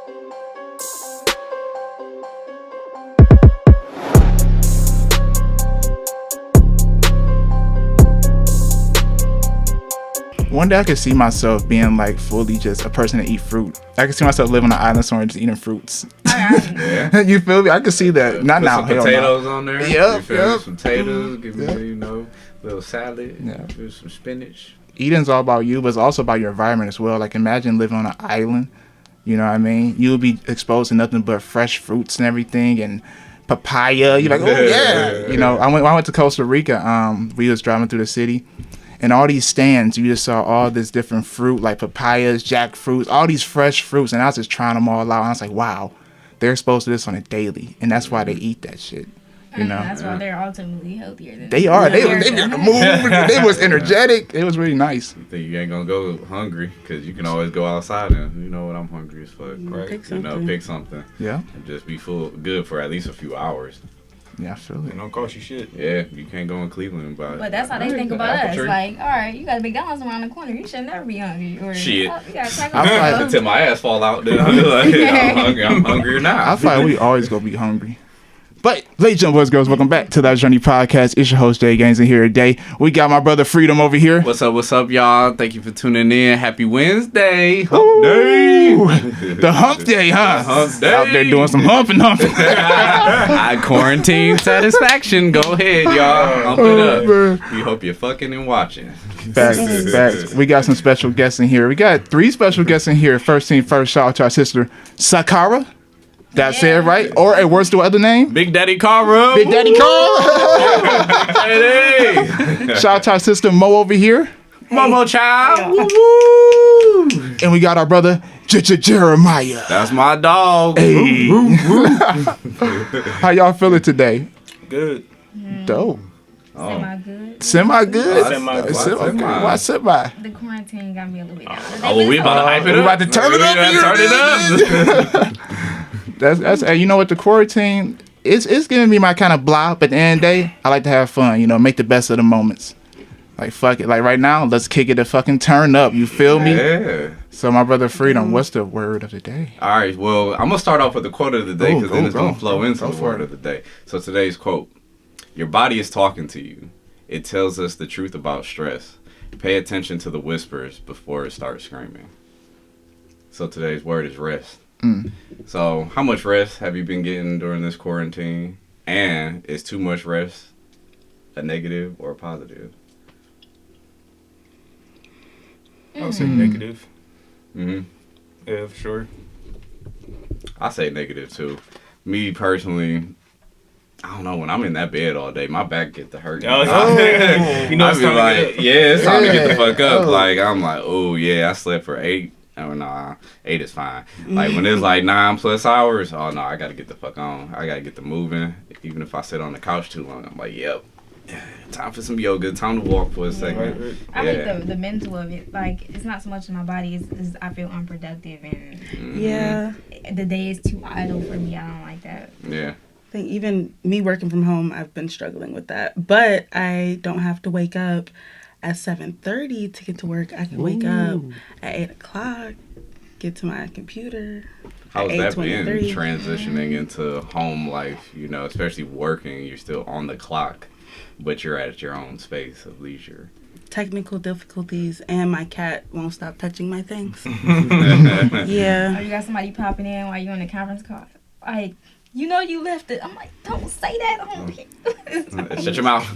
One day I could see myself being like fully just a person that eat fruit. I could see myself living on an island somewhere just eating fruits. Yeah. You feel me? I could see that. Not Put now. some Hell potatoes no. on there. Yep, You feel me? yep. Some potatoes. Give me, a little salad. Yeah. Do some spinach. Eating's all about you, but it's also about your environment as well. Like imagine living on an island. You know what I mean? You'll be exposed to nothing but fresh fruits and everything, and papaya. You're like, oh yeah. You know, when I went to Costa Rica, we was driving through the city, and all these stands, you just saw all this different fruit, like papayas, jackfruits, all these fresh fruits, and I was just trying them all out. And I was like, wow, they're exposed to this on a daily, and that's why they eat that shit. You know, that's why they're ultimately healthier than they are. They moving. They was energetic. It was really nice. You think you ain't gonna go hungry? Because you can always go outside and you know what, I'm hungry as fuck. Right? Pick You know, something. pick something. Yeah. And just be good for at least a few hours. Yeah, I feel It it. don't cost you shit. Yeah, you can't go in Cleveland, But that's how they think about us. Like, all right, you got a McDonald's around the corner. You should never be hungry. Or, Shit. Oh, you got Taco I'm Bell. like- Until my ass fall out, then I'm like, I'm hungry. I'm hungrier now. I feel like we always gonna be hungry. But, ladies and boys, girls, welcome back to the Lavish Journey podcast. It's your host, Jay Gaines, and here today we got my brother Freedom over here. What's up, y'all? Thank you for tuning in. Happy Wednesday. Hump Ooh, day. the hump day, huh? Hump day. Out there doing some humping. I quarantine satisfaction. Go ahead, y'all. Hump it up. We hope you're fucking and watching. Facts. We got some special guests in here. We got 3 special guests in here. First thing first, shout out to our sister, Sakara. That's it, right? Or what's the other name? Big Daddy Cara. Big Daddy Carl. Hey. Shout out to our sister Mo over here. Momo child. Yeah. Woo-woo. And we got our brother Jeremiah. That's my dog. Hey. How y'all feeling today? Good. Dope. Semi-good. Semi-good? Semi-good. Why semi? The quarantine got me a little bit down. Oh, well, we about to hype it up. We about to turn it up here, Turn it up. That's you know what, the quarantine it's gonna be my kind of blah, but at the end of the day, I like to have fun, you know, make the best of the moments. Like fuck it. Like right now, let's kick it and fucking turn up. You feel me? Yeah. So my brother Freedom, what's the word of the day? All right. Well, I'm gonna start off with the quote of the day because then it's gonna flow into Go the for word it. of the day. So today's quote: "Your body is talking to you. It tells us the truth about stress. Pay attention to the whispers before it starts screaming." So today's word is rest. So how much rest have you been getting during this quarantine? And is too much rest a negative or a positive? I would say negative. Mm-hmm. Yeah, for sure. I say negative too. Me personally, I don't know. When I'm in that bed all day, my back get to hurt. You know, it's time to get up. Yeah, it's time to get the fuck up. Oh. Like I'm like, oh yeah, I slept for 8. Oh nah, 8 is fine. Like when it's like 9+ hours, oh no, I gotta get the fuck on. I gotta get the moving. Even if I sit on the couch too long, I'm like, yep. Time for some yoga. Time to walk for a second. Right. I like the mental of it. Like, it's not so much in my body. It's I feel unproductive. And Yeah. the day is too idle for me. I don't like that. Yeah. I think even me working from home, I've been struggling with that. But I don't have to wake up at 7:30 to get to work. I can wake up at 8 o'clock, get to my computer. How's at that been 8:23. transitioning into home life? You know, especially working, you're still on the clock, but you're at your own space of leisure. Technical difficulties, and my cat won't stop touching my things. Or Yeah. you got somebody popping in while you're on the conference call. Like, you know you left it. I'm like, don't say that on here. Shut your mouth.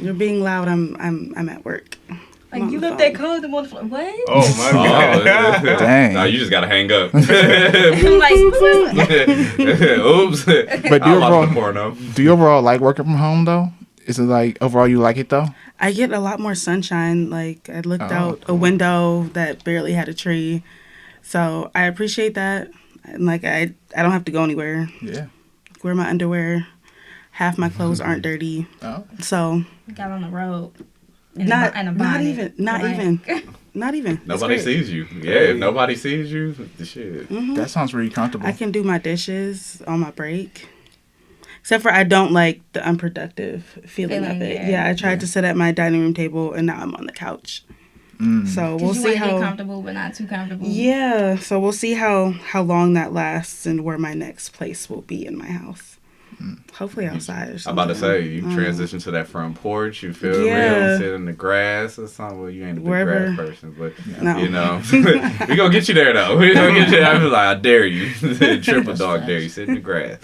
You're being loud. I'm at work. Like, I'm on you the left phone. that condom on the floor. What? Oh my god. Dang. No, you just gotta hang up. I'm like, Oops. But I'm watching the porno. do you overall like working from home though? Is it like overall you like it though? I get a lot more sunshine. Like, I looked out cool. a window that barely had a tree. So I appreciate that. And like, I don't have to go anywhere. Yeah. Wear my underwear. Half my clothes aren't dirty. Oh. So got on the road. not in a not bonnet. even not Like, even not even. It's Nobody great. sees you. Yeah, if nobody sees you, the shit. That sounds really comfortable. I can do my dishes on my break. Except for I don't like the unproductive feeling of it. Yeah. Yeah, I tried to sit at my dining room table and now I'm on the couch. So we'll 'Cause you see wanna get how. comfortable, but not too comfortable. Yeah, so we'll see how long that lasts and where my next place will be in my house. Hopefully outside or I'm something. about to say, you Mm. transition to that front porch, you feel Yeah. real, sit in the grass or something. Well, you ain't a big Wherever. grass person, but, No. you know, we gonna get you there, though. We gonna get you there. I feel like, I dare you. Triple dog dare you. Sit in the grass.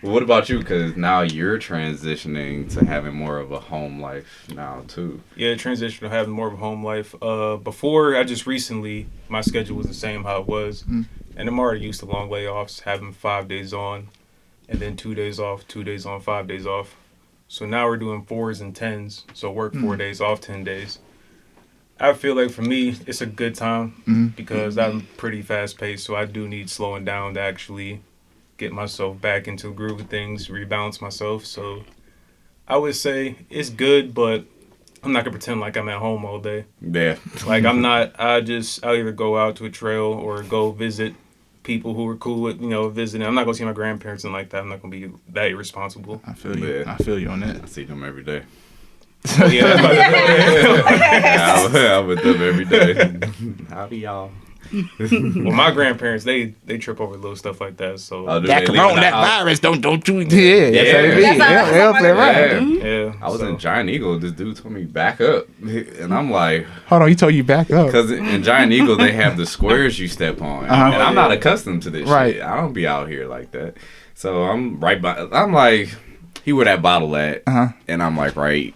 Well, what about you? Because now you're transitioning to having more of a home life now, too. Yeah, transition to having more of a home life. Before, I just recently, my schedule was the same how it was. And I'm already used to long layoffs, having 5 days on, and then 2 days off, 2 days on, 5 days off. So now we're doing 4s and 10s. So work 4 days, off 10 days. I feel like for me, it's a good time because I'm pretty fast paced. So I do need slowing down to actually get myself back into the groove of things, rebalance myself. So I would say it's good, but I'm not gonna pretend like I'm at home all day. Yeah. Like I'm not. I'll either go out to a trail or go visit people who are cool with visiting. I'm not gonna see my grandparents and like that. I'm not gonna be that irresponsible. I feel you. Yeah. I feel you on that. I see them every day. Yeah, that's I'm with them every day. Howdy, y'all. well, my grandparents they trip over little stuff like that. So Oh, do That they live corona, in the that house? virus, don't you? Yeah, that's how it be. That's how- Yeah, that's yeah, how play my- right. Yeah. yeah, I was so, in Giant Eagle. This dude told me back up, and I'm like, Hold on, he told you back up. because in Giant Eagle they have the squares you step on, and I'm not accustomed to this Right. shit. I don't be out here like that. So I'm right by. I'm like, he where that bottle at, and I'm like right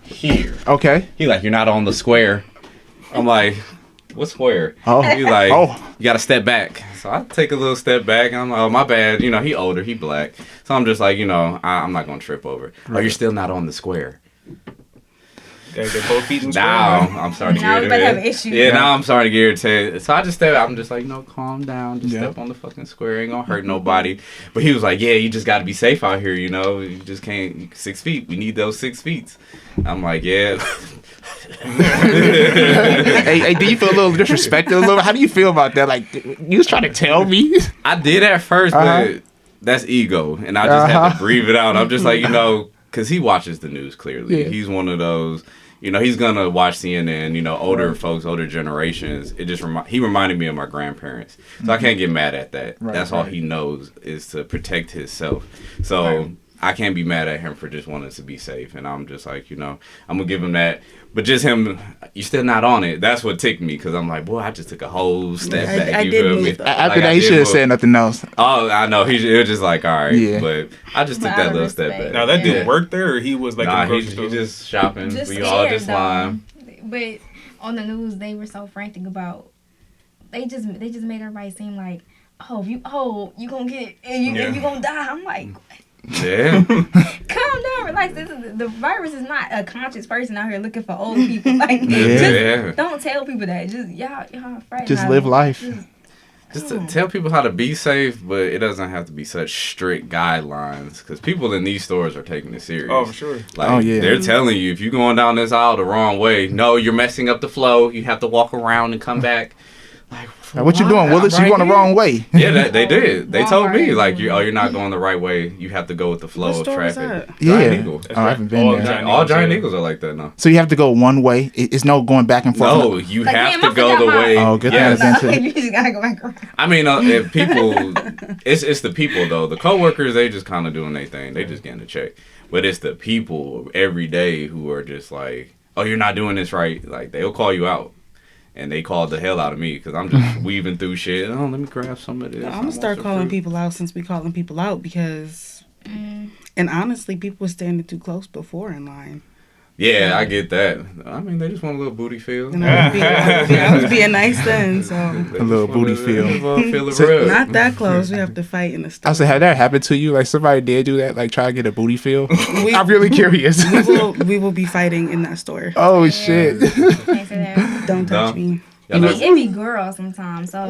here. Okay. He like, you're not on the square. I'm like, what square? Oh. He's like, Oh. you got to step back. So I take a little step back. I'm like, oh, my bad. You know, he older, he black. So I'm just like, I'm not going to trip over. Oh, you're still not on the square. gotta get both feet in Now square. I'm starting to Now get we might have an irritated. issue. Yeah, now I'm starting to get irritated. So I just step out. I'm just like, calm down. Just Yeah. step on the fucking square. Ain't gonna hurt nobody. But he was like, yeah, you just got to be safe out here. You just can't. 6 feet. We need those 6 feet. I'm like, yeah. hey, do you feel a little disrespected a little? How do you feel about that? Like, you was trying to tell me? I did at first, but that's ego, and I just had to breathe it out. I'm just like, because he watches the news clearly. Yeah. He's one of those, he's gonna watch CNN. Older folks, older generations. It just he reminded me of my grandparents, so I can't get mad at that. Right, That's all he knows is to protect himself. So. I can't be mad at him for just wanting to be safe, and I'm just like, I'm gonna give him that. But just him, you're still not on it. That's what ticked me, because I'm like, boy, I just took a whole step back. I You did feel move me? though. After Like, that, I he did should have move. said nothing else. Oh, I know. It was just like, all right. Yeah. But I just took But that out of little step respect. back. Now that dude Yeah. worked there, or he was like Nah, in the he grocery store? just shopping. Just We all scared, just lying. But on the news, they were so frantic about. They just made everybody seem like, you gonna get and you gonna die. I'm like, Yeah. calm down, relax. The virus is not a conscious person out here looking for old people. Like, Yeah. don't tell people that. Just y'all afraid. Just live life. Just to tell people how to be safe, but it doesn't have to be such strict guidelines, because people in these stores are taking it serious. Oh, for sure. Like, Oh, yeah. they're telling you, if you're going down this aisle the wrong way, no, you're messing up the flow. You have to walk around and come back. Like, what you doing, Willis? I'm You right going the here. wrong way. Yeah, they did. They told me, Walmart. like, you're not going the right way. You have to go with the flow What of store was traffic. that? Yeah. Giant Eagle. Oh, I haven't been All there. Giant All Eagles, Giant yeah. Eagles are like that now. So you have to go one way. It's no going back and forth. No, you Like, have damn, to I go forgot the my- way. Oh, good Yes. thing I didn't. You just gotta go back around. I mean, if people, it's the people though. The coworkers, they just kind of doing their thing. They just getting a check. But it's the people every day who are just like, oh, you're not doing this right. Like, they'll call you out. And they called the hell out of me because I'm just weaving through shit. Oh, let me grab some of this. I'm gonna start calling people out since we calling people out because, and honestly, people were standing too close before in line. Yeah, I get that. I mean, they just want a little booty feel. And I was being nice then, so They A little just want booty feel. Feel the So- rub. not that close. We have to fight in the I store. said, had that happened to you? Like, somebody did do that? Like, try to get a booty feel? We- I'm really curious. we will be fighting in that store. Oh, shit. Can't say that. Don't touch No. me. Yeah, It be girls sometimes. So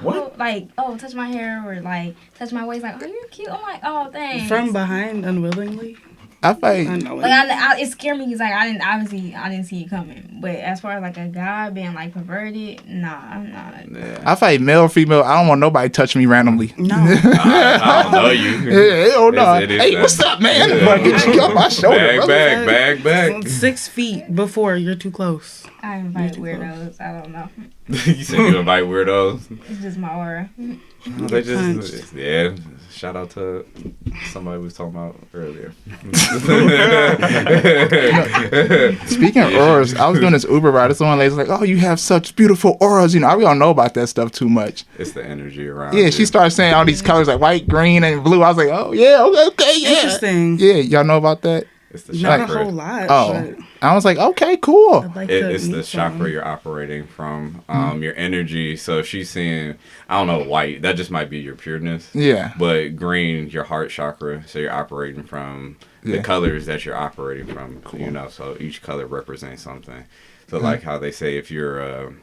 What? like, touch my hair or like touch my waist. Like, oh, you're cute. I'm like, oh, thanks. From behind, unwillingly. I fight. I know Like it scared me because like I didn't see it coming. But as far as like a guy being like perverted, nah, I'm not. Yeah. I fight male or female. I don't want nobody touch me randomly. No. I don't know you. Yeah, hell no. It is Hey, that. what's up, man? Yeah. Like, get you off my shoulder, brother. Back. 6 feet before you're too close. I invite weirdos. I don't know. You said you invite weirdos. It's just my aura. They just, yeah. Shout out to somebody we was talking about earlier. Speaking of auras, I was doing this Uber ride. This one lady's like, "Oh, you have such beautiful auras." You know, we don't know about that stuff too much. It's the energy around. Yeah, you. she started saying all these colors like white, green, and blue. I was like, "Oh yeah, okay, yeah." Interesting. Yeah, y'all know about that? It's the Not chakra. a whole lot. Oh, But I was like, "Okay, cool." I'd like to It's the meet chakra some. you're operating from. Your energy. So if she's seeing, I don't know, white, that just might be your pureness. Yeah, But green, your heart chakra. So you're operating from the Yeah. colors that you're operating from. You know, so each color represents something. So like how they say, if you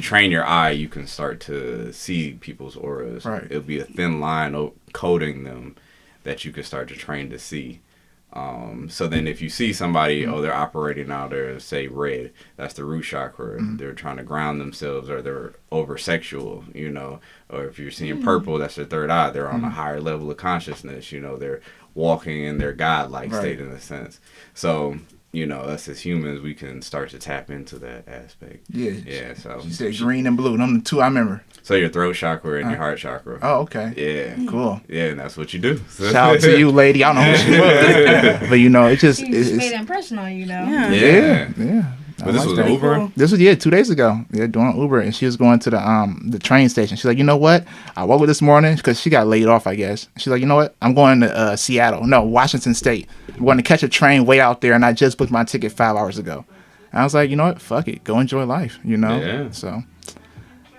train your eye, you can start to see people's auras. Right. It'll be a thin line coding them that you can start to train to see. So then if you see somebody, they're operating out of, say, red, that's the root chakra. They're trying to ground themselves, or they're over sexual, you know. Or if you're seeing purple, that's their third eye. They're on a higher level of consciousness, you know. They're walking in their godlike state in a sense. So, you know, us as humans, we can start to tap into that aspect. yeah. Yeah, so. She said green and blue. Them the two I remember. So your throat chakra and your heart chakra. Oh, okay. Yeah. Cool. Yeah, and that's what you do. Shout out to you, lady. I don't know who she was, but you know, it just She it's, made an impression on you though. Yeah. yeah. But this I was like that. Uber? Cool. This was 2 days ago. Yeah, doing Uber, and she was going to the train station. She's like, you know what? I woke up this morning because she got laid off, I guess. She's like, you know what? I'm going to Washington State. I'm going to catch a train way out there, and I just booked my ticket 5 hours ago. And I was like, you know what? Fuck it, go enjoy life. You know. Yeah. So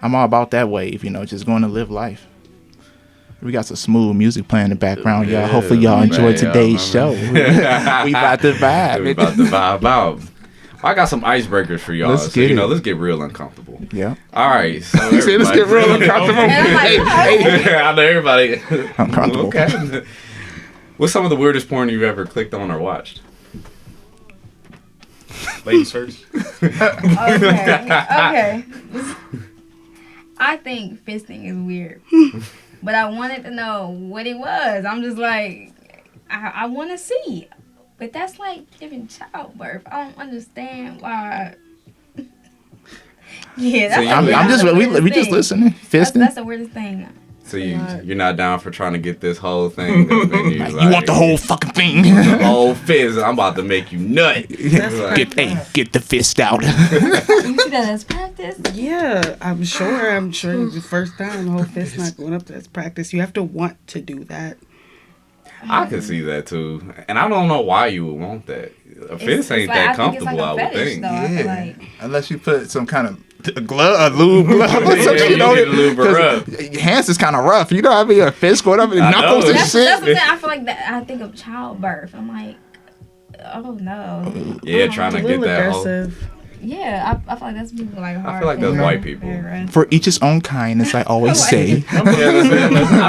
I'm all about that wave. You know, just going to live life. We got some smooth music playing in the background, y'all. Yeah, Hopefully y'all enjoyed man, today's show. y'all We about to vibe. We about to vibe out. I got some icebreakers for y'all. Let's So, get it. let's get real uncomfortable. Yeah. All right. So He said, let's get real uncomfortable. And I'm like, I know everybody. Uncomfortable. Okay. What's some of the weirdest porn you've ever clicked on or watched? Ladies first. okay. I think fisting is weird, but I wanted to know what it was. I'm just like, I want to see, but that's like giving childbirth. I don't understand why. Yeah, So that's I'm just the we weirdest just thing. listening, fisting. That's the weirdest thing. So you're not down for trying to get this whole thing. You want the whole fucking thing? the whole fizz. I'm about to make you nut. Get the fist out. You see that as practice? Yeah, I'm sure the first time the whole fist not going up, that's practice. You have to want to do that. I could see that too, and I don't know why you would want that. A fist ain't that comfortable. I would think. Though. I feel like Unless you put some kind of a lube glove or some Yeah, shit you on need it. to lube her up. 'Cause your hands is kind of rough. You know what I mean? A fist going up in I knuckles know. and that's shit. what I'm saying. I feel like that. I think of childbirth. I'm like, oh no. Yeah, trying to A get little that whole. aggressive. Yeah, I feel like that's people like hard. I feel like that's white people. For each his own kind, as I always White say. I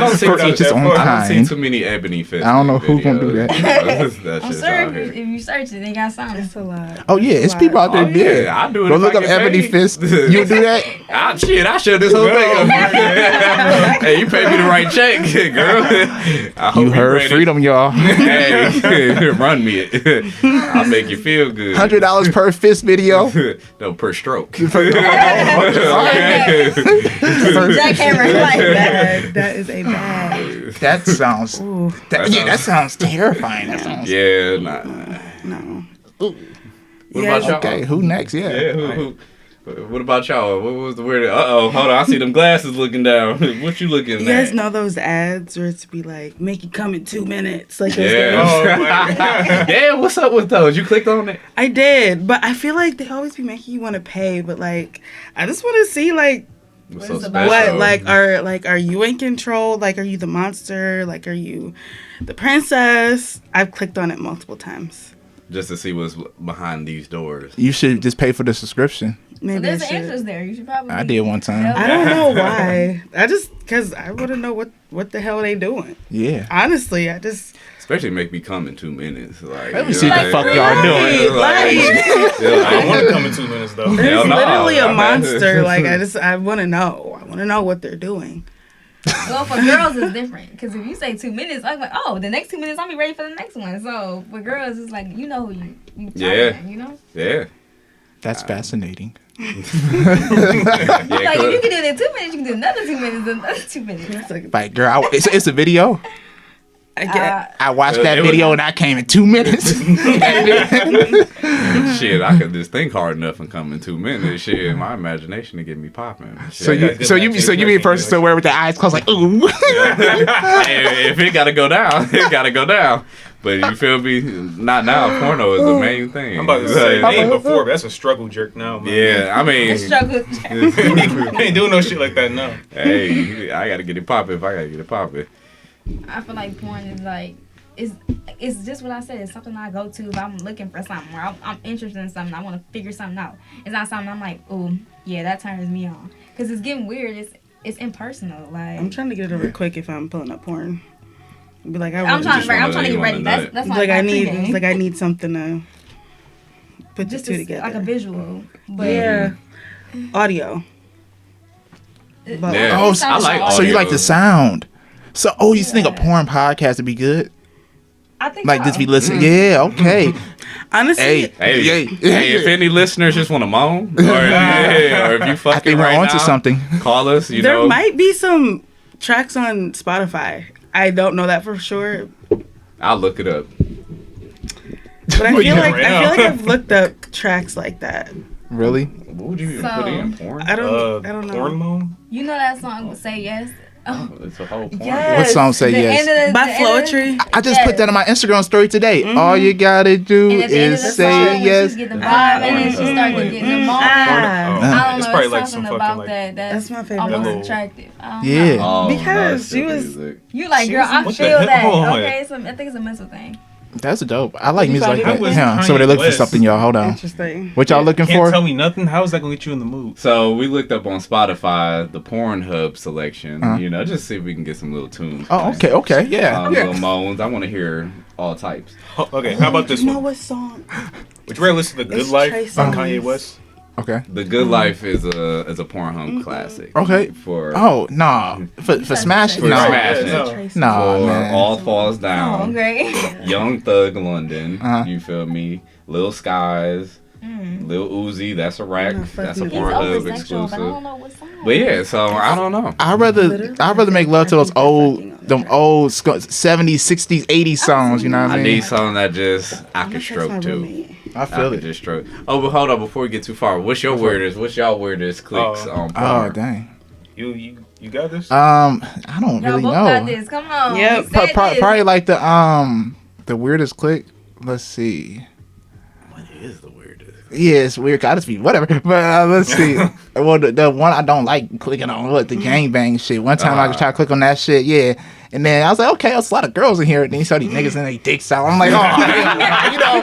don't see For each his own I don't see kind. too many ebony fists. I don't know who gonna do that. That I'm shit's sure out if here. you search it, they got something. That's a lot. Oh yeah, it's people out there. Oh, yeah, I do it Go if look I up get ebony paid. fist. You do that? I shut this whole thing up. Hey, you pay me the right check, girl. I hope You you're heard ready. freedom, y'all. Hey, run me it. I'll make you feel good. $100 per fist video. No, per stroke. Jackhammer like that. That is a bad. That sounds. Ooh, That sounds terrifying. That sounds. Yeah, nah. no. What Yeah, about y'all? Okay, who next? Yeah. Yeah, what about y'all? What was the weird? Hold on, I see them glasses looking down. What you looking at? You guys know those ads where it's be like, make you come in 2 minutes? Like those Yeah. things? Oh my God. Yeah, what's up with those? You clicked on it? I did, but I feel like they always be making you want to pay. But like, I just want to see like What's What so is about- special? what are you in control? Like, are you the monster? Like, are you the princess? I've clicked on it multiple times. Just to see what's behind these doors. You should just pay for the subscription. Maybe There's I an should. interest there. You should probably. I did one time. I don't know why. Because I want to know what the hell they doing. Yeah. Honestly, I just. It's Especially make me come in 2 minutes. Like, Let me see what the fuck y'all doing. I don't want to come in 2 minutes though. There's no, literally a I'm monster. Like I want to know. I want to know what they're doing. Well, for girls, it's different. Because if you say 2 minutes, I'm like, oh, the next 2 minutes, I'll be ready for the next one. So for girls, it's like, you know who you talking, you know? Yeah. That's fascinating. Yeah, Like, if you can do it in 2 minutes, you can do another 2 minutes, another 2 minutes. That's like, Like, girl, it's a video. I get. I watched that It was- video and I came in 2 minutes. Shit, I could just think hard enough and come in 2 minutes. Shit, my imagination to get me popping. So Shit. you be a person to wear with the eyes closed like ooh. Hey, if it gotta go down, it gotta go down. But you feel me? Not now. Porno is the main thing. I'm about to say, it ain't before, but that's a struggle jerk now, man. Yeah, I mean, Struggle. I ain't doing no shit like that now. hey, I gotta get it popping if I gotta get it popping. I feel like porn is like, it's just what I said. It's something I go to if I'm looking for something or I'm interested in something. I want to figure something out. It's not something I'm like, oh, yeah, that turns me on. Because it's getting weird. It's impersonal. Like, I'm trying to get it over quick if I'm pulling up porn. Be like, I'm trying to get ready. That's like my I need pregame. like I need something to put just the two together. like a visual. But Yeah. Audio. But Yeah. Oh, I like audio. So you like the sound. So you think a porn podcast would be good? I think Like so. just be listening. Yeah, okay. honestly, Hey, Yeah. if any listeners just want to moan, or if you fucking I think we're right onto now, something. call us. You there know, might be some tracks on Spotify. I don't know that for sure, I'll look it up. but I feel Yeah, like right I now. feel like I've looked up tracks like that. Really? What would you even So- put in porn? I don't know. Porn moan? You know that song, Say Yes? Oh, it's a whole porn. What song say The yes? end of the- By the end of the- Floetry. I just put that on my Instagram story today. All you gotta do And at the end of is the say song, when yes. she get the vibe and then she started getting the moment. I It's don't probably know, like it's some something fucking about like. that That's my favorite. almost Little- attractive. I don't Yeah. know. Oh, Because no, she it's was- music. You like, She girl, was- I what the feel that. hell? Okay, so I think it's a mental thing. That's dope. I like You music like found that. it? Yeah. So they look for West. something, y'all. Hold on. Interesting. What y'all looking Can't for? tell me nothing. How is that gonna get you in the mood? So we looked up on Spotify the Pornhub selection. Uh-huh. You know, just see if we can get some little tunes. Oh, okay, yeah. Little moans. I want to hear all types. Okay, how about this You know one? what song? Would you rather listen to The Good It's Life Trey by Songz. Kanye West? Okay. The Good Life is a Pornhub classic. Okay. For Oh nah. For Smash? For No. Smash. Yeah, No. Tracy. Nah, For man. All Falls Oh, Down. great. Young Thug London. Uh-huh. You feel me? Lil Skies. Lil Uzi. That's a rack. Nah, fuck That's a you. He's Pornhub over sexual, but I don't exclusive. know what song. But yeah, so I don't know. I'd rather make love to those old 70s, 60s, 80s songs, you know what I I mean? need something that just I I'm can gonna text my stroke to. roommate. I I feel can it. just stroke. Oh, but hold on before we get too far. What's your weirdest? What's y'all weirdest clicks Oh. on Oh porn? dang. You got this? I don't Y'all really both know. got this. Come on. Yep. You said this. Probably like the weirdest click. Let's see. What is the weirdest? Yeah, it's weird. I just be whatever. But let's see. Well, the one I don't like clicking on the gangbang shit. One time I just tried to click on that shit. Yeah. And then I was like, okay, there's a lot of girls in here. And then you saw these niggas in their dicks out. I'm like, oh, you know,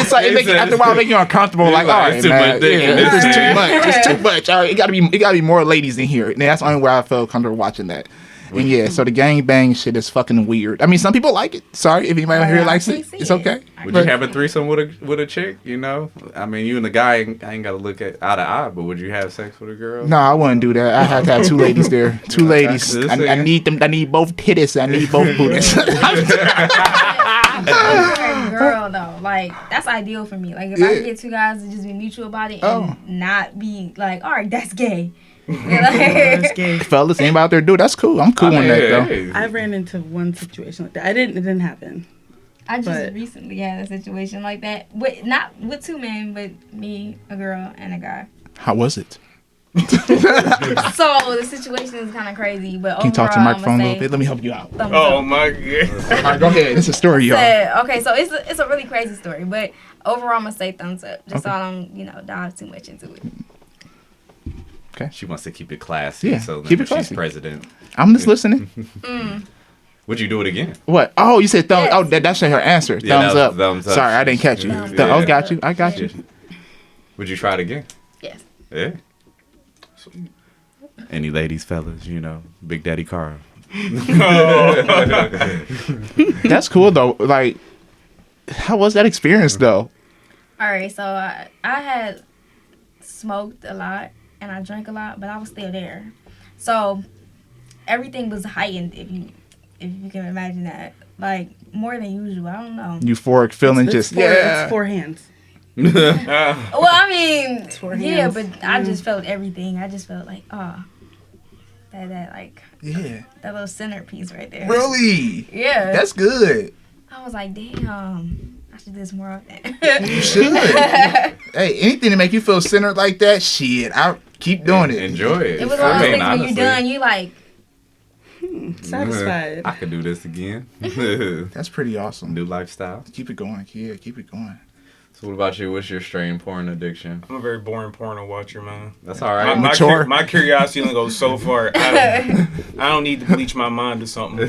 it's like after a while, it make you uncomfortable. Like, all right, It's too man, much dick in yeah, this it's too man. much. It's too much. All right, it gotta be more ladies in here. And that's the only way I felt comfortable watching that. And yeah, so the gangbang shit is fucking weird. I mean, some people like it. Sorry if anybody here likes it. It's okay. Would you have a threesome with a chick? You know, I mean, you and the guy ain't got to look at eye to eye. But would you have sex with a girl? No, I wouldn't do that. I have to have two ladies there. Two ladies. I need them. I need both titties. I need both booties. Girl though, like that's ideal for me. Like if I could get two guys to just be mutual about it and not be like, all right, that's gay. That's gay. Fellas, anybody out there do it? That's cool. I'm cool on that though. I ran into one situation like that. It didn't happen. I just But- recently had a situation like that, with not with two men, but me, a girl, and a guy. How was it? So the situation is kind of crazy, but Can you talk to the overall, microphone a I'ma little say bit? Let me help you out. thumbs Oh up. my god. All right, go ahead. It's a story, y'all. Okay, so it's a really crazy story, but overall, I'm gonna say thumbs up, just so I don't dive too much into it. She wants to keep it classy. Yeah, So keep then it classy. She's president. I'm just listening. Would you do it again? What? Oh, you said thumbs. Yes. Oh, that's her answer. Yeah, Thumbs that up. was thumbs up. Sorry, I didn't catch you. Thumbs Oh, up. got you. I got you. Would you try it again? Yes. Yeah. Any ladies, fellas, Big Daddy Carl. That's cool though. Like, how was that experience though? All right, so I had smoked a lot and I drank a lot, but I was still there. So everything was heightened, if you can imagine that, like more than usual. I don't know. Euphoric feeling, It's four hands. Well, I mean, four yeah, hands. but I just felt everything. I just felt like, that like Yeah. that little centerpiece right there. Really? Yeah. That's good. I was like, damn, I should do this more often. You should. Hey, anything to make you feel centered like that, shit, I'll keep doing it. Enjoy it. It was one of those I mean, things when you're honestly, done, you like, Satisfied. I could do this again. That's pretty awesome. New lifestyle. Keep it going, kid. Keep it going. So what about you? What's your strain porn addiction? I'm a very boring porno watcher, man. That's all right. Mature. My curiosity only goes so far. I don't need to bleach my mind to something.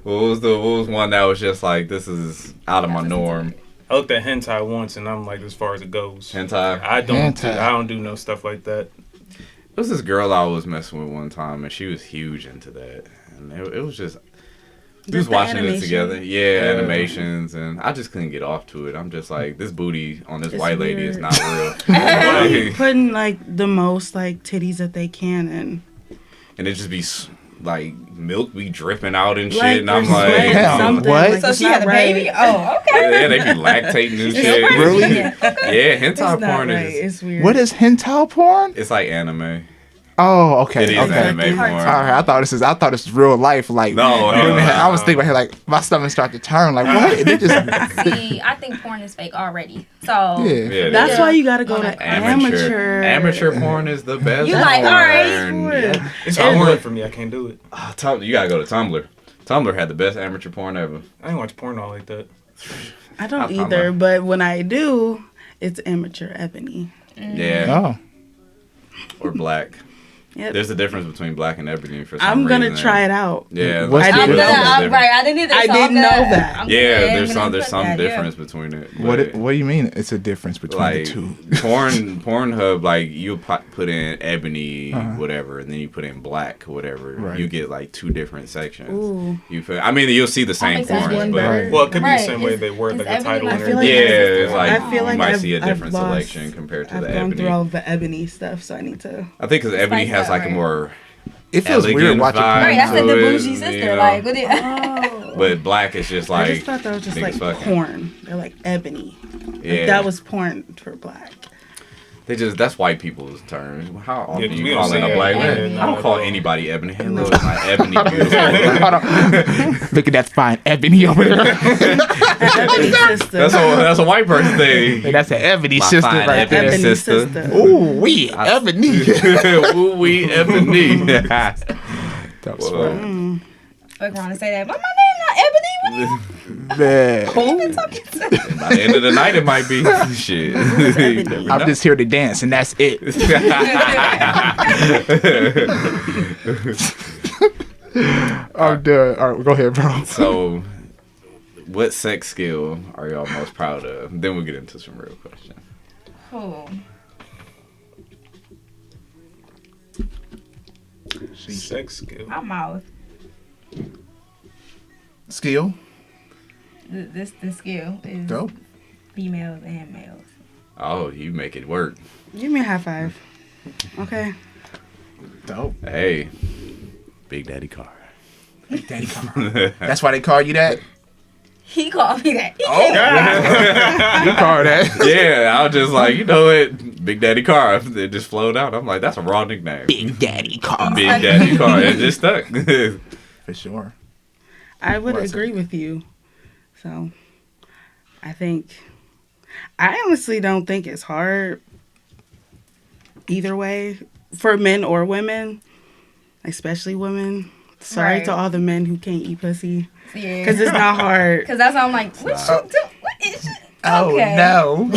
What was one that was just like, this is out of my norm? I looked at hentai once, and I'm like, as far as it goes. Hentai. I don't Hentai. do no stuff like that. There was this girl I was messing with one time, and she was huge into that. And it was just, we was Just the watching it animation? together. Yeah, animations, and I just couldn't get off to it. I'm just like, this booty on this It's white lady is weird. not real. Everybody Like, putting like the most like titties that they can in. and it just be like milk be dripping out and shit, Like, and I'm or like, sweat or Hell, something. what? Like, so it's she not had a right. baby? Oh, okay. yeah, they be lactating and shit. Really? Yeah, It's hentai not porn right. is, It's weird. What is hentai porn? it's like anime. Oh, okay. It is Okay. anime porn. Cartoon. All right, I thought this is real life. Like, No, women no, I was no. thinking about here, like my stomach started to turn. Like, what? They just See, I think porn is fake already. So yeah. Yeah, That's Yeah. why you gotta go to amateur. amateur. Amateur porn is the best. You like, porn. alright. Yeah. It's hard for me. I can't do it. You gotta go to Tumblr. Tumblr had the best amateur porn ever. I ain't watch porno like that. I don't I'm either, not. but when I do, it's amateur ebony. Yeah, Oh, or black. Yep. There's a difference between black and ebony for some I'm gonna reason. try it out. Yeah, What's like, the I'm difference? gonna, there's a I'm difference. right. I didn't either. I so didn't I'm know gonna- that. I'm Yeah, gonna- there's I'm gonna some put that, yeah. difference between it. what but, do you mean? It's a difference between like the two. Pornhub, like you put in ebony, whatever, and then you put in black, whatever. Right. You get like two different sections. Ooh. You feel? I mean, you'll see the same makes sense. porn, One but better. Well, it could be Right. the same way they word It's like a title everything. and I feel everything. like yeah, it's like I feel like you might I've- see a different I've lost- selection compared to I've the gone ebony. through all the ebony stuff, so I need to. I think because ebony Spice has up, like a right. more It feels weird elegant watching vibe porn. Right, that's like to the it, bougie you sister. know. Like, what it, Oh. But black is just I like just thought that was just like niggas fucking. porn. They're like ebony. Like, Yeah, that was porn for black. that's white people's term. How often Yeah, do 'cause you we call don't in a say black ebony. man? Yeah, I don't no, call no. anybody ebony. Hello, my ebony beautiful. Hold on. Look at that fine ebony over there. Ebony sister. That's a white person thing. Hey, that's an ebony My sister fine right ebony there. Ebony sister. sister. Ooh, we ebony. Ooh, we ebony. That was Whoa. fun. fuck around and say that. But my name not Ebony. What are you Man, even talking to? By the end of the night, it might be shit. ebony. I'm just here to dance, and that's it. I'm done. All right, go ahead, bro. So, what sex skill are y'all most proud of? Then we'll get into some real questions. Oh, Sex skill. my mouth. Skill. This skill is Dope. females and males. Oh, you make it work. Give me a high five. Okay. Dope. Hey, Big Daddy Car. Big Daddy Car. That's why they call you that? He called me that. Oh, you call that. Yeah, I was just like, you know what, Big Daddy Car. It just flowed out. I'm like, that's a raw nickname. Big Daddy Car. Big Daddy Car. It just stuck. For sure. I would Was it? agree with you. So, I honestly don't think it's hard either way for men or women, especially women. Sorry Right. to all the men who can't eat pussy, Yeah. because it's not hard. Because that's why I'm like, what you do? What is it? Oh, Okay. no.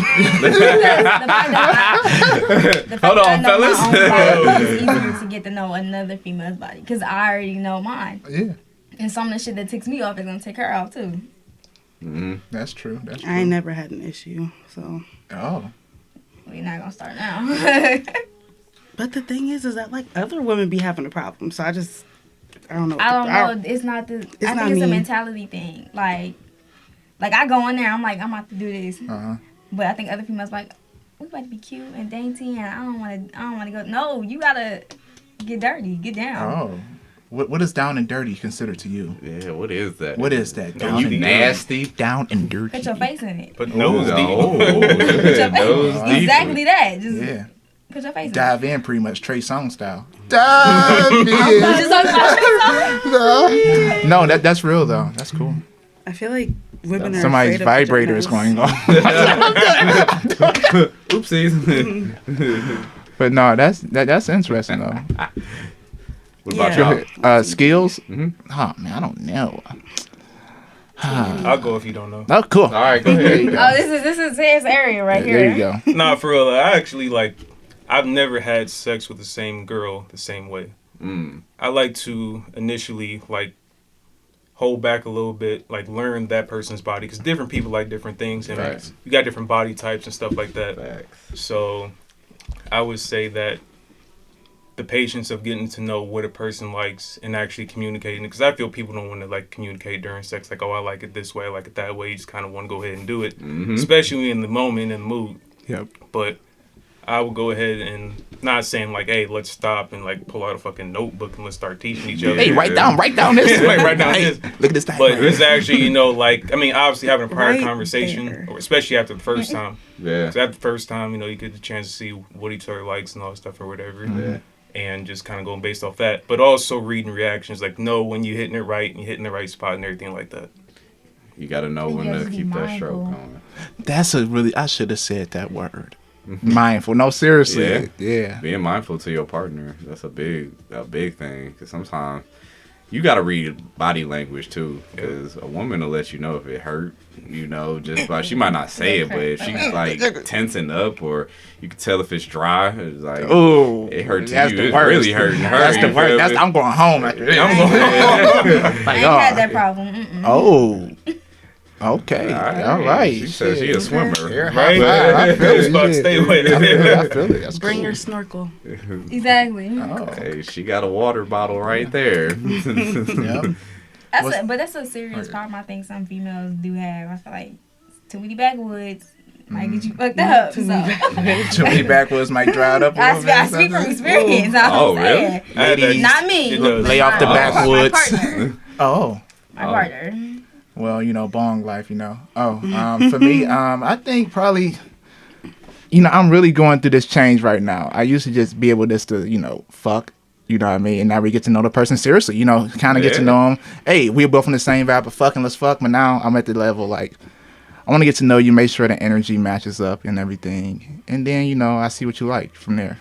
Hold on, fellas. It's easier to get to know another female's body because I already know mine. Yeah, And some of the shit that ticks me off is going to tick her off too. that's true. That's true. I ain't never had an issue, so. Oh. We're not going to start now. But the thing is that like other women be having a problem, so I just I don't know. I don't know. It's not the. I think it's a mentality thing. Like I go in there. I'm like, I'm about to do this. But I think other females like, we about to be cute and dainty, and I don't want to go. No, you gotta get dirty, get down. Oh, what is down and dirty considered to you? Yeah, what is that? What is that? Down and nasty? Down and dirty. Put your face in it. Put nose deep. Put your face. Exactly that. Just put your face in it. Dive in, pretty much Trey Songz style. Dive in. Just talking about Trey Songz. No, that's real though. That's cool. I feel like women are somebody's afraid vibrator of is going on. Oopsies. But no, that's interesting though. What about y'all? Skills? Mm-hmm. Oh man, I don't know. I'll go if you don't know. Oh, cool. All right, go ahead. Oh, this is his area right here. There you go. Nah, for real. I actually I've never had sex with the same girl the same way. I like to initially hold back a little bit, learn that person's body, because different people like different things, and you got different body types and stuff like that. Facts. So I would say that the patience of getting to know what a person likes and actually communicating, because I feel people don't want to communicate during sex, oh, I like it this way, I like it that way. You just kind of want to go ahead and do it, especially in the moment and the mood. Yep. But I would go ahead and not saying hey, let's stop and pull out a fucking notebook and let's start teaching each other. Hey, write down this. Write down this. Look at this thing. But it's actually, obviously having a prior conversation, or especially after the first time. Yeah. Because after the first time, you get the chance to see what each other likes and all that stuff or whatever. Yeah. And just kind of going based off that. But also reading reactions, know when you're hitting it right and you're hitting the right spot and everything like that. You got to know when to keep that stroke going. That's I should have said that word. Mindful. No, seriously. Yeah. Being mindful to your partner. That's a big thing. Because sometimes you got to read body language too. Because a woman will let you know if it hurt. Just she might not say it, but if she's tensing up, or you can tell if it's dry. It's oh, it hurts you. It's really hurting her. That's the worst. I'm going home after this. I'm going home. I ain't had that problem. Oh. Okay. All right. She says she a swimmer. Right? I feel it. About to stay away. I feel it. That's Bring cool. your snorkel. Exactly. Oh. Hey, she got a water bottle right there. Yep. That's a serious problem I think some females do have. I feel like too many backwoods might get you fucked up. Too many backwoods might dry it up. I speak from experience. Really? Ladies, not me. lay off the backwoods. My partner. My partner. Well, bong life, for me, I think probably, I'm really going through this change right now. I used to just be able just to, fuck, you know what I mean? And now we get to know the person seriously, kind of get to know them. Hey, we're both on the same vibe of fucking, let's fuck. But now I'm at the level, I want to get to know you, make sure the energy matches up and everything. And then, I see what you like from there.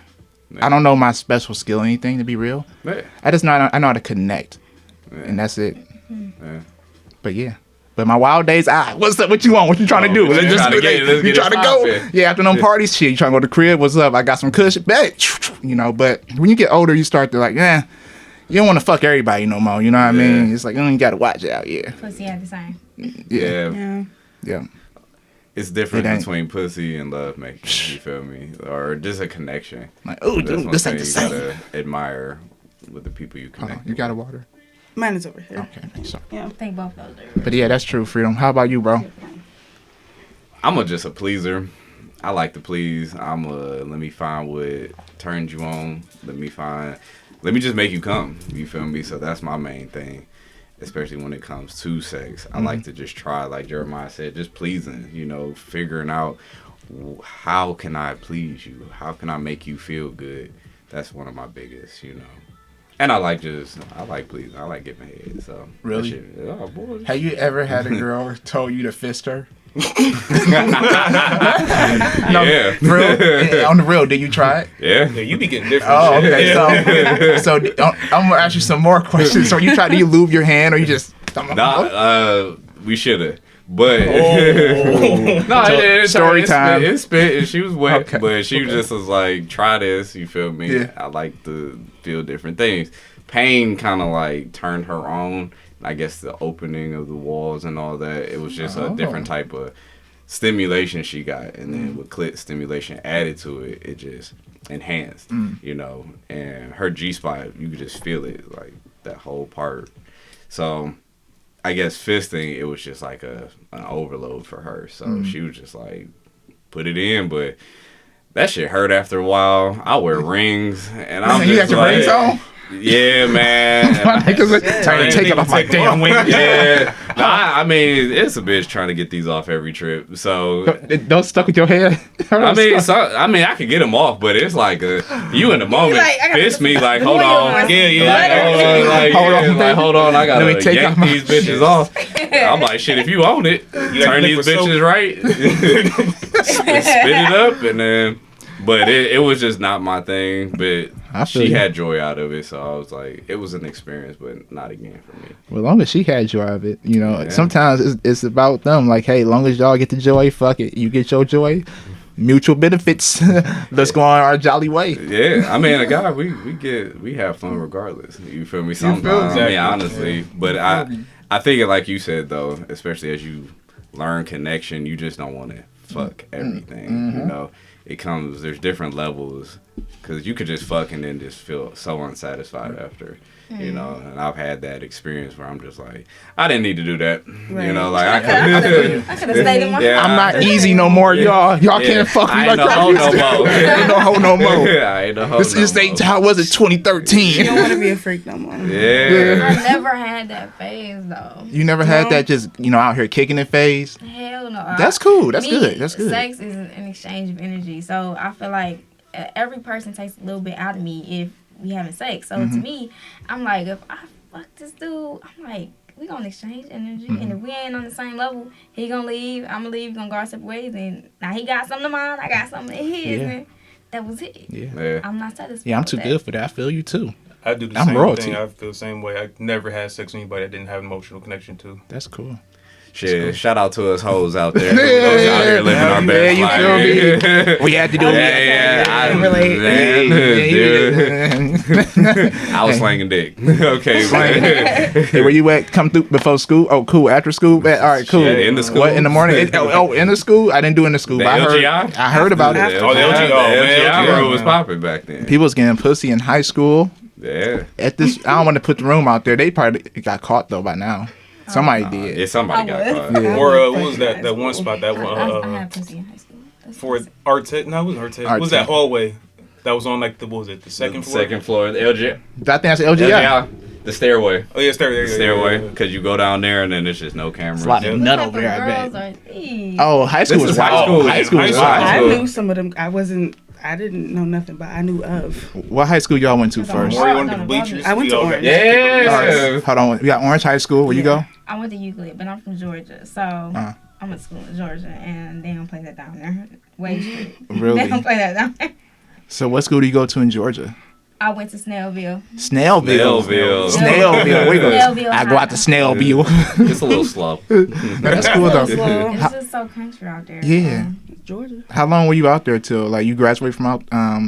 Yeah. I don't know my special skill or anything, to be real. Yeah. I know how to connect. Yeah. And that's it. Yeah. But yeah. But my wild days, what's up? What you want? What you trying to do? Let's trying to go? Yeah, after them parties, shit, you trying to go to the crib? What's up? I got some cushion, bet. But when you get older, you start to you don't want to fuck everybody no more. You know what I mean? It's you got to watch out. Yeah. Pussy at the same. Yeah. It's different between pussy and love making. You feel me? Or just a connection. Dude, this ain't the same. You gotta admire with the people you connect. You got a water? Mine is over here. Okay, thanks. Yeah, I think both those are. But yeah, that's true, Freedom. How about you, bro? I'm just a pleaser. I like to please. Let me find what turns you on. Let me just make you come. You feel me? So that's my main thing, especially when it comes to sex. I like to just try, like Jeremiah said, just pleasing, figuring out how can I please you? How can I make you feel good? That's one of my biggest, And I like pleasing. I like giving head. So really, boy. Have you ever had a girl told you to fist her? No, real, on the real, did you try it? Yeah, you be getting different. Oh, okay. So I'm gonna ask you some more questions. So do you lube your hand, or you just? We should have. But story time. It spit and she was wet, but she just was try this. You feel me? Yeah. I like to feel different things. Pain kind of turned her on. I guess the opening of the walls and all that. It was just a different type of stimulation she got, and then with clit stimulation added to it, it just enhanced. And her G spot, you could just feel it. that whole part. So I guess fisting, it was just like an overload for her. So she was just like, put it in, but that shit hurt after a while. I wear rings, and I'm You just got your like, rings on? yeah, man. Time to take it off my damn wing. Yeah. I mean, it's a bitch trying to get these off every trip. So Don't stuck with your head. I mean, I could get them off, but it's like you in the moment like, I gotta fist me put like, the hold oil on, on. hold on, I Let me gotta take off yank my- these bitches off. I'm like, shit, if you own it, turn these liquid bitches right, spit it up, and then. But it was just not my thing. But I feel she you. had joy out of it, so I was like, it was an experience, but not again for me. Well, as long as she had joy of it, you know. Yeah. Sometimes it's about them. Like, hey, as long as y'all get the joy, fuck it. You get your joy, mutual benefits. Let's go on our jolly way. Yeah, I mean, a guy, we have fun regardless. You feel me? Sometimes, me? I mean, honestly, but I think like you said though, especially as you learn connection, you just don't want to fuck everything. You know, there's different levels, because you could just fuck and then just feel so unsatisfied after. You know, and I've had that experience where I'm just like, I didn't need to do that. You know, like I could I could have stayed in my Yeah. I'm not easy no more, y'all. Y'all can't fuck me I like ain't no that. hoe no more. Ain't no hoe no more. I ain't no hoe This no ain't more. how it was in You 2013. don't want to be a freak no more. Yeah. I never had that phase though. You never had that just, you know, out here kicking it phase? Hell no. That's cool. That's Me, good. That's good. Sex is an exchange of energy, so I feel like every person takes a little bit out of me if we having sex. So to me, I'm like, if I fuck this dude, I'm like, we gonna exchange energy, and if we ain't on the same level, he gonna leave, I'm gonna leave, we gonna go our separate ways, and now he got something of mine, I got something of his, Yeah. and that was it. Yeah. I'm not satisfied. Yeah, I'm with too that. good for that. I feel you too. I do the I'm same royalty. thing. I feel the same way. I never had sex with anybody I didn't have an emotional connection to. That's cool. Shit, shout out to us hoes out there. Yeah, Those out here living our best you life. feel me? We had to do it. I relate. Dude, I was slanging dick. Okay, Hey, where you at? Come through before school? Oh, cool. After school? All right, cool. Shit, in the school. What, in the morning? In the school? I didn't do it in the school. The But LGI? I heard about it. Oh, the LGI. The LGI man. rule was popping back then. People was getting pussy in high school. Yeah. At this, I don't want to put the room out there. They probably got caught though by now. Somebody did. Yeah, somebody I got was. caught. Or what was that one spot? That I one had pussy in high school. That's for pussy. Artet. No, it wasn't Artet. What was Artet. that hallway? That was on like the what was it? The second floor. Second floor, the LGI. I think that's LGI. LGI. The stairway. Oh yeah, stairway. The stairway. Because you go down there and then there's just no cameras. It's a lot of Yeah. nut What over type there, I of bet. girls are these? Oh, high school This was is high wild. school. High school was High wild. I school. knew some of them. I didn't know nothing, but I knew of. What high school y'all went to first? More All you went to the bleachers. I went to we all got- Orange. Yeah. right, hold on. We got Orange High School. Where you go? I went to Euclid, but I'm from Georgia, so I went to school in Georgia, and they don't play that down there. Way straight. Really? They don't play that down there. So what school do you go to in Georgia? I went to Snellville. Snailville. Snailville. Snailville. We go. Snellville I go out to High. Snailville. It's a little slow. That's cool though. Slow. It's just so country out there. Yeah. Georgia. How long were you out there till? Like you graduated from out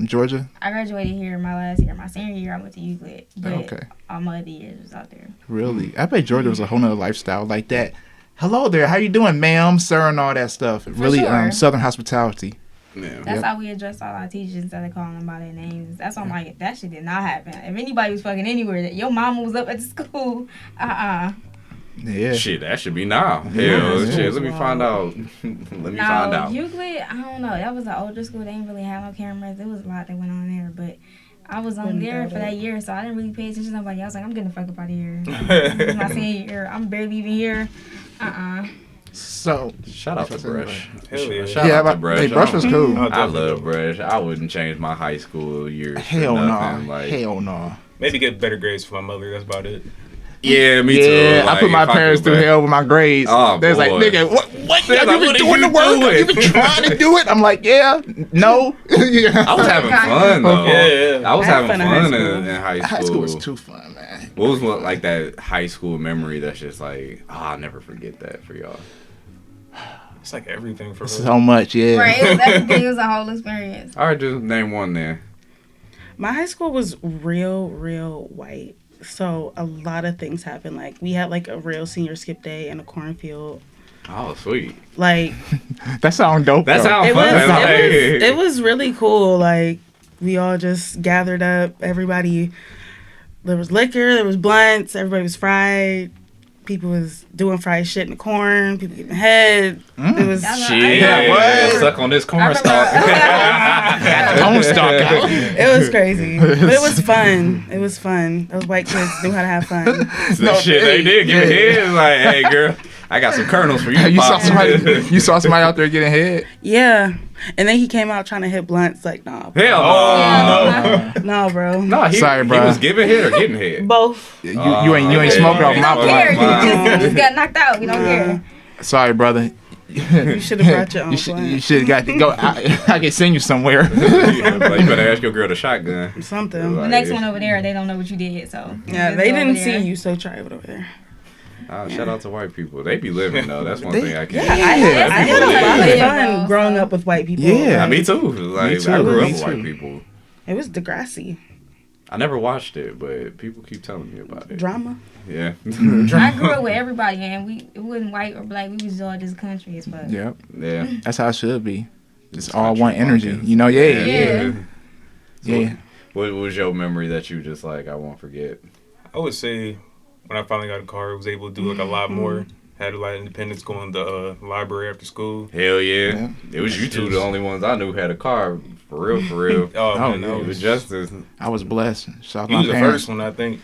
Georgia? I graduated here my last year. My senior year, I went to Euclid, but Okay. all my other years was out there. Really? I bet Georgia was a whole nother lifestyle like that. Hello there. How you doing, ma'am, sir, and all that stuff. Really, sure. Southern hospitality. Yeah. That's Yep. how we address all our teachers instead of calling them by their names. That's why I'm like, that shit did not happen. If anybody was fucking anywhere, that your mama was up at the school, Yeah. Shit, that should be now. Hell, Yeah. shit. Let me find out. Let me find out. Euclid, I don't know. That was an older school. They didn't really have no cameras. There was a lot that went on there, but I was on Wouldn't there doubt for it. that year, so I didn't really pay attention to nobody. I was like, I'm getting the fuck up out of here. This is my senior year. I'm barely even here. So Shout out to Brush. Hell yeah. Shout yeah, out to but Brush. hey, Brush was cool. Oh, I definitely. love Brush. I wouldn't change my high school years. Hell for no. nothing. Like, Hell no. Maybe get better grades for my mother. That's about it. yeah, me too. Yeah, I Like, put my if I parents could through back- hell with my grades. Oh, They're like, boy. nigga, what? They're You like, been what are doing you the work? doing? You been trying to do it? I'm like, yeah, no. Yeah. I was having fun though. Yeah. I was I had having fun in high fun school. in high school. High school was too fun, man. What was one, like that high school memory that's just like, I'll never forget that for y'all. It's like everything for her. So much, yeah. Right? It was everything. It was a whole experience. All right, just name one then. My high school was real white. So a lot of things happened. Like we had like a real senior skip day in a cornfield. Oh, sweet. Like That sounds dope. That though. sounds it fun. was, Like, it was really cool. Like we all just gathered up. Everybody there was liquor, there was blunts, everybody was fried. People was doing fried shit in the corn. People getting head. It was Shit, suck on this corn stalk. Corn stalk out. It was crazy, but it was fun. It was fun. Those white kids knew how to have fun. Shit, they did give it head. Like, hey, girl, I got some kernels for you. You saw somebody out there getting head? Yeah, and then he came out trying to hit blunts. Like, nah, bro. Hell no. Nah, bro. No, Sorry, bro. He was giving head or getting head. Both. You ain't smoking off We my don't care. blunt. You just got knocked out. We don't care. Sorry, brother. You should have brought your own blunt. You should have got to go. I can send you somewhere. You better ask your girl to shotgun. Something. The next one over there, they don't know what you did. So Yeah, just they go didn't over see there. you, so try it over there. Shout out to white people. They be living though. That's one thing I can't. I had a lot of Yeah. fun growing up with white people. Yeah. Me too. Like, Me too. I grew up Me with too. white people. It was Degrassi. I never watched it, but people keep telling me about it. Drama. Yeah. I grew up with everybody, man. It wasn't white or black. We was all just country as fuck. Yep. Yeah. That's how it should be. It's It's all country one energy. bumpkins. You know, yeah. Yeah. Yeah. What was your memory that you just like, I won't forget? I would say when I finally got a car, I was able to do like a lot more. Had a lot of independence going to the library after school. Hell yeah. Yeah. It was you two the only ones I knew had a car. For real, for real. Oh, man, yeah. that It was was Justice. I was blessed. Shout out You my was the parents. first one, I think.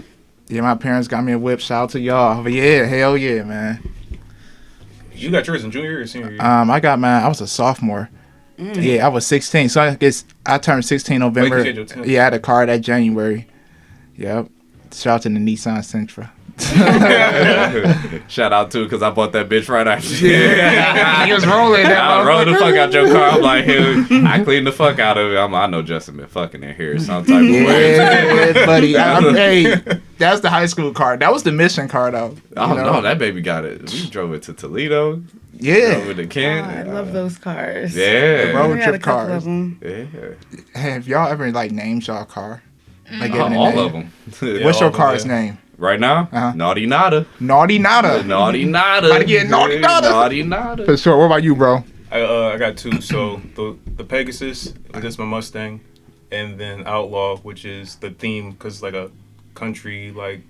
Yeah, my parents got me a whip. Shout out to y'all. But yeah, hell yeah, man. You got yours in junior or senior year? I got mine. I was a sophomore. Yeah, I was 16. So I guess I turned 16 November. Wait, you said your 10th. Yeah, I had a car that January. Yep. Shout out to the Nissan Sentra. Shout out to because I bought that bitch right after. He was rolling that I was rolling the motherfucker. fuck out your car. I'm like, hell, I cleaned the fuck out of it. I know Justin been fucking in here some type of way. Yeah, buddy. Hey, that's the high school car. That was the mission car, though. Oh You know? no, that baby got it. We drove it to Toledo. Drove Yeah. it to Kent. I love those cars. Yeah. Road We had a trip couple cars. of them. Yeah. Have y'all ever like named y'all car? Like Oh, giving a all name? of them. What's all your of them, car's yeah. name? Right now, Uh-huh. Naughty Nada. Naughty Nada. Naughty Nada. Gotta get Naughty Nada. Naughty Nada. For sure. What about you, bro? I got two. So the Pegasus, that's my Mustang, and then Outlaw, which is the theme because like a country like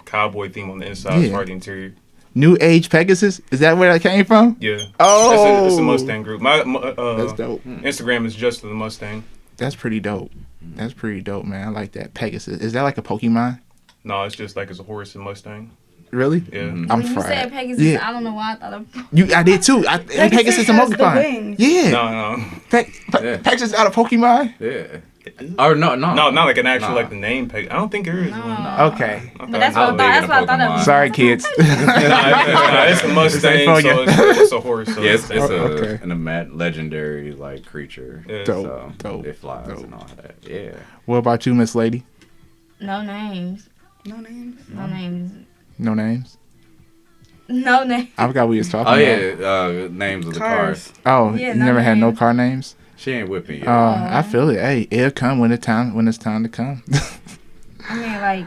cowboy theme on the inside as Yeah. far as the interior. New Age Pegasus? Is that where that came from? Yeah. Oh, It's a Mustang group. My That's dope. Instagram is just the Mustang. That's pretty dope. That's pretty dope, man. I like that Pegasus. Is that like a Pokemon? No, it's just like it's a horse and Mustang. Really? Yeah. I'm When you fried. said Pegasus, Yeah. I don't know why I thought of. I did too. Pegasus a has the Pokemon. wings. Yeah. No. Yeah. Pegasus out of Pokemon? Yeah. Or no. No, not like an actual Nah. like the name Peg. I don't think there is one. Okay. But that's I what I thought. That's what I thought Pokemon. of. Sorry, kids. It's a Mustang, for so you. it's a horse. So Yes, it's Okay. a legendary like creature. Yeah. Dope. So Dope. it flies Dope. and all that. Yeah. What about you, Miss Lady? No names. No names. No names. No names? No names. I forgot we was talking Oh about. yeah. Names of the Cars. cars. Oh, Yeah, you no never had no names. car names? She ain't whipping yet. I feel it. Hey, it'll come when it's time to come. I mean, like,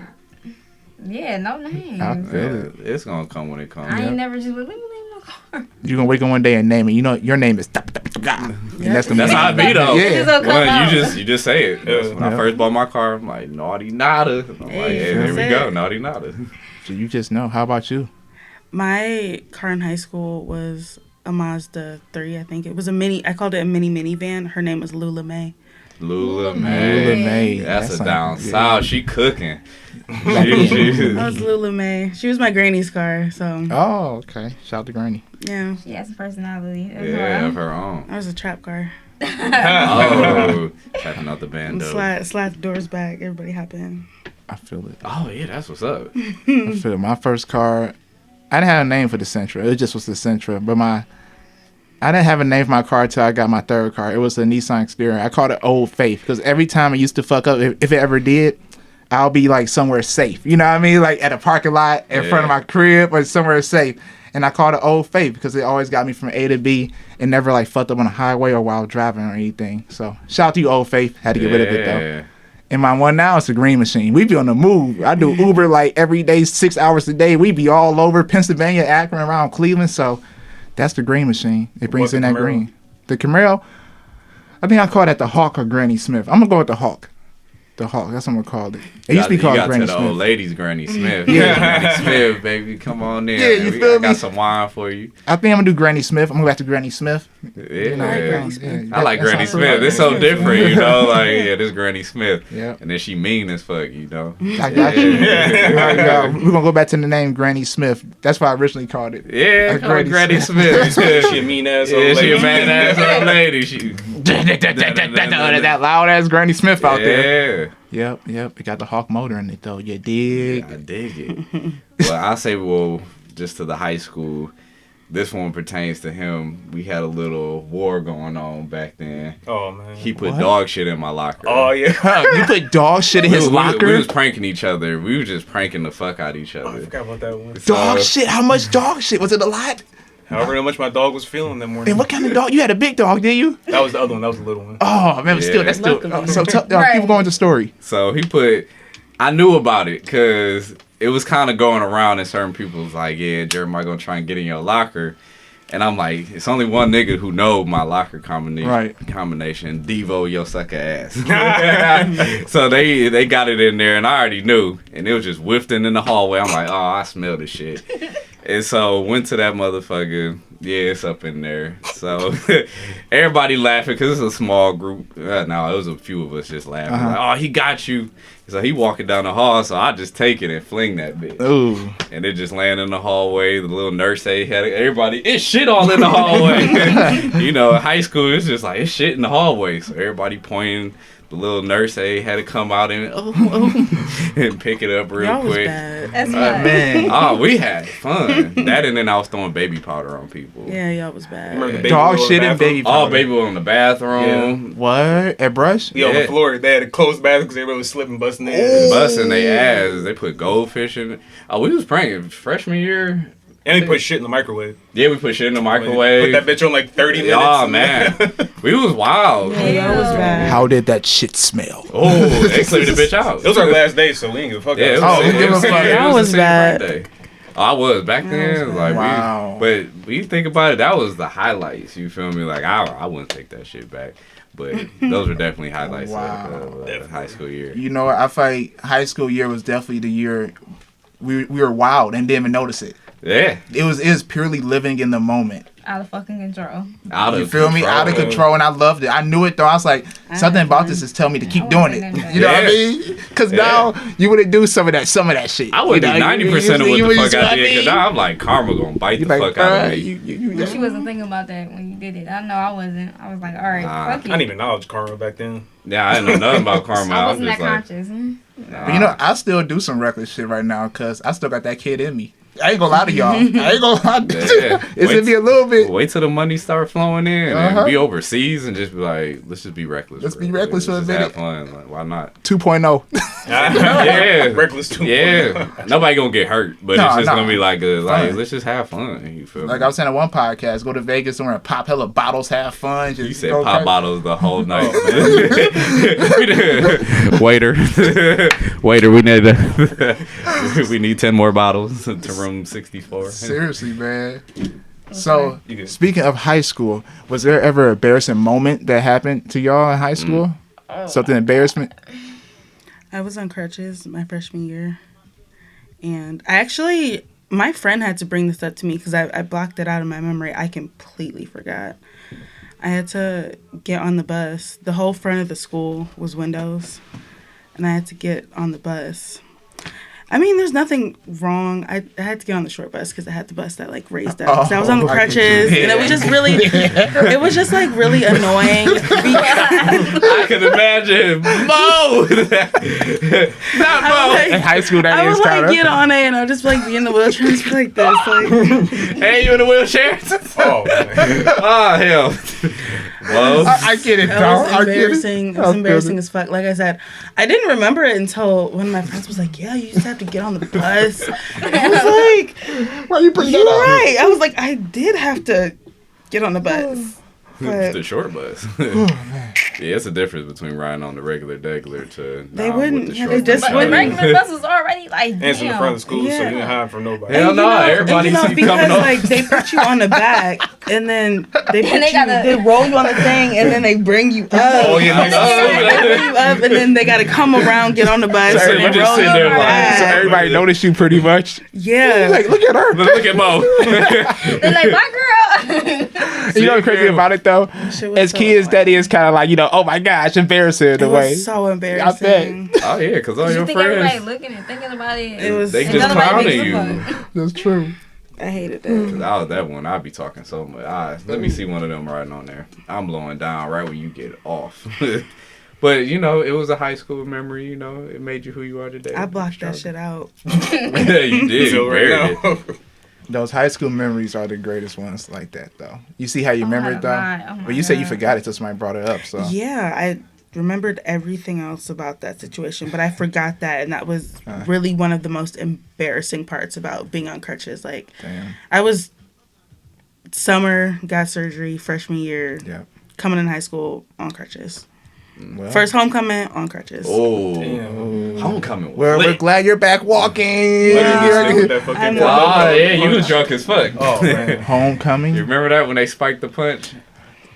yeah, no names. I I, feel it. It's gonna come when it comes. ain't never just let me name my car. You're gonna wake up one day and name it. You know your name is and that's the That's how it be though. Yeah. It's gonna come Well, out. you just say it. That's when I Yeah. first bought my car, I'm like Naughty Nada. I'm like, Hey, hey, there we that's go, it. Naughty Nada. So you just know. How about you? My car in high school was a Mazda 3, I think. It was a mini. I called it a mini minivan. Her name was Lula May. Lula Lula May. May. That's a like- down yeah. south. She cooking. Like, She- That was Lula May. She was my granny's car, so Oh, okay. Shout out to Granny. yeah. She has a personality. That's Yeah, all. of her own. That was a trap car. Oh, checking out the band though. Slide the doors back. Everybody hop in. I feel it. Oh yeah, that's what's up. I feel it. My first car, I didn't have a name for the Sentra. It just was the Sentra. But I didn't have a name for my car until I got my third car. It was a Nissan Xperia. I called it Old Faith because every time it used to fuck up, if it ever did, I'll be like somewhere safe. You know what I mean? Like at a parking lot in front of my crib or somewhere safe. And I called it Old Faith because it always got me from A to B and never like fucked up on the highway or while driving or anything. So shout out to you, Old Faith. Had to get rid of it though. Yeah. And my one now is a Green Machine. We be on the move. I do Uber like every day, 6 hours a day. We be all over Pennsylvania, Akron, around Cleveland. So that's the Green Machine. It brings What, in the that Camaro? green. The Camaro, I think I call that the Hawk or Granny Smith. I'm going to go with the Hawk. The Hawk. That's what I'm gonna call it. It used to be You called got Granny to the Smith. old ladies, Granny Smith. Yeah. Granny Smith, baby, come on in. Yeah, you I feel me? got some wine for you. I think I'm gonna do Granny Smith. I'm gonna go back to Granny Smith. Yeah, Granny Smith. I like That Granny sounds Smith. pretty It's so good. different, you know. Like, yeah, this Granny Smith. Yeah. And then she mean as fuck, you know. I got you. We're gonna go back to the name Granny Smith. That's why I originally called it. Yeah, Like call her Granny Granny Smith. She a mean ass old Yeah, lady. she a man ass old lady. She, that loud ass Granny Smith out there. yeah. Yep. It got the Hawk motor in it though. You dig? I dig it. Well, I say, just to the high school. This one pertains to him. We had a little war going on back then. Oh man. He put What? dog shit in my locker. Oh yeah. You put dog shit in his locker? We was pranking each other. We was just pranking the fuck out of each I other. forgot about that one. Dog shit? How much dog shit? Was it a lot? However much my dog was feeling that morning. And what kind of dog? You had a big dog, didn't you? That was the other one. That was the little one. Oh man, but still, Yeah. that's still. Luckily. So Right. people going to the story. So he put. I knew about it because it was kind of going around, and certain people was like, "Yeah, Jeremiah gonna try and get in your locker." And I'm like, it's only one nigga who know my locker combination. Right. Devo, yo sucker ass. So they got it in there, and I already knew. And it was just whiffing in the hallway. I'm like, oh, I smell this shit. And so went to that motherfucker. Yeah, it's up in there. So everybody laughing because it's a small group. No, it was a few of us just laughing. Uh-huh. Like, oh, he got you. So he walking down the hall, so I just take it and fling that bitch. Ooh. And it just landed in the hallway. The little nurse aide had it. Everybody, it's shit all in the hallway. You know, in high school, it's just like, it's shit in the hallway. So everybody pointing. The little nurse aide had to come out and and pick it up real Y'all was quick. bad. That's right. Man. Oh, we had fun. That and then I was throwing baby powder on people. Yeah, y'all was bad. Remember the baby Dog oil in shit the and bathroom? baby powder. All baby was in the bathroom. What? At Brush? Yeah, on Yeah. the floor. They had a closed bathroom because everybody was slipping, busting their ass. Busting their ass. They put goldfish in it. Oh, we was pranking freshman year. And they put shit in the microwave. Yeah, we put shit in the microwave. Put that bitch on like 30 minutes. Oh man, we was wild. Yeah, y'all was bad. How did that shit smell? Oh, they cleared the bitch out. It was our last day, so we ain't give a fuck. Yeah, it was, Oh, it give a was, fuck. it That was was the bad. birthday. Oh, I was back then. was Like Wow. but when you think about it, that was the highlights. You feel me? Like I wouldn't take that shit back. But those were definitely highlights Wow. of high school year. You know what? I feel like high school year was definitely the year we were wild and didn't even notice it. Yeah, It was purely living in the moment. Out of fucking control. out You of feel me? Out of control, and I loved it. I knew it though. I was like, I something had about fun. this is telling me to keep I doing wasn't it. in You know what I that. mean? Because Yeah. now you wouldn't do some of that shit. I would do You know, 90% of what you the just- fuck I you know did. Cause what now I'm like karma gonna bite You the like, fuck out of bruh, me. you She wasn't thinking about that when you did it. I know I wasn't. I was like, all right, Nah. fuck I you. didn't even acknowledge karma back then. Yeah, I didn't know nothing about karma. I I was wasn't that just like, conscious. But you know, I still do some reckless shit right now because I still got that kid in me. I ain't gonna lie to y'all. I ain't gonna lie. Yeah. It's gonna be a little bit. wait till the money start flowing in Uh-huh. and be overseas and just be like, let's just be reckless. Let's for be real. reckless for a Just minute. have fun. Like, why not? 2.0. Yeah. Reckless too. Yeah, nobody gonna get hurt, but Nah, it's just nah. gonna be like Fun. let's just have fun. You feel Like me? I was saying at one podcast, go to Vegas somewhere and pop hella bottles, have fun. Just You said go pop crazy. bottles the whole night. Waiter, waiter, we need 10 more bottles to room 64. Seriously, man. So, You good. speaking of high school, was there ever an embarrassing moment that happened to y'all in high school? Something embarrassment? I was on crutches my freshman year. And my friend had to bring this up to me because I blocked it out of my memory. I completely forgot. I had to get on the bus. The whole front of the school was windows. And I had to get on the bus. I mean, there's nothing wrong. I had to get on the short bus because I had the bus that like raised up. 'Cause I was on the Oh, I can crutches, and it was just really, it was just like really annoying. I can imagine Mo. Not Mo. In high school, that I is would kind like of. get on it, and I'd just like be in the wheelchair, and just be like this, like. Hey, you in a wheelchair? Oh, man. Oh hell. Well, I get it, That dog. was I get it. embarrassing. It I was feel embarrassing it. as fuck. Like I said, I didn't remember it until one of my friends was like, "Yeah, you just have to get on the bus." I was like, Why you bring "You're that up? right." I was like, "I did have to get on the bus." the But short bus. Yeah, it's a difference between riding on the regular to They nah, wouldn't. with the Yeah, short they just bus But the wouldn't. ride. regular bus was already like, And it's in the front of the damn. school, so Yeah. you ain't hiding from nobody. Hell no, everybody and, see you because coming off. like they put you on the back and then they put they gotta- they roll you on the thing and then they bring you up. Oh, yeah, They bring you up and then they gotta come around, get on the bus, So and you then just roll sit you there like- back. So everybody notice you pretty much. Yeah. Like, look at her. Look at Mo. They're like, my girl. You know what's crazy about it though? Shit was As so kids, that annoying. is kind of like, you know, oh my gosh, embarrassing in It a way. was so embarrassing. Oh yeah, because all You your think everybody friends, looking and thinking about it? It was. they and just don't nobody clowning gives a you. fuck. That's true. I hated that. Cause I was that one. I'd be talking so much. Let me see one of them riding on there. I'm blowing down right when you get off. But you know, it was a high school memory. You know, it made you who you are today. I blocked that shit out. Yeah, you did. So You right buried it. now, Those high school memories are the greatest ones like that though. You see how you remember it though? Oh my But you said you God. forgot it till somebody brought it up. So Yeah, I remembered everything else about that situation, but I forgot that, and that was Uh. really one of the most embarrassing parts about being on crutches. Like, damn. I was summer, got surgery, freshman year, Yeah. coming in high school on crutches. Well, First homecoming on crutches. Oh, damn. homecoming. Was we're lit. glad you're back walking. Let me just stick with that I'm- fucking Ah, yeah, you was drunk as fuck. Oh man. Homecoming. You remember that when they spiked the punch?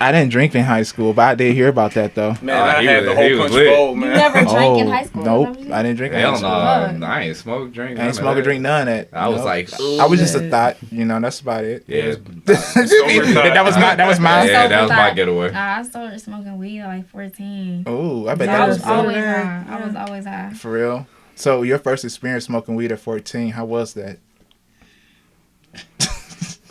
I didn't drink in high school, but I did hear about that though. Man, Ah, I he had was- the he whole was punch lit. bowl, You man. never drank in high school? Nope, I didn't drink in high Hell school. no, I ain't smoke, drink. I ain't none of smoke or that. drink none of that. I was Nope. like, I was just a Shit. thought, you know. That's about it. yeah, that was my. That was my. Yeah, that was my Thought- getaway. Nah, I started smoking weed at like 14. Oh, I bet So that I was was dope. always Yeah. high. I was always high. For real. So your first experience smoking weed at 14, how was that?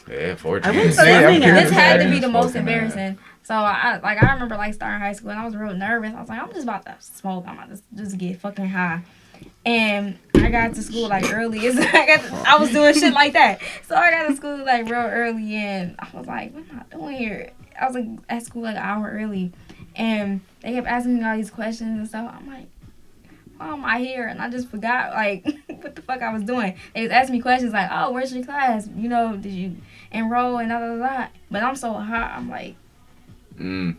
Yeah, I 14. wouldn't So say Yeah, I'm this, curious. this had to be the most Smoking that. embarrassing. So I remember like starting high school and I was real nervous. I was like, I'm just about to smoke. I'm about to just get fucking high. And I got to school like early. I was doing shit like that. So I got to school like real early and I was like, what am I doing here? I was like at school like an hour early. And they kept asking me all these questions and stuff. I'm like, why am I here? And I just forgot like what the fuck I was doing. They was asking me questions like, oh, where's your class? You know, did you enroll and da da da. But I'm so hot. I'm like, Mm.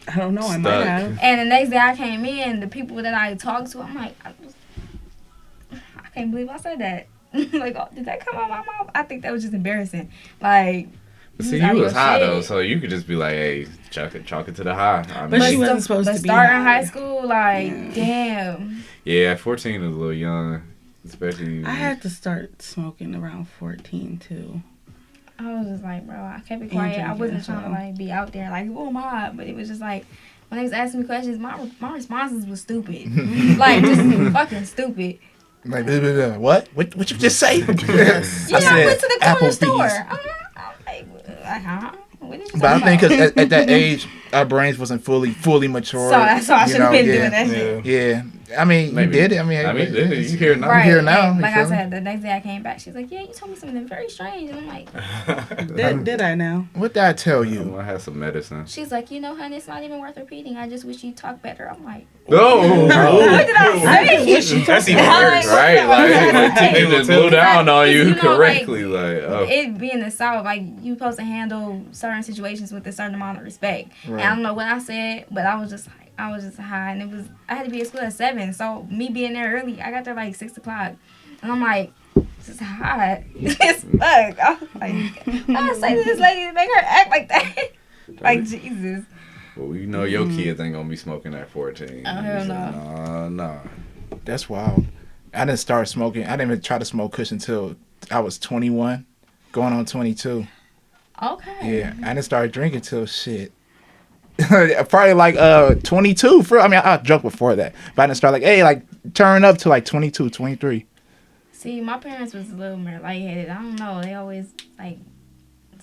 I don't know. I Stuck. might have. and the next day I came in, the people that I talked to, I'm like, I can't believe I said that. Like, oh, did that come out of my mouth? I think that was just embarrassing. Like, See, out you your was high shit. though, so you could just be like, "Hey, chalk it to the high." I But she mean, wasn't supposed but to be starting high. high school, like, damn. yeah, 14 is a little young, especially. I had to start smoking around 14 too. I was just like, bro, I kept it And quiet. I drinking wasn't as trying to well. like be out there like, who am I? But it was just like when they was asking me questions, my responses was stupid, like just fucking stupid. Like, blah, blah, blah. What you just say? Yeah, I went to the corner Applebee's. store. I'm like, huh? What did you But I talk think about? 'cause at that age, our brains wasn't fully mature. So that's why I you should have know, been yeah. doing that shit. Yeah. Yeah, I mean, Maybe. you did it. I mean, hey, You hear it now. Right. here now, and you like feel I me? said, the next day I came back, she's like, yeah, you told me something very strange. And I'm like, Did I now? What did I tell you? I had some medicine. she's like, you know, honey, it's not even worth repeating. I just wish you talk better. I'm like, No, what did I say? That's even I'm worse. like, right? Like teacher just blew down on you You know, like, correctly. Like, oh, It being the South, like you supposed to handle certain situations with a certain amount of respect. Right. And I don't know what I said, but I was just high, and I had to be at school at 7. So me being there early, I got there like 6 o'clock, and I'm like, this is hot as fuck. I was like, I say to this lady to make her act like that, like Jesus. well, you know your kids ain't gonna be smoking at 14. Oh, hell no. No. That's wild. I didn't start smoking. I didn't even try to smoke kush until I was 21, going on 22. Okay. Yeah, I didn't start drinking till shit. Probably like 22. I mean, I was drunk before that, but I didn't start like, hey, like turn up to like 22, 23. See, my parents was a little more lightheaded. I don't know. They always like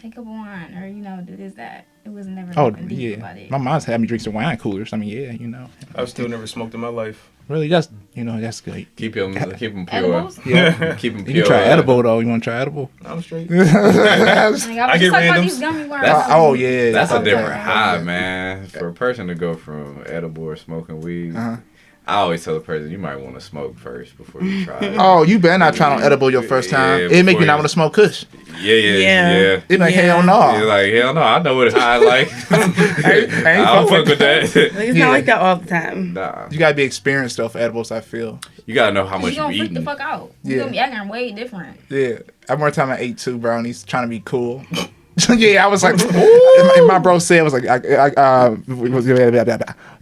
take up a wine or do this that. It was never Oh nothing deep about yeah, it. my mom's had me drink some wine coolers. I mean, yeah, I've still never smoked in my life. really, that's that's good. Keep them pure. Edibles? Yeah, Keep them pure. you can try edible though. You want to try edible? I'm straight. Like, I was I just get talking about randoms. these gummy worms. Oh yeah, That's a okay. different high, man. For a person to go from edible or smoking weed, Uh-huh. I always tell the person you might want to smoke first before you try it. Oh, you better not try on edible your first time. Yeah, It make before you not you- want to smoke kush. Yeah. They like, Yeah. hell no. You're like, hell no, I know what I like. I I don't fuck with that. Like, it's Yeah. not like that all the time. Nah. You gotta be experienced though for edibles, I feel. You gotta know how much You you gonna freak the eating. fuck out. Yeah. You gonna be acting way different. Yeah. I remember time I ate 2 brownies trying to be cool. Yeah, I was like, and my bro said, was like,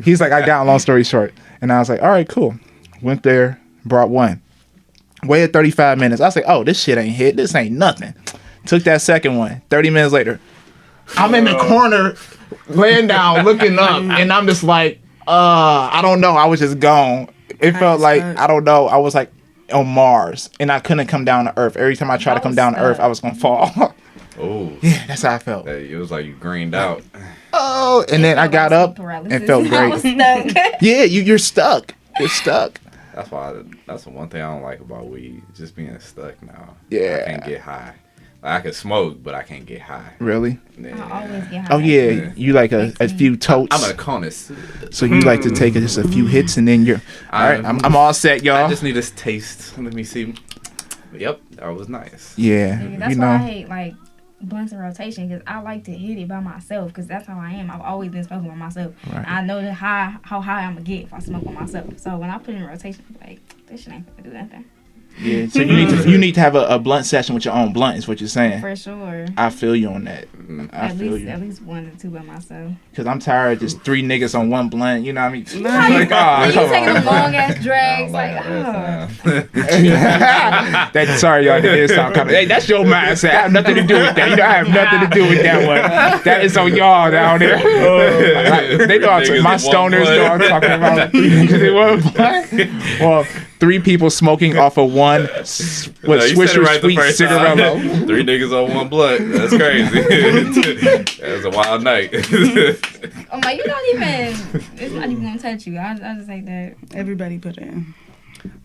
he's like, I got a long story short. And I was like, all right, cool. Went there, brought 1. Waited 35 minutes. I was like, oh, this shit ain't hit. This ain't nothing. Took that second one. 30 minutes later, I'm in the corner, laying down, looking up, and I'm just like, I don't know. I was just gone. It felt like, I don't know. I was like on Mars, and I couldn't come down to Earth. Every time I tried to come down to Earth, I was gonna fall. Oh. Yeah, that's how I felt. It was like you greened out. Oh, and then I got up and felt I was great. stuck. Yeah, you're stuck. You're stuck. That's the one thing I don't like about weed. Just being stuck now. Yeah. I can't get high. Like, I can smoke, but I can't get high. Really? Yeah. I always get high. Oh yeah, you like a few totes. I'm a connoisseur. So you like to take just a few hits and then you're all right. I'm all set, y'all. I just need this taste. Let me see. Yep, that was nice. Yeah, That's you why I know. hate like blunts and rotation, because I like to hit it by myself, because that's how I am. I've always been smoking by myself. Right. I know how high I'm gonna get if I smoke by myself. So when I put it in rotation, I'm like, this shit ain't gonna do nothing. Yeah. So you need to have a blunt session with your own blunt. Is what you're saying. For sure. I feel you on that. I At feel least you. 1 or 2 by myself. Cause I'm tired of just 3 niggas on 1 blunt. You know what I mean? How you, Like, you come taking on. a long ass drags, I like, don't like oh. that Sorry, y'all. That is sound kind of. Hey, that's your mindset. I have nothing to do with that. You know, I have nothing to do with that one. That is on y'all down there. They know Niggas my in one stoners blunt. know I'm talking about 3 niggas in 1 blunt. Well, 3 people smoking off of 1 No, with you said it Swisher right the Sweet first time. cigarillo. 3 niggas on 1 blunt. That's crazy. That was a wild night. I'm like, it's not even gonna touch you. I just like that. Everybody put in.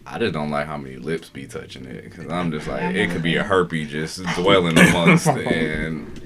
I just don't like how many lips be touching it, because I'm just like, it could be a herpes just dwelling amongst, and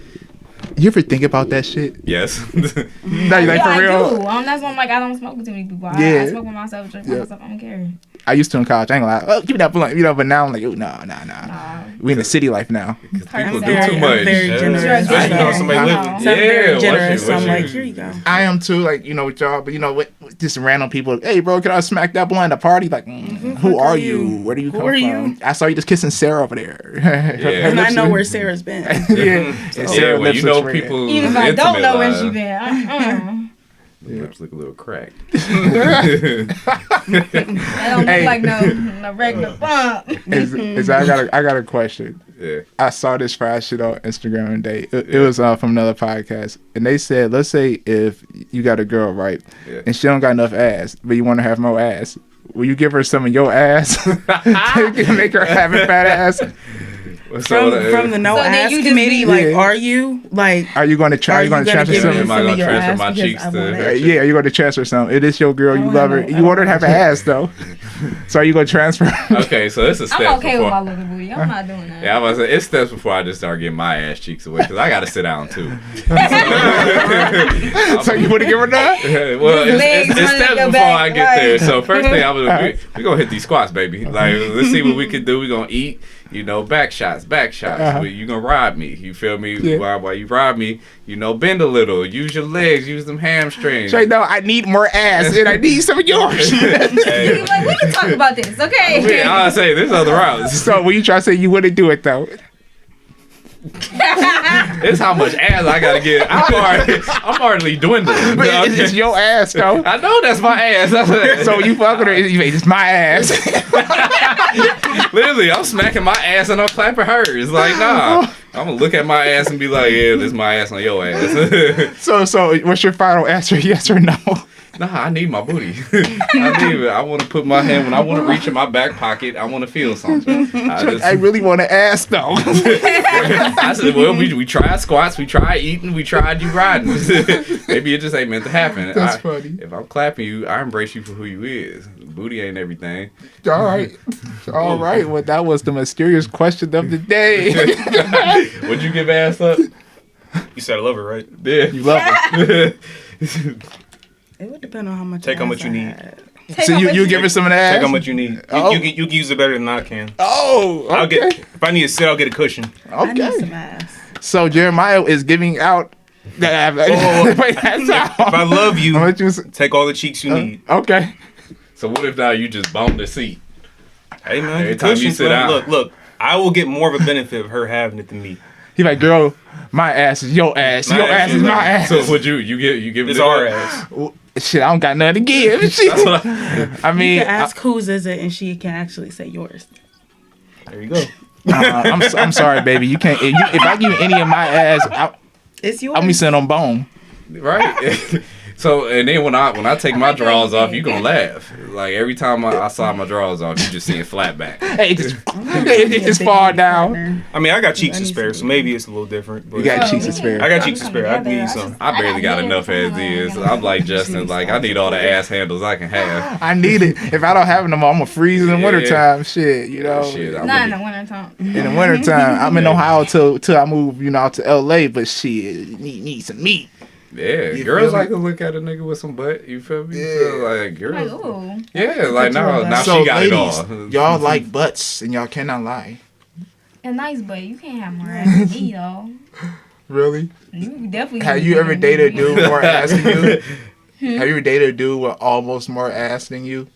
You ever think about that shit? yes. No, you like for I real? do. That's why I'm like, I don't smoke with too many people. Yeah. I smoke with myself, drink by myself. I don't care. I used to in college. I ain't gonna lie. Oh, give me that blunt. You know, but now I'm like, oh, nah. We in the city life now. People do very- too much. I'm very generous. I know somebody I living. know. So I'm very watch generous, you, so I'm watch like, you. here you go. I am too, like, you know, with y'all, but you know, with just random people, hey, bro, can I smack that blunt at a party? Like, who are you? Where do you come are from? you? I saw you just kissing Sarah over there. Yeah. And I know where Sarah's been. Yeah. And Yeah, Sarah when lips you know looks red. people Even if I don't intimate know where lives, she been. the lips look a little cracked. That don't look like no regular bump. I got a question. Yeah. I saw this fried shit on Instagram today. It was from another podcast, and they said, let's say if you got a girl, right, and she don't got enough ass, but you want to have more ass, will you give her some of your ass to make her have a fat ass? From the no So then ass you just committee, be- like, Yeah. are you like? Are you going to try? Are you going to transfer give me some? Am I some gonna of your transfer ass my because cheeks I to- want it? Yeah, you're going to transfer some. It is your girl. You don't love her. have You no- want her to have an ass though. So are you going to transfer? Okay, so it's a step I'm okay before. with my little booty. I'm not doing that. Yeah, I was. It's steps before I just start getting my ass cheeks away, because I got to sit down too. So you want to give her that? Well, Legs it's running steps up your before back, I get right. there. So first thing we gonna hit these squats, baby. Like, let's see what we can do. We gonna eat. You know, back shots. You gonna ride me. You feel me? Yeah. While you ride me, you know, bend a little. Use your legs. Use them hamstrings. Straight no, I need more ass and I need some of yours. Hey, Like, we can talk about this, okay? I say there's other routes. So when you try to say you wouldn't do it though. It's how much ass I gotta get. I'm already dwindling. But it's your ass though. I know that's my ass. So you fucking her, it's my ass. Literally, I'm smacking my ass and I'm clapping hers. Like, nah. I'm gonna look at my ass and be like, yeah, this is my ass on your ass. So what's your final answer? Yes or no? Nah, I need my booty. I want to put my hand, when I want to reach in my back pocket, I want to feel something. I really want to ask though. I said, well, we tried squats, we tried eating, we tried you riding. Maybe it just ain't meant to happen. That's funny. If I'm clapping you, I embrace you for who you is. Booty ain't everything. All right. Well, that was the mysterious question of the day. Would you give ass up? You said I love her, right? Yeah. You love it. It would depend on how much. Take how ass much you I need. had. So you give her some of that Take ass? how much you need. You can use it better than I can. Oh, okay. I'll get. If I need to sit, I'll get a cushion. I need Okay. some ass. So Jeremiah is giving out. Wait, that's If I love you, How much you s- take all the cheeks you need. Okay. So what if now you just bum the seat? Hey man, Every the time you cushions, sit man. down. Look. I will get more of a benefit of her having it than me. He's like, girl, my ass is your ass. My Your ass ass is is my like- ass. So would you give It's it our that? ass. Shit, I don't got nothing to give. Shit. That's what I, I mean, You can ask whose is it, and she can actually say yours. There you go. I'm sorry, baby. You can't. If I give you any of my ass, It's yours. I'll be sitting on bone. right. So and then when I take my drawers off, you gonna laugh. Like every time I saw my drawers off, you just see it flat back. Hey, it just fall down. I mean, I got cheeks to spare, so maybe it's a little different. But You got cheeks to spare. I got cheeks to spare. I need some. I barely got enough as is. I'm like Justin. Like I need all the ass handles I can have. I need it. If I don't have them, I'm gonna freeze in the Yeah. wintertime. Shit, you know. Shit, I Not in really- the wintertime. In the wintertime, I'm in Ohio till I move, out to LA. But shit, need some meat. Yeah, You girls feel me? like to look at a nigga with some butt. You feel me? Yeah. So, like Like, girls. ooh. Yeah, like now So she got ladies, it all. y'all like butts, and y'all cannot lie. A nice butt. You can't have more ass than me, though. Really? You definitely. Have you ever dated a dude with more ass than you? Hmm? Have you ever dated a dude with almost more ass than you?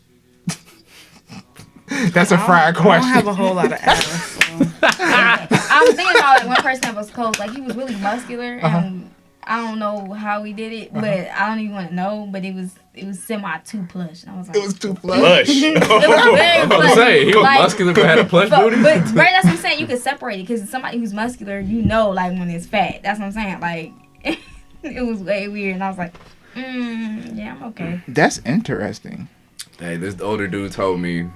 That's a fried I don't question. have a whole lot of ass. So. I was thinking about like one person that was close. Like he was really muscular, Uh-huh. and I don't know how he did it, but I don't even want to know. But it was semi too plush. And I was like, It was too plush. Lush. It was very I'm about to plush. say he was Like, muscular but had a plush But, booty. but right, that's what I'm saying. You can separate it because somebody who's muscular, like when it's fat. That's what I'm saying. Like it was way weird, and I was like, yeah, I'm okay. That's interesting. Hey, this older dude told me,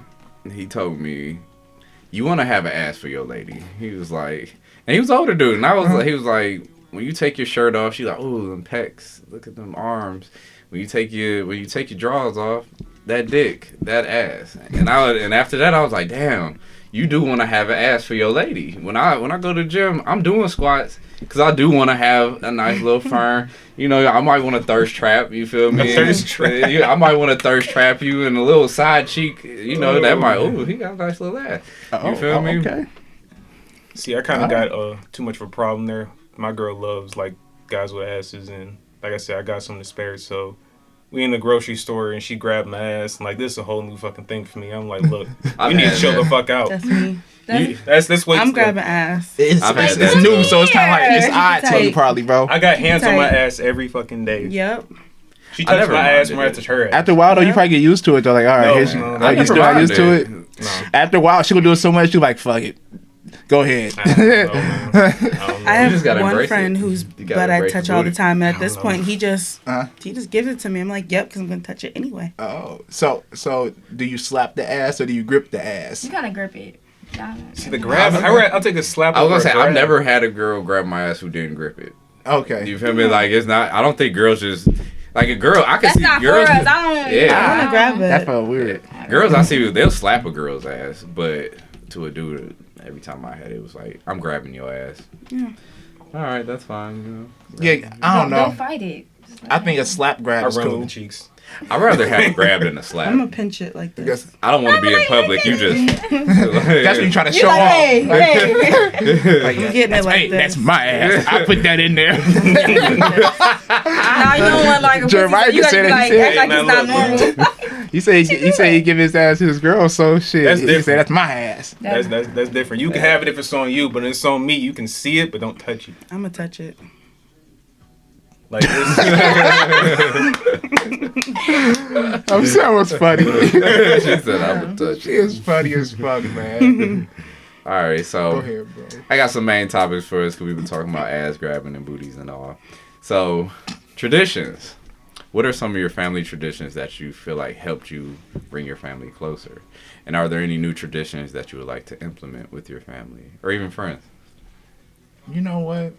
you want to have an ass for your lady. He was like, and he was an older dude, and he was like, when you take your shirt off, she's like, oh, them pecs, look at them arms. When you take your drawers off, that dick, that ass. And after that, I was like, damn, you do want to have an ass for your lady. When I go to the gym, I'm doing squats because I do want to have a nice little firm. I might want to thirst trap. You feel me? A thirst trap. Yeah, I might want to thirst trap you and a little side cheek. That might. Oh, he got a nice little ass. You feel me? Okay. See, I kind of got too much of a problem there. My girl loves like guys with asses, and like I said, I got some to spare. So we in the grocery store, and she grabbed my ass, and like this is a whole new fucking thing for me. I'm like, look, I've you need to had chill that. the fuck out. That's me. That's what I'm grabbing ass. It's I've had it's that. new, so it's kind of like it's odd to you, Tight. probably, bro. I got hands on my Tight. ass every fucking day. Yep. She I touched never my ass minded when I it. touched her ass. After a while, though, you Yeah. probably get used to it. Though, like, all right, No, here's no, are you I still never not used to minded it? No. After a while, she gonna do it so much, you like, fuck it, go ahead. I don't know, man. I don't know. I just have gotta one embrace friend it. whose You gotta butt I embrace touch the all the booty. time. And I at this don't know. point, he just Uh-huh. gives it to me. I'm like, yep, because I'm gonna touch it anyway. Oh, so do you slap the ass or do you grip the ass? You gotta grip it. See the grab. I'll take a slap. I was gonna over say a grab. I've never had a girl grab my ass who didn't grip it. Okay. You feel me? Like it's not. I don't think girls just like a girl. I can That's see not girls. for us. I don't. Yeah. I wanna grab it. That felt weird. Girls, I see they'll slap a girl's ass, but to a dude, every time I had it was like, I'm grabbing your ass. Yeah. All right, that's fine. Yeah, I don't Don't know. fight it. I think a slap grab I is run cool. with the cheeks. I'd rather have a grab than a slap. I'm gonna pinch it like this. Because I don't want to be in public. You just. that's when you try to You show like, off. hey. Like, I'm getting it like hey, this. that's my ass. I put that in there. Now you don't want like a Jeremiah pussy, so you just said gotta it. be He like, said act like it. it's not Man, look. normal. he said he give his ass to his girl. So shit. That's he different. said that's my ass. That's different. You can have it if it's on you, but if it's on me, you can see it, but don't touch it. I'm gonna touch it. Like this. I'm sure it was funny. she said I would touch She it. is funny as fuck, man. All right, Go so ahead, bro. I got some main topics for us because we've been talking about ass grabbing and booties and all. So, traditions. What are some of your family traditions that you feel like helped you bring your family closer? And are there any new traditions that you would like to implement with your family or even friends? You know what?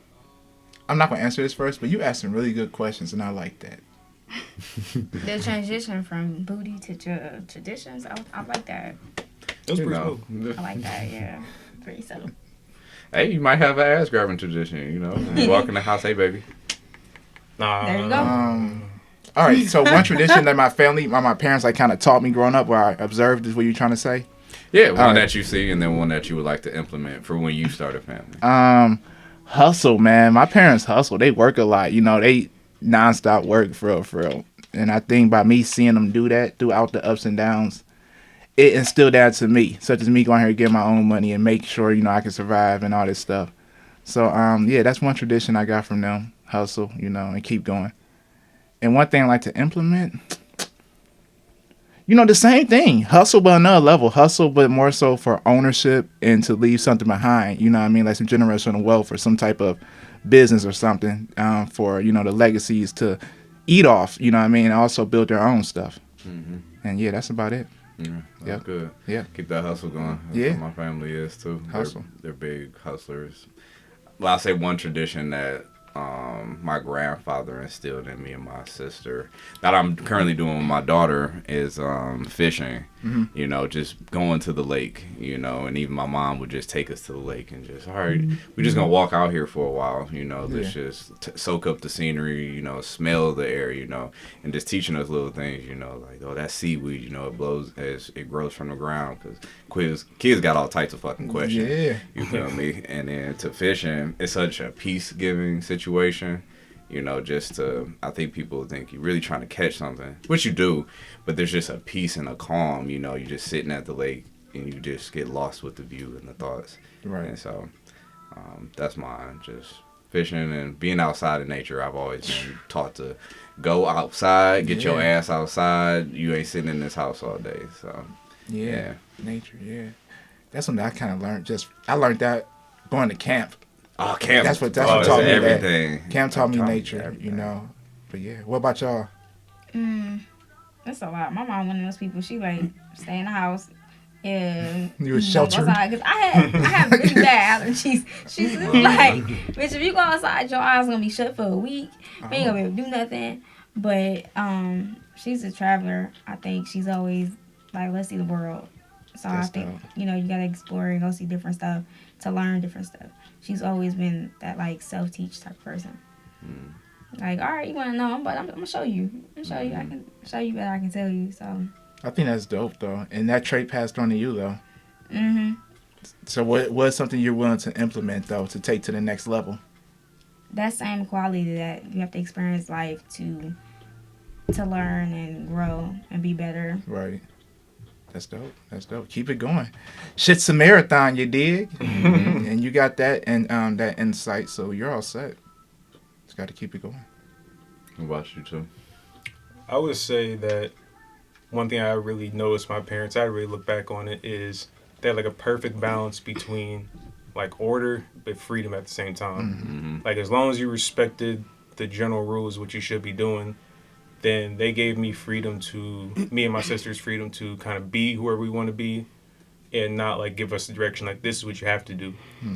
I'm not gonna answer this first, but you asked some really good questions, and I like that. The transition from booty to traditions, I like that. That was You pretty know, smooth. I like that. Yeah, pretty subtle. hey, you might have an ass grabbing tradition. You know, you walk in the house, hey baby. Nah. There you go. All right, so one tradition that my family, my parents, like kind of taught me growing up, where I observed, is what you're trying to say. Yeah, one All right. that you see, and then one that you would like to implement for when you start a family. Hustle, man. My parents hustle. They work a lot. You know, they nonstop work for real. And I think by me seeing them do that throughout the ups and downs, it instilled that to me, such as me going here and get my own money and make sure, you know, I can survive and all this stuff. So, yeah, that's one tradition I got from them. Hustle, you know, and keep going. And one thing I like to implement, you know, the same thing. Hustle, but another level. Hustle, but more so for ownership and to leave something behind. You know what I mean? Like some generational wealth or some type of business or something for, you know, the legacies to eat off, you know what I mean? And also build their own stuff. Mm-hmm. And yeah, that's about it. Yeah, that's Yep. good. Yeah. Keep that hustle going. That's Yeah. what my family is too. Hustle. They're big hustlers. Well, I'll say one tradition that my grandfather instilled in me and my sister that I'm currently doing with my daughter is fishing. Mm-hmm. You know, just going to the lake, you know, and even my mom would just take us to the lake and just, all right, we're just going to walk out here for a while, you know, let's just soak up the scenery, you know, smell the air, you know, and just teaching us little things, you know, like, oh, that seaweed, you know, it blows as it grows from the ground, because kids got all types of fucking questions. Yeah. You feel me? And then to fishing, it's such a peace-giving situation. You know, just to, I think people think you're really trying to catch something, which you do, but there's just a peace and a calm, you know, you're just sitting at the lake and you just get lost with the view and the thoughts. Right. And so that's mine, just fishing and being outside in nature. I've always been taught to go outside, get your ass outside. You ain't sitting in this house all day. So, Yeah. Nature, yeah. That's something I kind of learned. I learned that going to camp. Oh, camp. That's what taught me everything. that. Camp taught me Taught me nature, everything. you know. But yeah, what about y'all? That's a lot. My mom, one of those people, she like stay in the house and You were don't go sheltered? outside. Cause I have really bad allergies. She's just like, bitch, if you go outside, your eyes gonna be shut for a week. You ain't gonna be able to do nothing. But she's a traveler. I think she's always like, let's see the world. So That's I think dope. you know you gotta explore and go see different stuff to learn different stuff. She's always been that like self-teach type of person. Like, all right, you want to know, but I'm gonna show you. I'm gonna show you. I can show you better. I can tell you. So. I think that's dope though, and that trait passed on to you though. Mhm. So what's something you're willing to implement though to take to the next level? That same quality that you have to experience life to learn and grow and be better. Right. That's dope. That's dope. Keep it going. Shit's a marathon, you dig? And you got that and that insight, so you're all set. Just got to keep it going. What about you too? I would say that one thing I really noticed my parents, I really look back on it, is they had like a perfect balance between like order but freedom at the same time. Like as long as you respected the general rules, what you should be doing, then they gave me freedom to, me and my sister's freedom to kind of be where we want to be and not like give us the direction like this is what you have to do.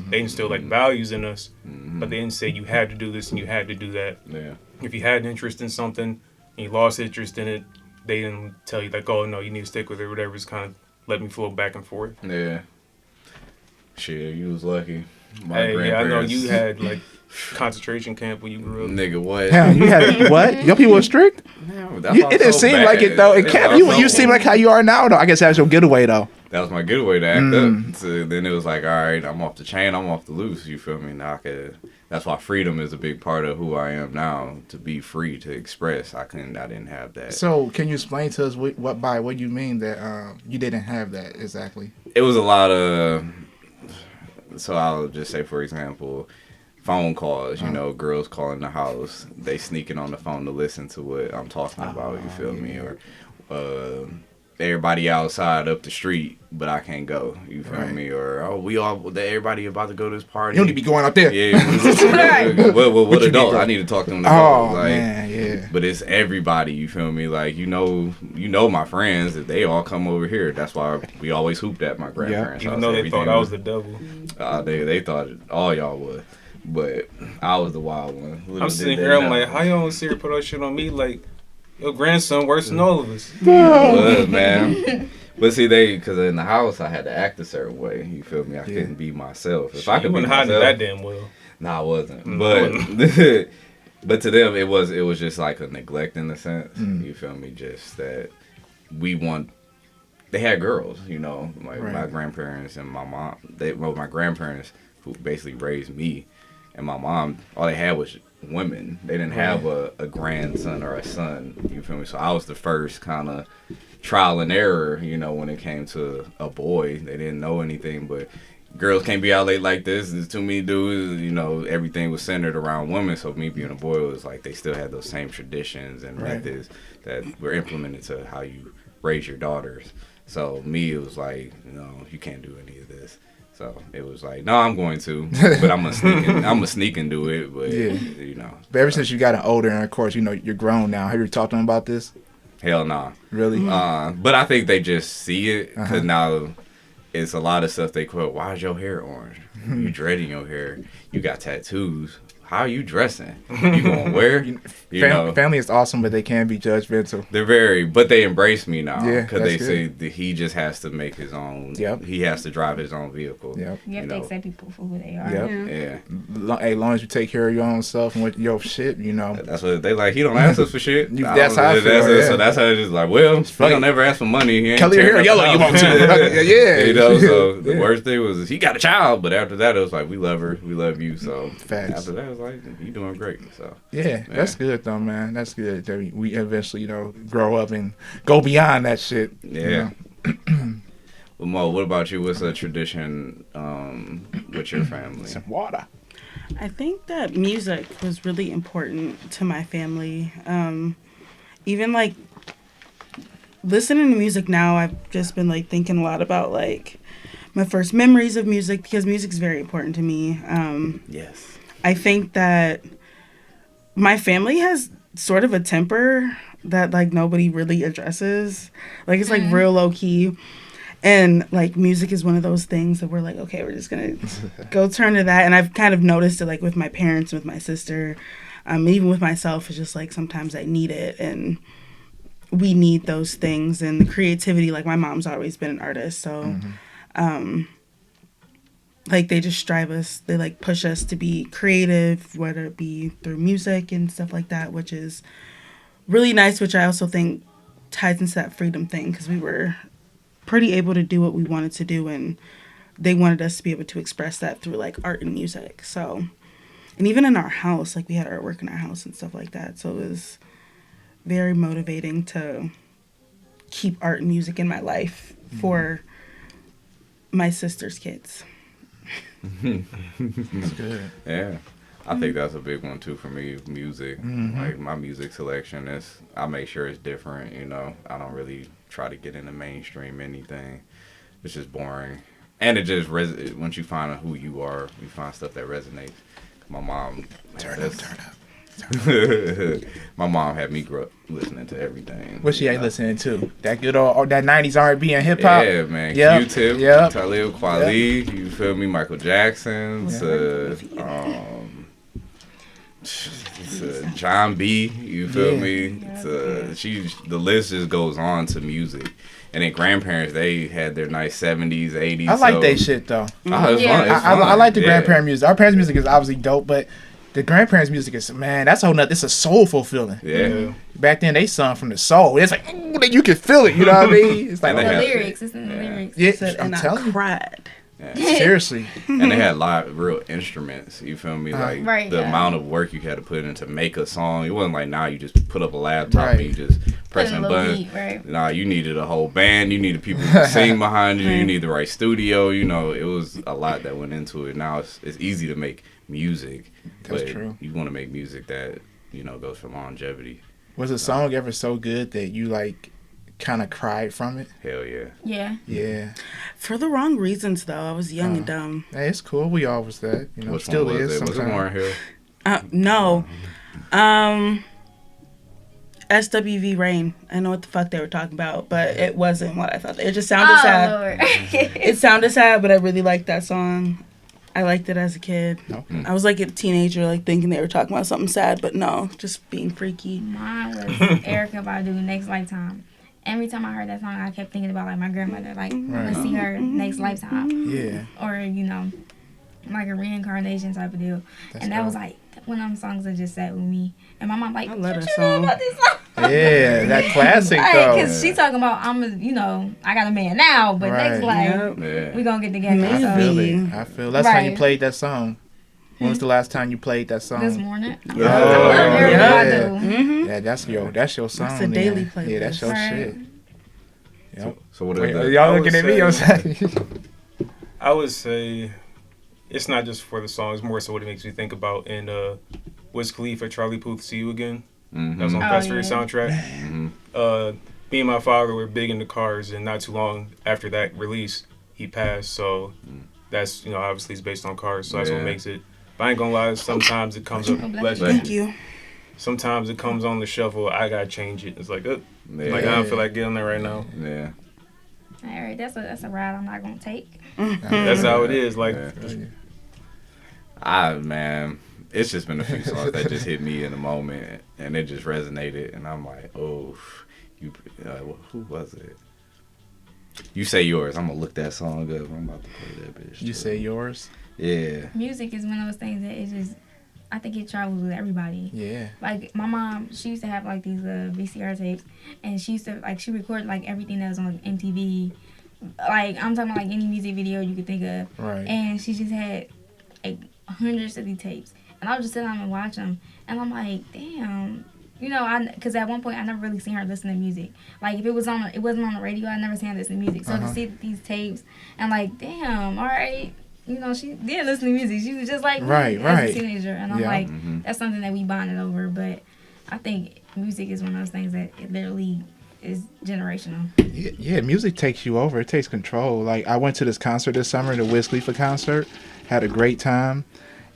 They instilled like values in us, but they didn't say you had to do this and you had to do that. Yeah. If you had an interest in something and you lost interest in it, they didn't tell you like, oh no, you need to stick with it or whatever. It's kind of let me flow back and forth. Yeah. Shit, you was lucky. My Hey, yeah, I know grandparents- you had like concentration camp when you grew up. Nigga, what? Damn, you had what? Your people were strict? No, It didn't seem like it though. It can't. You seem like how you are now though. I guess that's your getaway though. That was my getaway to act up. So then it was like, all right, I'm off the chain, I'm off the loose. You feel me? Now I could. That's why freedom is a big part of who I am now. To be free to express. I didn't have that. So can you explain to us what you mean that you didn't have that exactly? It was a lot of. So I'll just say, for example, phone calls. You know, girls calling the house. They sneaking on the phone to listen to what I'm talking about. You feel me? Or everybody outside up the street, but I can't go. You feel me? Or everybody about to go to this party. You don't need to be going out there. Yeah. What adult? I need to talk to them. Oh man, yeah. But it's everybody. You feel me? Like you know my friends that they all come over here. That's why we always hooped at my grandparents' house. Even though they Everything thought I was the devil. they thought all y'all would, but I was the wild one. Little I'm did sitting they here, I'm know. like, how y'all don't see her put that shit on me? Like, your grandson worse than all of us. was, man. But see, because in the house I had to act a certain way. You feel me? I couldn't be myself. If I You could be wasn't hiding myself, that damn well. nah, I wasn't. Mm. But But to them, it was just like a neglect in a sense. You feel me? Just that we want. They had girls, you know, like my grandparents and my mom. My grandparents who basically raised me, and my mom. All they had was women. They didn't have a grandson or a son. You feel me? So I was the first kind of trial and error, you know, when it came to a boy. They didn't know anything, but girls can't be out late like this. There's too many dudes, you know, everything was centered around women. So me being a boy was like, they still had those same traditions and methods that were implemented to how you raise your daughters. So me, it was like, no, you can't do any of this. So it was like, no, I'm going to, but I'm gonna sneak and do it. But you know. But ever since you gotten older, and of course, you know, you're grown now. Have you talked to them about this? Hell nah. Really? But I think they just see it because now it's a lot of stuff they quote. Why is your hair orange? You dreading your hair? You got tattoos. How are you dressing? You gonna wear? You know, family is awesome, but they can be judgmental. They're but they embrace me now Yeah, because they that's say that he just has to make his own. Yep. He has to drive his own vehicle. Yep. You have to accept people for who they are. Yep. Yeah. Hey, as long as you take care of your own self and with your shit, you know. That's what they like. He don't ask us for shit. That's how I feel. So that's how it's just like, well, he don't ever ask for money. He ain't Color your hair yellow, you want to? Yeah. You know. So the worst thing was he got a child, but after that it was like, we love her, we love you. So Facts. After that it was like, you doing great. So yeah, that's good though, man. That's good that we eventually, you know, grow up and go beyond that shit. Yeah. You know? Well, Mo, what about you? What's a tradition with your family? Some water. I think that music was really important to my family. Even like listening to music now, I've just been like thinking a lot about like my first memories of music because music's very important to me. Yes. I think that my family has sort of a temper that like nobody really addresses. Like it's like real low key. And like music is one of those things that we're like, okay, we're just gonna go turn to that. And I've kind of noticed it like with my parents, with my sister, even with myself. It's just like sometimes I need it, and we need those things and the creativity. Like my mom's always been an artist, so like they just strive us. They like push us to be creative, whether it be through music and stuff like that, which is really nice. Which I also think ties into that freedom thing because we were pretty able to do what we wanted to do, and they wanted us to be able to express that through like art and music. So, and even in our house, like we had artwork in our house and stuff like that. So it was very motivating to keep art and music in my life for my sister's kids. That's good. Yeah. I think that's a big one too for me, music. Like my music selection is, I make sure it's different, you know. I don't really try to get into mainstream anything. It's just boring. And it just, once you find out who you are, you find stuff that resonates. My mom... Turn up. My mom had me grow up listening to everything. What she ain't listening to? That good old that 90s R&B and hip hop? Yeah, man. Yep. Q-Tip, Yep. Talib Kweli, you feel me? Michael Jackson, to John B, you feel me? The list just goes on to music. And then grandparents, they had their nice 70s, 80s. I like that shit though. Oh, it's fun. It's fun. I like the grandparent music. Our parents' music is obviously dope, but the grandparents' music is, man, that's a whole nother, it's a soulful feeling. Yeah. Back then, they sung from the soul. It's like, ooh, you can feel it, you know what I mean? It's like, The Yeah. lyrics, it's in the lyrics. yeah, I'm And telling I you. cried. Yeah. Seriously. And they had live, real instruments. You feel me? Like Right, the yeah. amount of work you had to put in to make a song. It wasn't like now you just put up a laptop Right. and you just Put in pressing a little buttons. beat, right? Nah, you needed a whole band. You needed people to sing behind you. You need the right studio. You know, it was a lot that went into it. Now it's easy to make music. That's but true. You want to make music that, you know, goes for longevity. Was a song ever so good that you, like, kind of cried from it? Hell yeah. Yeah. Yeah. For the wrong reasons, though. I was young and dumb. Hey, it's cool. We all was that. You know, Which still one was is it? Was it sometimes. Warren Hill? No. SWV Rain. I know what the fuck they were talking about, but it wasn't what I thought. It just sounded sad. Lord. It sounded sad, but I really liked that song. I liked it as a kid. Okay. I was like a teenager, like thinking they were talking about something sad, but no, just being freaky. Mine was Erykah Badu, Next Lifetime. Every time I heard that song, I kept thinking about like my grandmother, like let's see her next lifetime, Yeah. or you know, like a reincarnation type of deal. That's and that dope. was like one of them songs that just sat with me. And my mom like, I what love you that know song. about this song? Yeah, that classic Right, though. because she talking about I got a man now, but next Right. life Yeah. we gonna get together. I So, feel Maybe. it. I feel. Last time you Right. played that song. When was the last time you played that song? this morning. Oh, Everything yeah. I do. Mm-hmm. Yeah, that's your song. That's a daily then. Yeah, that's your playlist. shit. So, Yep. so what are Wait, the, y'all I looking would at me? I'm say- saying. I would say it's not just for the song. It's more so what it makes me think about. And Wiz Khalifa, Charlie Puth, See You Again. That was on Oh, Fast yeah. Furious soundtrack. Me and my father were big into cars, and not too long after that release, he passed. So that's, obviously it's based on cars. So that's what Yeah. makes it. But I ain't gonna lie, sometimes it comes up. Bless you. Thank you. Sometimes it comes on the shuffle. I gotta change it. It's like, like I Yeah. don't feel like getting there right now. Yeah. All right, that's a ride I'm not gonna take. That's how it is. Like, Man, it's just been a few songs that just hit me in the moment, and it just resonated, and I'm like, oh, who was it? You say yours. I'm gonna look that song up. I'm about to play that bitch. You too. say yours? Yeah. Music is one of those things that it just, I think it travels with everybody. Yeah. Like my mom, she used to have like these VCR tapes, and she used to she recorded like everything that was on MTV. Like I'm talking about like any music video you could think of. Right. And she just had like hundreds of these tapes, and I would just sit down and watch them, and I'm like, damn. Because at one point I never really seen her listen to music. Like if it wasn't on the radio, I never seen her listen to music. So to see these tapes and like, damn, all right, she did listen to music. She was just like me Right. as a teenager, and I'm Yeah. like, that's something that we bonded over. But I think music is one of those things that it literally is generational. Yeah, music takes you over. It takes control. Like I went to this concert this summer, the Wiz Khalifa concert. Had a great time.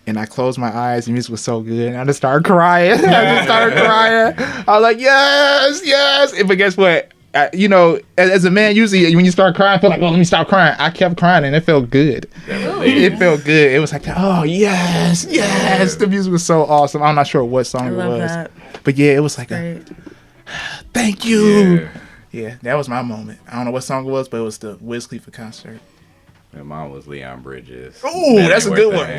And I closed my eyes. The music was so good. And I just started crying. I was like, yes. But guess what? As a man, usually when you start crying, I feel like, oh, let me stop crying. I kept crying, and it felt good. It felt good. It was like, oh, yes. The music was so awesome. I'm not sure what song I it love was. that. But yeah, it was like Great. thank you. Yeah. Yeah, that was my moment. I don't know what song it was, but it was the Wiz Khalifa concert. And mine was Leon Bridges. Ooh, Bet that's Ain't a good Worth one. the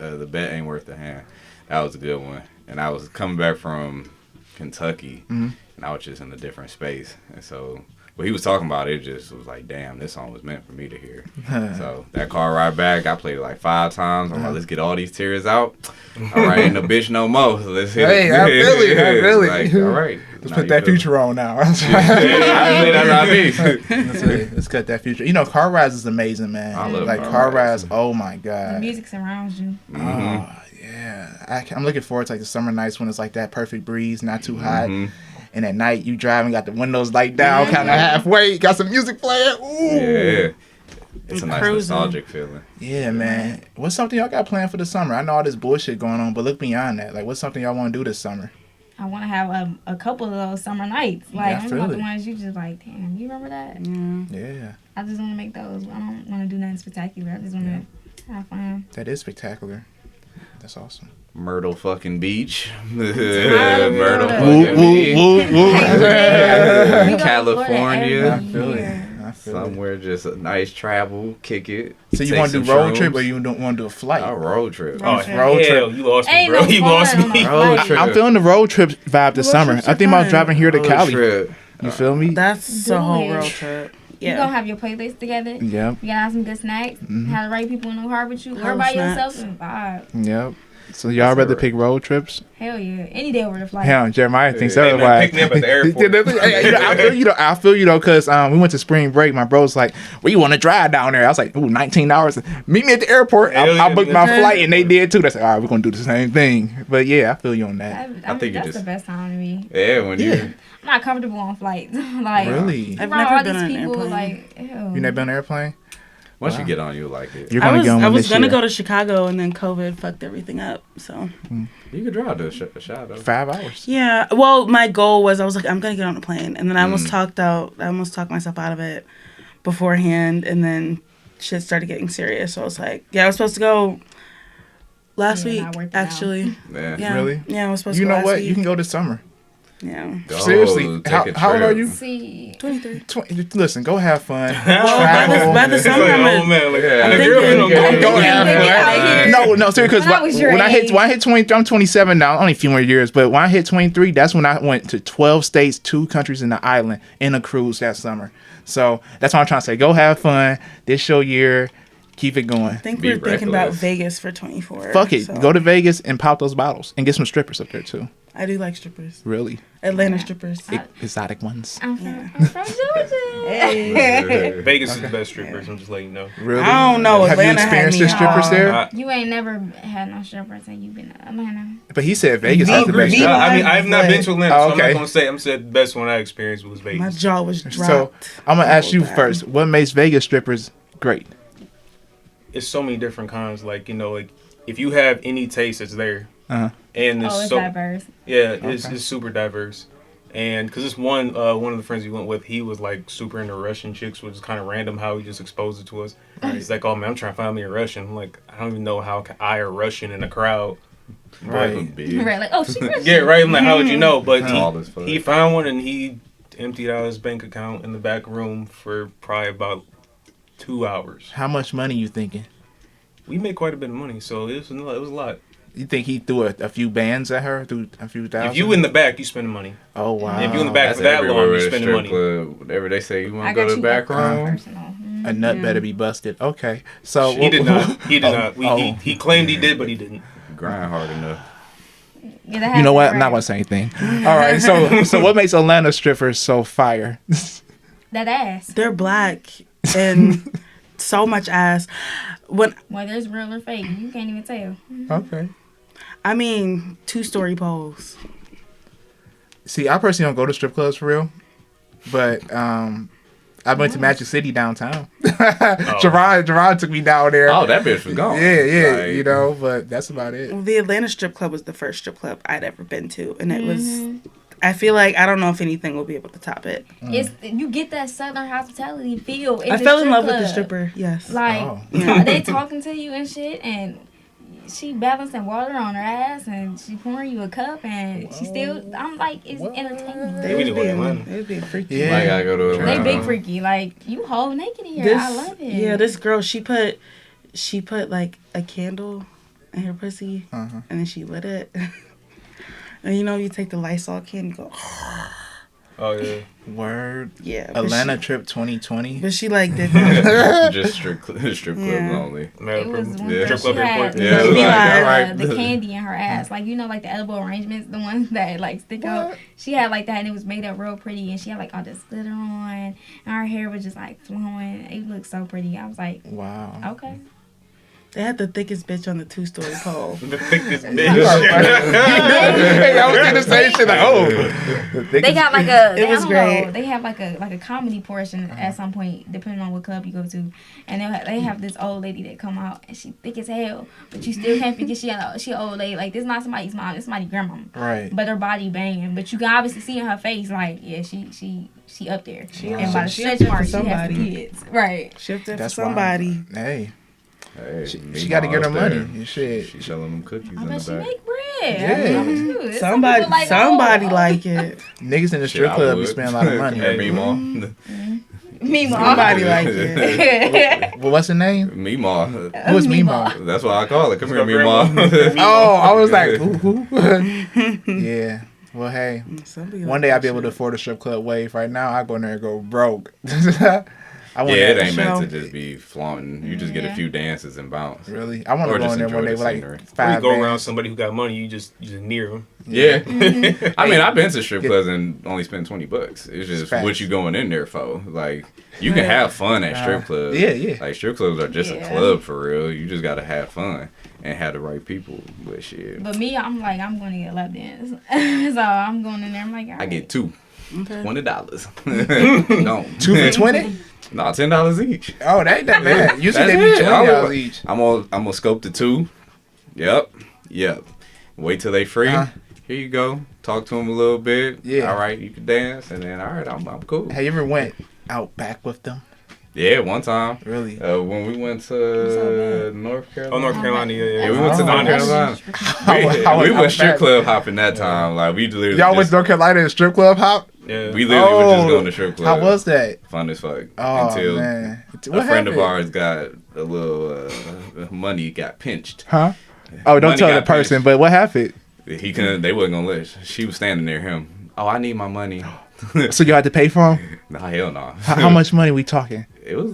Hand. The bet ain't worth the hand. That was a good one. And I was coming back from Kentucky, and I was just in a different space. And so what he was talking about, it just was like, damn, this song was meant for me to hear. So that car ride back, I played it like 5 times. I'm like, let's get all these tears out. All right, ain't no bitch no more. So let's hit it. Hey, I feel it. Like, all right. Let's Now put you that feel it. future on now. That's what I mean. Let's cut that future. Car rides is amazing, man. I love like car car rides. rides. Oh my The god. music surrounds you. Oh yeah. I'm looking forward to like the summer nights when it's like that perfect breeze, not too hot. And at night you driving, got the windows light down, kind of halfway, got some music playing. Ooh. Yeah. It's a nice Cruising. nostalgic feeling. Yeah, man. What's something y'all got planned for the summer? I know all this bullshit going on, but look beyond that. Like, what's something y'all want to do this summer? I want to have a couple of those summer nights. Like, Yeah, I I'm feel about the it. ones you just like, damn, you remember that? Yeah, I just want to make those. I don't want to do nothing spectacular. I just want to have fun. that is spectacular. That's awesome. Myrtle fucking Beach. Myrtle Myrtle fucking fucking Beach. We go to California. Florida I every feel year. it. I feel it. Somewhere just a nice travel, kick it. So you take want to do some road shrooms. trip or you don't want to do a flight? A road trip. Road Oh, trip. Road hell, trip. you lost me, Ain't bro. no You fun lost on me. a Road flight. trip. I'm feeling the road trip vibe this Road summer. trips I are think about fun. driving here to Road Cali. trip. You feel me? That's Do the whole it. road trip. You Yeah. gonna have your playlist together. Yep. You gotta have some good snacks. Have the right people in the car with you. Or Whole by snacks. yourself and vibe. Yep. So y'all That's rather alright. pick road trips? Hell yeah. Any day over the flight. Hell, Jeremiah thinks Hey, man, otherwise. pick me up at the airport. I feel you though, cause we went to spring break. My bro's like, "We want to drive down there." I was like, "Ooh, 19 hours. Meet me at the airport." Hell I yeah, booked man. my flight, and they did too. They said, "All right, we're gonna do the same thing." But yeah, I feel you on that. I think you that's just- the best time to be. Yeah, when Yeah. you I'm not comfortable on flights. Like, Really? I've around never all been these on an people, airplane. like, ew. You never been on an airplane? once Wow. you get on, you like it. You're I gonna was, go on I one was this gonna year. go to Chicago and then COVID fucked everything up. So You could drive to a shot though. 5 hours. yeah, well, my goal was I was like I'm gonna get on a plane, and then I almost talked myself out of it beforehand, and then shit started getting serious. So I was like, yeah, I was supposed to go last Yeah, week not working out. actually. Yeah. Yeah, Really? Yeah, I was supposed You to go know last what? week. You can go this summer. Yeah. Go, Seriously, take a how old are trip. you? See, 23. Listen, go have fun. Well, by the It's like, summer, oh man, like, Yeah. I I'm think you're thinking- gonna Go have Get out of fun. here. No, seriously, because When I was your when I age. hit 23, I'm 27 now, only a few more years. But when I hit 23, that's when I went to 12 states, 2 countries in the island in a cruise that summer. So that's what I'm trying to say. Go have fun. This your year. Keep it going. I think Be we're thinking about reckless. Vegas for 24. Fuck it. so Go to Vegas and pop those bottles and get some strippers up there too. I do like strippers. Really Atlanta strippers. exotic ones. I'm from Georgia. Hey. Vegas is the best strippers. I'm just letting you know. Really? I don't know. Have you Atlanta had experienced me the strippers hard. there? You ain't never had no strippers and you been to Atlanta. But he said Vegas I is the agree. best. Me- strip. I mean, I've not been to Atlanta, so I'm okay. not gonna say. I'm saying the best one I experienced was Vegas. My jaw was dropped. So I'm gonna ask you Bad. first. What makes Vegas strippers great? It's so many different kinds. Like, you know, like if you have any taste, it's there. Uh-huh. And it's Oh, it's so diverse. yeah, it's Okay. it's super diverse. And because this one of the friends we went with, he was like super into Russian chicks, which is kind of random how he just exposed it to us. He's like, "Oh man, I'm trying to find me a Russian." I'm like, I don't even know how can I a Russian in a crowd. Right. Big. Right, like, oh, she Russian. Yeah, right. I'm like, how would you know? But Tall as fuck. he found one and he emptied out his bank account in the back room for probably about 2 hours. How much money you thinking? We made quite a bit of money, so it was a lot. You think he threw a few bands at her? Threw a few thousand? If you in the back, you spending money. Oh wow. If you in the back That's for that everywhere long, with you a spending strip money. club. Whatever they say, you want I to go got to you the back up close room. personal. A nut Yeah. better be busted. Okay. So He did not. He did Oh, not. oh. He claimed he did, but he didn't. Grind hard enough. Yeah, that You know happened, what? I'm not right. gonna say anything. All right. So what makes Atlanta strippers so fire? That ass. They're black and so much ass. When Whether it's real or fake, you can't even tell. Okay. I mean, 2-story poles. See, I personally don't go to strip clubs for real, but I went to Magic City downtown. Gerard took me down there. Oh, that bitch was gone. Yeah, Like, you know, but that's about it. The Atlanta strip club was the first strip club I'd ever been to, and it was. I feel like I don't know if anything will be able to top it. It's you get that southern hospitality feel. I fell in love with the stripper. Yes. Like Oh. they talking to you and shit, and she balancing water on her ass, and she pouring you a cup, and she still. I'm like, it's entertaining. They We was need to go to Atlanta. being, they was being freaky. Yeah. I gotta go to They Atlanta. big freaky. Like you whole naked in here. I love it. Yeah, this girl, she put like a candle in her pussy, Uh-huh. and then she lit it. And you know, you take the Lysol can and go, Oh yeah. Word. yeah. but Atlanta trip 2020. But she like did that. Just strip clubs Yeah. only. Man, It was when strip she club had airport. Yeah, it was Be like, like, all right. the candy in her ass. Like, you know, like the elbow arrangements, the ones that like stick out. She had like that, and it was made up real pretty, and she had like all this glitter on, and her hair was just like flowing. It looked so pretty. I was like, Wow. okay. They had the thickest bitch on the 2-story pole. The thickest Hey, bitch. I was thinking the same shit. Like, oh, They got like a. It was great. They have like a comedy portion at some point, depending on what club you go to, and they have this old lady that come out, and she thick as hell, but you still can't forget she an old lady. Like, this not somebody's mom, this somebody's grandma. right. But her body banging, but you can obviously see in her face, like, yeah, she up there. And by the She stretch up there mark, for she has somebody. some kids. Right. Shifted for That's somebody. Wild. Hey, Hey, she got to get her money. There. and Shit. She selling them cookies I in bet the she back. make bread. Yeah. I mean, I'm with you. It's some Somebody, people like, somebody oh, like it. Niggas in the Shit, strip I club be would. spending a lot of money. Hey, Meemaw. Meemaw. Somebody like it. Well, what's her name? Meemaw. Who is Meemaw? That's what I call it. Come here, my grandma. Meemaw. Oh, I was like, who? Yeah. Well, hey, Somebody one like day I'll that be able to shit. afford a strip club wave. Right now, I go in there and go broke. I Yeah, want it that ain't meant show. to just be flaunting. You just get a Yeah. few dances and bounce. Really, I want Or to go just in there one enjoy day the with like scenery. Or you 5 go around bands. somebody who got money, you just near them. Yeah. Mm-hmm. I mean, I've been to strip clubs and only spent $20. It's just Facts. what you going in there for. Like, you can have fun at strip clubs. yeah. Like, strip clubs are just a Yeah. club for real. You just gotta have fun and have the right people. But shit, But me, I'm like, I'm going to get a lap dance. So I'm going in there. I'm like, all I right. get two. Okay. $20. No. 2 for 20? No, $10 each. Oh, that ain't that bad. Usually That's they be it. $20 each. I'm gonna scope the two. Yep. Wait till they free. Uh-huh. Here you go. Talk to them a little bit. Yeah. All right, you can dance, and then all right, I'm cool. Have you ever went out back with them? Yeah, one time. Really? When we went to North Carolina. Oh, North Carolina, yeah. Yeah, we went to North Carolina. We went strip club hopping that time. Like we literally Y'all went to North Carolina and strip club hop? Yeah. We literally were just going to strip club. How was that? Fun as fuck. Oh, Until man. a friend of ours got a little money got pinched. Huh? Oh, don't Money tell got the person, pinched. but what happened? He couldn't. They wasn't gonna let. She was standing near him. Oh, I need my money. So you had to pay for him? Nah, hell no. How much money we talking? It was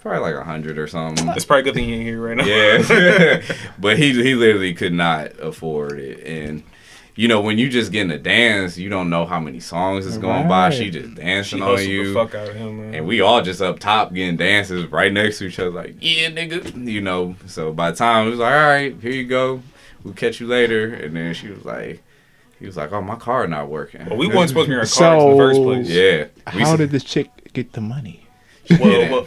probably like 100 or something. It's probably a good thing you ain't here right now. Yeah, but he literally could not afford it, and you know when you just getting a dance, you don't know how many songs is going by. Right. She just She dancing on hustled you, the fuck out of him, man. and we all just up top getting dances right next to each other, like yeah, nigga, you know. So by the time it was like, all right, here you go, we'll catch you later, and then she was like. He was like, "Oh, my car not working." Well, we weren't supposed to be in our cars So- in the first place. Yeah. How did this chick get the money? Well,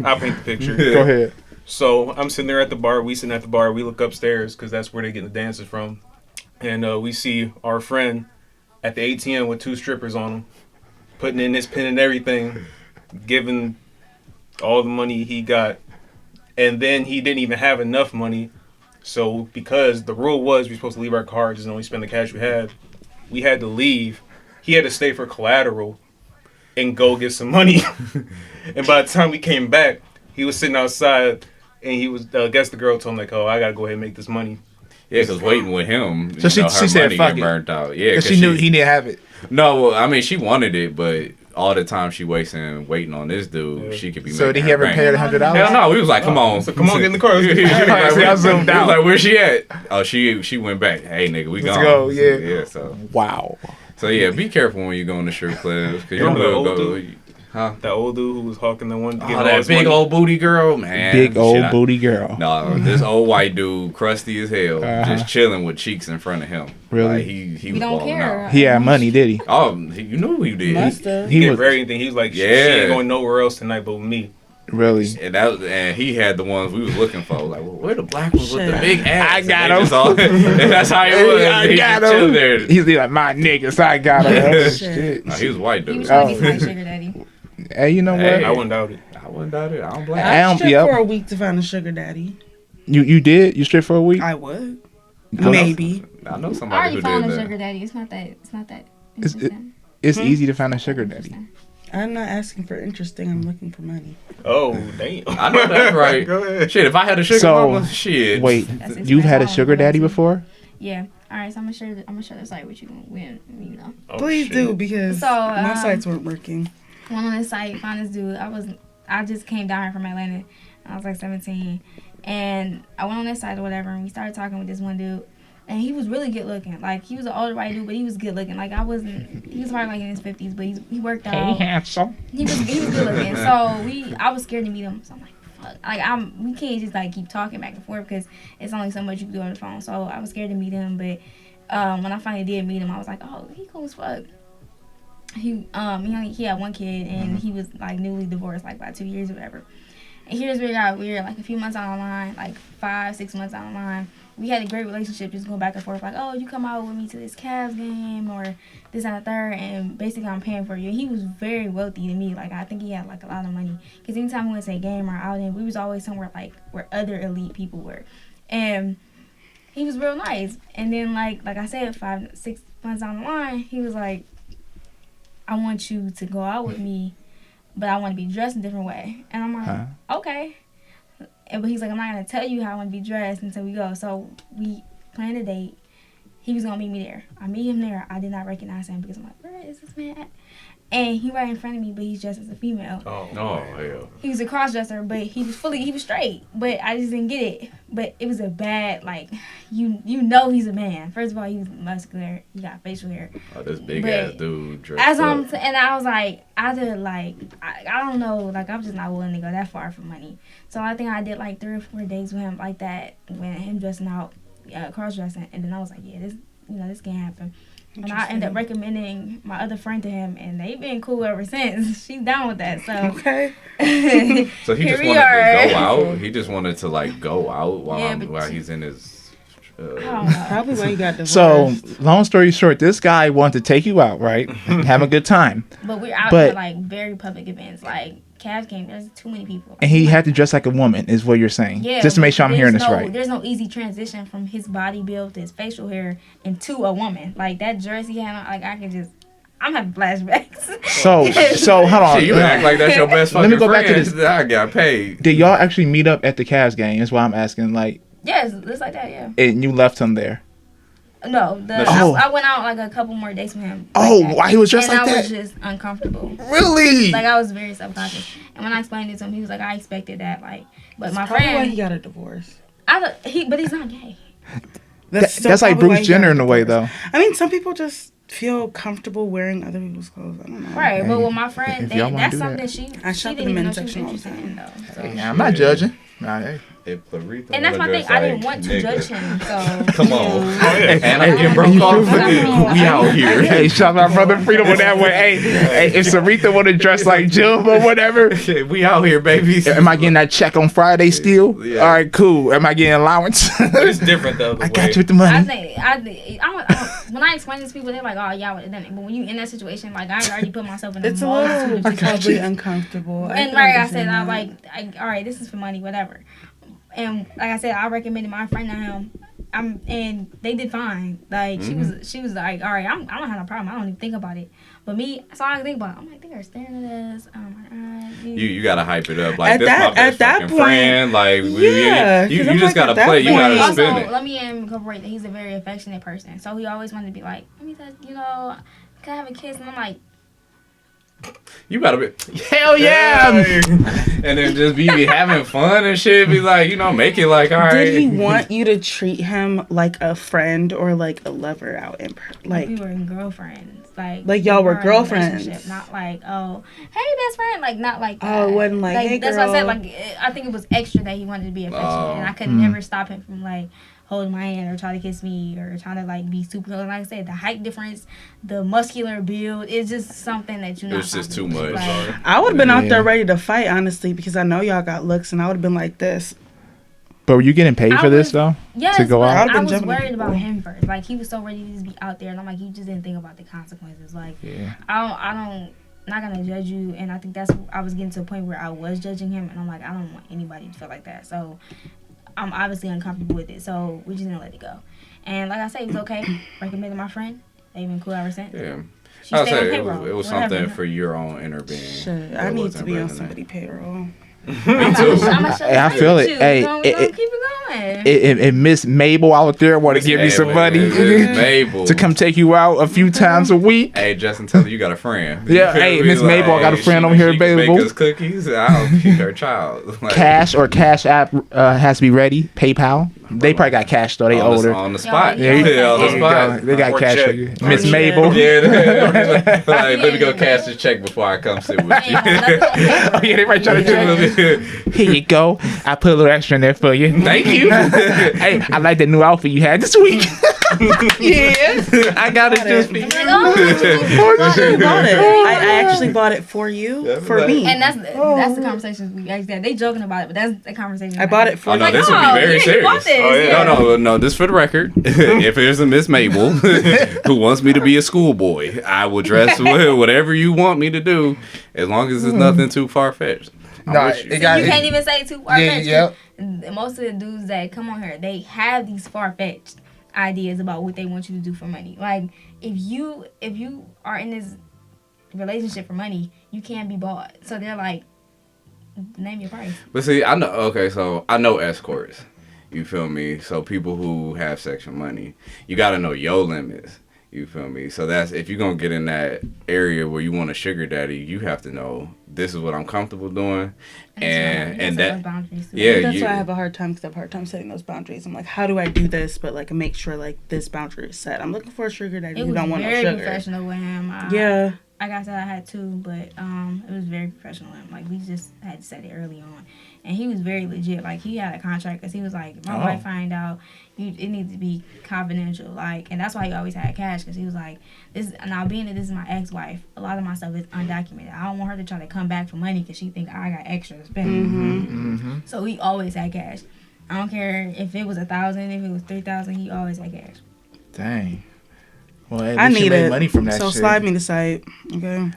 I'll paint the picture. Go ahead. So I'm sitting there at the bar. We sitting at the bar. We look upstairs because that's where they get the dances from, and we see our friend at the ATM with 2 strippers on him, putting in his pin and everything, giving all the money he got, and then he didn't even have enough money. So because the rule was we were supposed to leave our cards and only spend the cash we had to leave. He had to stay for collateral and go get some money. And by the time we came back, he was sitting outside and he was, I guess the girl told him like, oh, I gotta go ahead and make this money. Yeah, because waiting with him, So she her said, money "Fuck get it." burnt out. Yeah, Because she knew he didn't have it. No, well, I mean, she wanted it, but all the time she wasting waiting on this dude, Yeah. she could be. So making did he her ever bank. pay her $100? Hell no, we was like, come on, So come on, get in the car. Let's get in the He was car. like, See, I zoomed he was out. like, where she at? Oh, she went back. Hey, nigga, we Let's gone. go, yeah. Yeah, so Wow. yeah, be careful when you go in the strip clubs because you Remember the will old go. dude? Huh? That old dude who was hawking the one. Oh, getting all that his big money. old booty girl, man. Big old Shit, booty girl. No, this old white dude, crusty as hell, just chilling with cheeks in front of him. Really? Like, he We was don't balling care. out. He had money, did he? Oh, you knew who you did. Must have. He He didn't was for anything. He was like, she Yeah. ain't going nowhere else tonight but with me. really. And he had the ones we was looking for. Like, well, where the black ones with the Shit. big ass? I And got they him. just all- and that's how he was. I He got just chilled him. there. He's like, my niggas, I got him. Oh, Shit. shit. No, he was a white He dude. was trying to be Oh. my sugar daddy. Hey, you know Hey. what? I wouldn't doubt it. I wouldn't doubt it. I don't blame I him. don't- I'd strip yep. for a week to find a sugar daddy. You did? You stripped for a week? I would. Go- Maybe. I know I somebody already who found did a that. sugar daddy. It's not that. It's- interesting. It's easy to find a sugar daddy. I'm not asking for interesting. I'm looking for money. Oh, damn. I know that's right. Go ahead. Shit, if I had a sugar So, mama, shit. Wait, That's his you've had a friend. sugar daddy before? Yeah. All right. So I'm gonna share the site with you. When you know. Oh, Please shit. do because So, my sites weren't working. Went on this site, found this dude. I just came down here from Atlanta. I was like 17, and I went on this site or whatever, and we started talking with this one dude, and he was really good looking. Like he was an older white dude, but he was good looking. Like I wasn't. He was probably like in his 50s, but he worked out. handsome. He was good looking. So I was scared to meet him. So I'm like, fuck. Like we can't just like keep talking back and forth because it's only so much you can do on the phone. So I was scared to meet him, but when I finally did meet him, I was like, oh, he cool as fuck. He had one kid and he was like newly divorced like by 2 years or whatever. And here's where it got weird. Like a few months down the line, like 5-6 months down the line, we had a great relationship, just going back and forth. Like, oh, you come out with me to this Cavs game or this and the third, and basically I'm paying for you. And he was very wealthy to me. Like I think he had like a lot of money. Cause anytime we went to a game or outing, we was always somewhere like where other elite people were, and he was real nice. And then like I said, 5-6 months down the line, he was like, I want you to go out with me, but I want to be dressed a different way. And I'm like, okay. But he's like, I'm not going to tell you how I want to be dressed until we go. So we planned a date. He was going to meet me there. I meet him there. I did not recognize him because I'm like, where is this man at? And he right in front of me, but he's dressed as a female. Oh, hell. He was a cross-dresser, but he was straight. But I just didn't get it. But it was a bad, like, you know he's a man. First of all, he was muscular. He got facial hair. Oh, this big But ass dude dressed As up. and I was like, I don't know, like I'm just not willing to go that far for money. So I think I did like 3 or 4 days with him like that, when him dressing out, cross dressing, and then I was like, yeah, this can't happen. And I ended up recommending my other friend to him, and they've been cool ever since. She's down with that, so. Okay. So he Here just we wanted are. to go out. He just wanted to like go out Yeah, but while he's in his. I don't know. Probably why you got divorced. So, long story short, this guy wanted to take you out, right? Have a good time. But we're out But- for like very public events, like Cavs game, there's too many people. And he had to dress like a woman, is what you're saying. Yeah, just to make sure I'm hearing this right. There's no easy transition from his body build to his facial hair into a woman. Like that dress he had on, like I could just, I'm having flashbacks. So hold on. Shit, you act like that's your best fucking Let me go back to friend. this. I got paid. Did y'all actually meet up at the Cavs game? That's why I'm asking. Like, Yes, just like that, yeah. and you left him there. No, Oh. I went out like a couple more dates with him. Oh, that. why he was dressed and like I that? was just uncomfortable. Really? Like I was very subconscious. And when I explained it to him, he was like, I expected that. Like, but my Probably why friend, he got a divorce. but he's not gay. Still That's like probably why Bruce he got Jenner a in a way, divorce. though. I mean, some people just feel comfortable wearing other people's clothes. I don't know. Right, Hey, but with my friend, if y'all wanna that's do something that. I she shop in didn't the even know men's she was section all the interested in, time. though. So. Yeah, I'm not judging. Nah, hey. If Larita And that's my wanna thing. dress I didn't like want to nigga. judge him. So Come on. Hey, And I'm getting hey, broke you off. feel We out here. Hey, shout out brother Freedom on that one. Hey, if Sarita want to dress like Jim or whatever, We out here, baby. am I getting that check on Friday still? Yeah. All right, cool. Am I getting allowance? But it's different though. The I way. got you with the I money. think when I explain this to people, they're like, "Oh, yeah," but when you in that situation, like I already put myself in It's a a multitude little of probably situations. uncomfortable. And like I said, I all right, this is for money, whatever. And like I said, I recommended my friend to him. And they did fine. Like she was like, all right, I don't have no problem. I don't even think about it. But me, so I think about it. I'm like, they are staring at us. Oh my god. You gotta hype it up like At this that- my best at that fucking point, friend. Like yeah, 'cause you I'm just like, gotta at that play. You point- gotta Also, spin it. let me incorporate that he's a very affectionate person. So he always wanted to be like, let me touch, can I have a kiss? And I'm like, You gotta be hell yeah, and then just be having fun and shit. Be like, make it like all right. Did he want you to treat him like a friend or like a lover out in we were girlfriends. Like y'all were in a girlfriends. relationship, not like, oh, hey, best friend. Like, not like that. Oh, it wasn't like, hey, that's what I said. girl. Like, I think it was extra that he wanted to be affectionate. And I could never stop him from, like, holding my hand or trying to kiss me or trying to, like, be super close. Like I said, the height difference, the muscular build, it's just something that you're not. It's just too much. Like, I would have been out Yeah. there ready to fight, honestly, because I know y'all got looks, and I would have been like this. But were you getting paid I for this was- though? yes, To go but out? I'd have I been was jumping at worried about people. him first. Like, he was so ready to just be out there. And I'm like, you just didn't think about the consequences. Like, Yeah. I'm not gonna judge you, and I think I was getting to a point where I was judging him, and I'm like, I don't want anybody to feel like that. So I'm obviously uncomfortable with it. So we just gonna let it go. And like I said, it was okay. Recommended my friend. They've been cool ever since. Yeah. She I'll stayed on say payroll. it was whatever. something for your own inner being. Shit, that I need to wasn't be on resonant. somebody's payroll. Me too. Hey, I feel it. Hey, we gonna keep it going. If Miss Mabel out there want to give me some money Mabel. to come take you out a few times a week, Hey, Justin, tell her you got a friend. Yeah, You feel hey, me? Miss Mabel, I got a friend over here she can available. Make us cookies. I'll feed her child. Like, Cash or Cash App has to be ready. PayPal. They probably got cash though. They on older. on the spot. Yeah, you There on the you spot. go. They got Or cash check. for you. Miss Or Mabel. Yeah, like, let me go cash the check before I come sit with you. Oh yeah, they might try to check. Here you go. I put a little extra in there for you. Thank you. Hey, I like the new outfit you had this week. Yeah, I got it just for you. Like, oh, You bought it. I actually bought it for you, Yeah, for like- me. and that's the conversation we actually had. They joking about it, but that's the conversation. I bought it for Oh no, you. this would be very You serious. bought this. Oh, yeah. No, this for the record. If there's a Miss Mabel who wants me to be a schoolboy, I will dress whatever you want me to do, as long as it's nothing too far fetched. Nah, You can't even say too far fetched. Yeah, Most of the dudes that come on here, they have these far fetched ideas about what they want you to do for money. Like if you are in this relationship for money, you can't be bought. So they're like, name your price. But see, I know. Okay, so I know escorts. You feel me? So people who have sexual money, you got to know your limits. You feel me? So that's if you're gonna get in that area where you want a sugar daddy, you have to know this is what I'm comfortable doing, and that yeah, That's you, why I have a hard time, because I have a hard time setting those boundaries. I'm like, how do I do this, but like make sure like this boundary is set? I'm looking for a sugar daddy It who was don't want no very sugar. professional with him. Yeah. Like I said, I had two, but it was very professional. Like we just had to set it early on, and he was very legit. Like he had a contract, because he was like, my wife find out, it needs to be confidential. Like, and that's why he always had cash, because he was like, this. Now being that this is my ex-wife, a lot of my stuff is undocumented. I don't want her to try to come back for money because she think I got extra to spend. So he always had cash. I don't care if it was 1,000, if it was 3,000, he always had cash. Dang. Well, at I least you need made it. money from that so shit. slide me the site. Okay.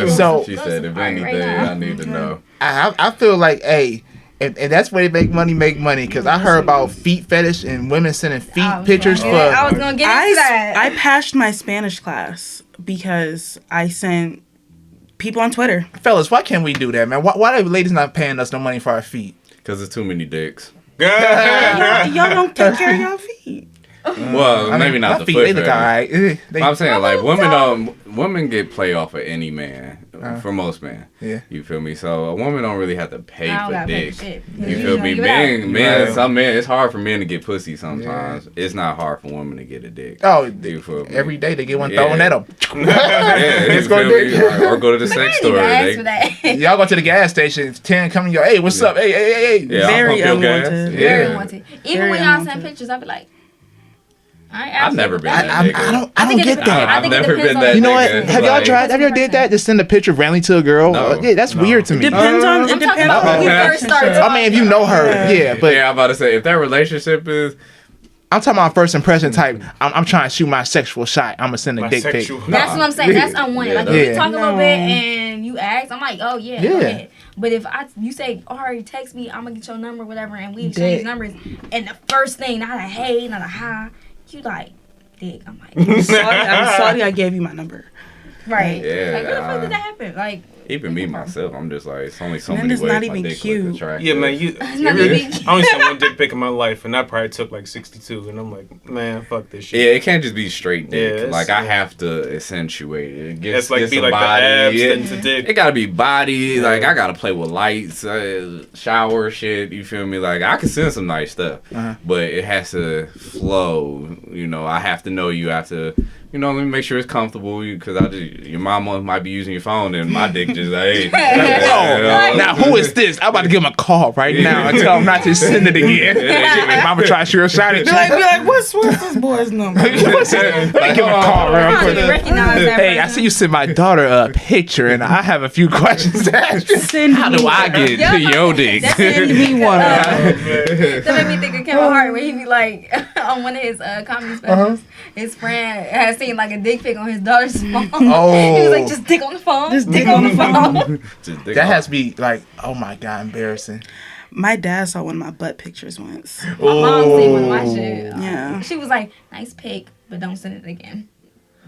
So she said, if Right anything, now. I need to know. I feel like, hey, and that's where they make money. Because I heard about feet fetish and women sending feet pictures for. I was gonna get into that. I passed my Spanish class because I sent people on Twitter. Fellas, why can't we do that, man? Why are ladies not paying us no money for our feet? Because there's too many dicks. Y'all don't take care of y'all feet. Well, I mean, maybe not my the feet, foot they look fetish. alright. I'm saying, like, women get play off of any man. For most men. Yeah. You feel me? So a woman don't really have to pay I don't for gotta pay dick. for shit. You You feel know, me? give it out. Men, Right. some men, it's hard for men to get pussy sometimes. It's not hard for women to get a dick. Oh, You feel me? every day they get one Yeah. thrown at them. Yeah, you go feel dick. me? Or go to the sex store. Ask for that. Y'all go to the gas station. 10 come and go. Hey, what's up? Hey. Yeah, I'll Very pump your gas. unwanted. Yeah. Very wanted. Even Very when y'all unwanted. send pictures, I'll be like, I've never been I that nigga. don't think it get depends. that. I I've think it never depends been on that You know nigga. what? Have y'all Like, tried? Have you ever did that? Just send a picture randomly to a girl? No. Yeah, that's No. weird to me. Depends on. It I'm talking depends about on when we the first started. relationship. I mean, if you know her, yeah, but Yeah, I'm about to say, if that relationship is... I'm talking about first impression type. I'm trying to shoot my sexual shot. I'm gonna send a dick pic. Bisexual. That's what I'm saying. That's unwanted. Yeah, Like, if you yeah. talk a little No. bit and you ask, I'm like, oh, yeah, go Yeah. ahead. But if you say, Ari, text me, I'm going to get your number, whatever, and we exchange Dick. numbers, and the first thing, not a hey, not a hi, you like, dick. I'm like, I'm sorry I gave you my number. right. Yeah, Like, what the fuck did that happen? Like, Even me, myself, I'm just like, it's only so Man, many it's ways not my even dick cute. look attractive. Yeah, man, not even- I only sent one dick pic in my life, and I probably took like 62, and I'm like, man, fuck this shit. Yeah, it can't just be straight dick. Yeah, it's- like, I have to accentuate it. It gets, It's like gets be some like body. the abs, Yeah. then the dick. It gotta be body. Like, I gotta play with lights, shower shit. You feel me? Like, I can send some nice stuff, but it has to flow. You know, I have to know you have to. You know, let me make sure it's comfortable because your mama might be using your phone and my dick just like, hey. Now who is this? I'm about to give him a call right now and tell him not to send it again. Mama try to shoot a shot at Be you. like, what's this boy's number? Let me give him a call real how do quick. you recognize that Hey, I person? see you send my daughter a picture, and I have a few questions to ask you. Send How me do I get to your dick? That's Send me one. That made me think of Kevin Hart where he be like on one of his comedy specials, his friend has seen like a dick pic on his daughter's phone. Oh. He was like, just dick on the phone. Just dick on the phone. Just dick That off. has to be like, oh my God, embarrassing. My dad saw one of my butt pictures once. My mom seen one of my shit. Yeah. She was like, nice pic, but don't send it again.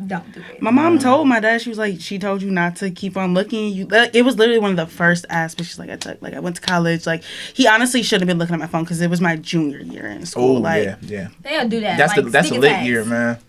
Don't do it. My mom told my dad, she was like, she told you not to keep on looking. It was literally one of the first aspects she's like, I went to college. Like, he honestly shouldn't have been looking at my phone because it was my junior year in school. Oh, like, yeah. They'll do that. That's like, that's a sneak lit attacks. year, man.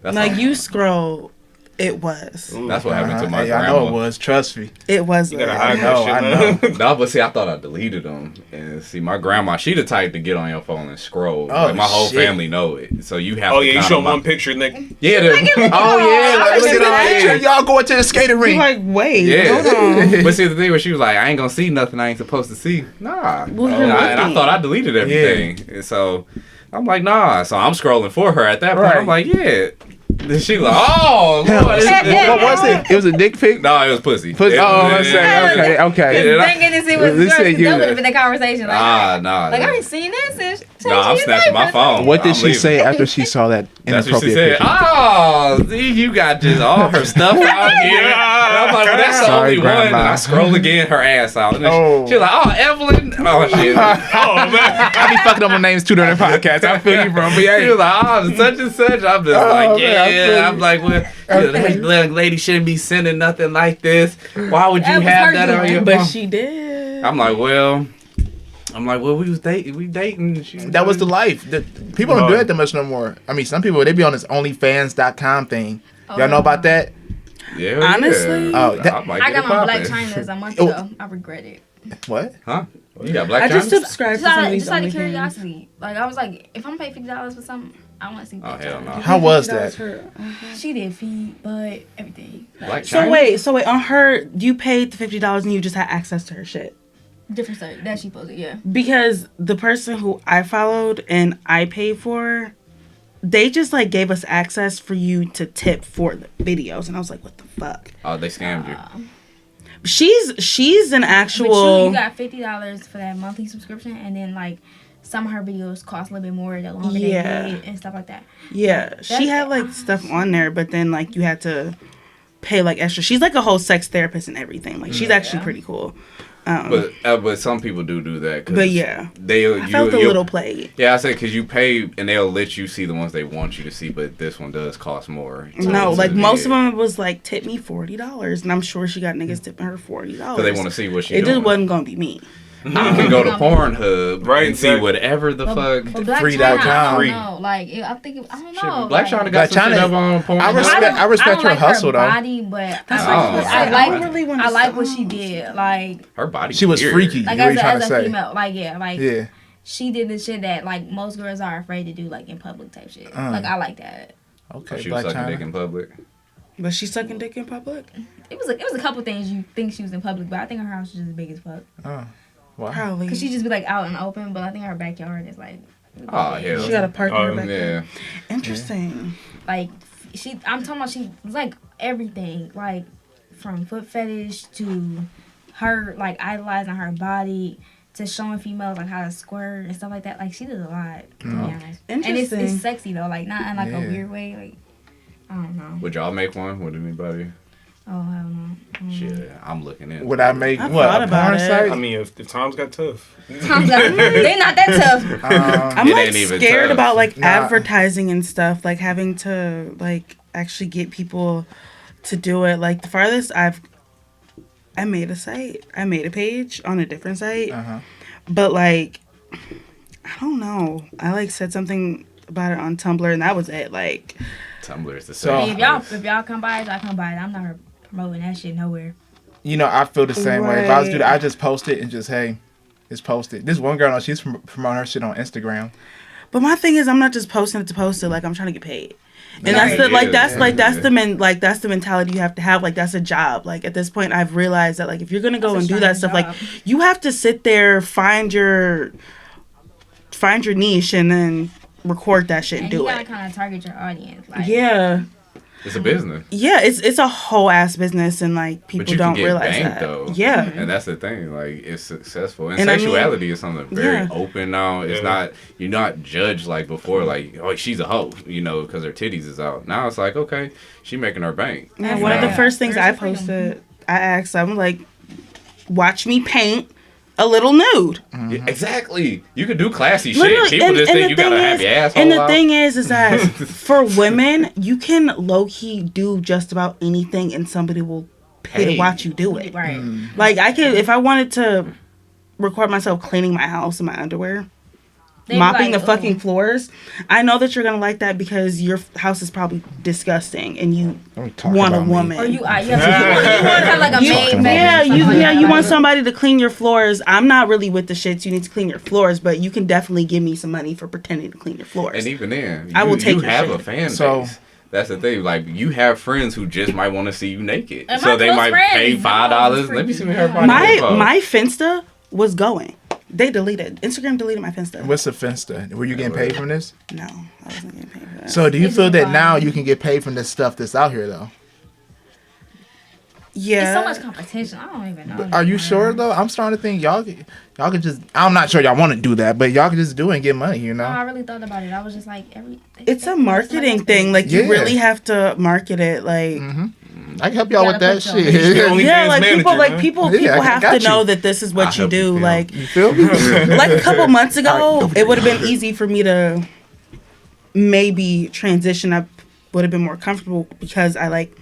That's like all- you scroll, it was. That's what happened to my Hey, I grandma. know it was. Trust me. It was. You gotta lit. hide know, that I shit, man. No, but see, I thought I deleted them. And see, my grandma, she the type to get on your phone and scroll. Oh, Like, my whole shit. family know it. So you have Oh, to yeah, you kinda show mo- one picture, nigga. Yeah, Oh, yeah. Like, look at that picture. Y'all going to the skating You're rink. like, wait, Yeah. hold on. But see, the thing was, she was like, I ain't gonna see nothing I ain't supposed to see. Nah. Well, and, you're I looking. thought I deleted everything. And so I'm like, nah. So I'm scrolling for her at that point. Right. I'm like, yeah. Then she like, oh, Hell, Lord, what was it? It was a dick pic? No, it was pussy. Pussy. It- Oh, I say, okay. Yeah. Thinking to see what's Let's yours, say 'cause you- that would have been the conversation. Like, Nah. like I ain't seen this since. No, I'm snatching my phone. What did I'm she leaving. say after she saw that That's what she inappropriate said. picture? Oh, see, you got just all her stuff out here. And I'm like, well, that's the Sorry, only one. And Grandma. I scroll again, her ass out. And then Oh. she was like, oh, Evelyn. Oh, shit. Oh, man. I be fucking up my names too during the podcast. I feel you, bro. But She yeah, was like, oh, such and such. I'm just Oh, like, man, I feel yeah. you. I'm like, well, Okay. that lady shouldn't be sending nothing like this. Why would you That was have her that on doing. your But phone? she did. I'm like, well, we was dating. We dating. She that was the life. People don't do that that much no more. I mean, some people, they be on this OnlyFans.com thing. Y'all know about that? Yeah, Honestly? yeah. Oh, that- I might I get got it my Black poppin'. China's a month Oh. ago. I regret it. What? Huh? You got Black I just China? subscribed to some of these Just out of OnlyFans. curiosity. Like, I was like, if I'm paying $50 for something, I want to see Oh, Black hell China. no. How was that? She did feed, but everything. Like, Black So China? wait, on her, you paid the $50 and you just had access to her shit. different stuff. That she posted, yeah. Because the person who I followed and I paid for, they just like gave us access for you to tip for the videos, and I was like, what the fuck? Oh, they scammed you. She's an But actual. you got $50 for that monthly subscription, and then like some of her videos cost a little bit more the longer Yeah. they did and stuff like that. Yeah, she had like stuff on there, but then like you had to pay like extra. She's like a whole sex therapist and everything. Like she's actually pretty cool. But some people do that. 'Cause But yeah, they I felt a little played. Yeah, I said because you pay and they'll let you see the ones they want you to see, but this one does cost more. No, like most of them was like tip me $40, and I'm sure she got niggas tipping her $40. So they want to see what she. It doing. just wasn't gonna be me. You can go to Pornhub Right, and see exactly. whatever the fuck. But Black Free.com. China, I Free. don't know. Like, I think, I don't know. Black like, China Blac got some Chyna- shit up on Pornhub. I respect don't her like hustle, though. body, but I like really want I like what she did. Like Her body. She was weird. freaky. like What are you as trying to a say? female, like Yeah. she did the shit that like most girls are afraid to do, like in public type shit. Like I like that. Okay, She was Black sucking dick China. in public. But she sucking dick in public? It was a couple things you think she was in public, but I think her house was just big as fuck. Oh, wow. Probably. Cause she just be like out in the open, but I think her backyard is like. Oh hell. She got a partner back there. Yeah. Interesting. Like I'm talking about she was like everything, like from foot fetish to her like idolizing her body to showing females like how to squirt and stuff like that. Like she did a lot, to be honest. And Interesting. it's sexy though, like not in like Yeah. a weird way. Like I don't know. Would y'all make one? Would anybody? Oh hell no. Shit, I'm looking in. Would I make I what thought a about porn it. site? I mean, if times got tough. Tom's like, they not that tough. I'm It like ain't even scared tough. about like Nah. advertising and stuff, like having to like actually get people to do it. Like the farthest I made a site. I made a page on a different site. Uh-huh. But like I don't know. I like said something about it on Tumblr and that was it. Like Tumblr is the So- same. If y'all come by it, I come by it. I'm not promoting that shit nowhere. You know, I feel the same way. If I was to do that, Right. I just post it and just, hey, it's posted. This one girl, she's promoting her shit on Instagram. but my thing is I'm not just posting it to post it, like I'm trying to get paid. And Nah, that's the yeah, that's the mentality you have to have. Like that's a job. Like at this point I've realized that like if you're gonna go That's and a do that strong stuff, like job. you have to sit there, find your niche and then record that shit and And do you gotta it. kind of target your audience. Like, Yeah. It's a business. Yeah, it's a whole ass business and like people But you don't can get realize banked that. though. Yeah. And that's the thing. Like it's successful. And, And I mean- sexuality is something very Yeah. open now. It's not you're not judged like before. Like oh she's a hoe, you know, because her titties is out. Now it's like okay, she making her bank. Yeah, one of the Yeah. first things I Where's your freedom? posted, I asked, I'm like, watch me paint a little nude. Yeah, exactly. You could do classy Literally, shit. People just think you gotta have your asshole and the out. thing is that for women, you can low key do just about anything, and somebody will pay to Hey. watch you do it. Right. Like I could, if I wanted to record myself cleaning my house in my underwear, They be mopping like, the fucking "Ooh." floors, I know that you're gonna like that because your house is probably disgusting, and you Don't talk want a about me. woman. Or you want to have like a You- maid. yeah, baby, something like that. you want somebody to clean your floors. I'm not really with the shits. You need to clean your floors, but you can definitely give me some money for pretending to clean your floors. And even then, I will take you your have shit. a fan So- base. That's the thing. Like you have friends who just might want to see you naked, And so my they close might pay friends, $5. they're Let me see freaking what her body my info. my Finsta was going. They deleted. Instagram deleted my Finsta. What's the Finsta? Were you getting paid from this? No, I wasn't getting paid for that. So do you It's feel that fine. now you can get paid from this stuff that's out here, though? yeah, It's so much competition. I don't even know. Are you sure, though? I'm starting to think y'all could just, I'm not sure y'all want to do that, but y'all could just do it and get money, you No, I know? really thought about it. I was just like, it's a marketing thing. Like you Yeah. really have to market it. Like I can help y'all You with gotta that put your- shit. Only yeah, fans like manager, people, man. people Yeah, I have got to know you. that this is I'll what you help you do. feel. Like You feel me? like a couple months ago, Alright, it would have been easy for me to maybe transition. I would have been more comfortable because I like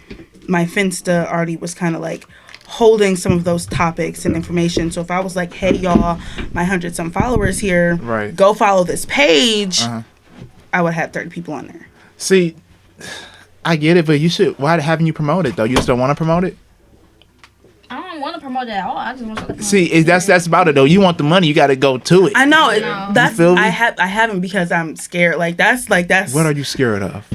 my Finsta already was kind of like holding some of those topics and information. So if I was like, hey y'all, my 100-some followers here, Right. go follow this page, Uh-huh. I would have 30 people on there. See, I get it, but you should, why haven't you promote it, though? You just don't want to promote it? I don't want to promote it at all. I just want to. See, that's about it, though. You want the money, you got to go to it. I know it, No. that's You feel me? I haven't because I'm scared. Like that's What are you scared of?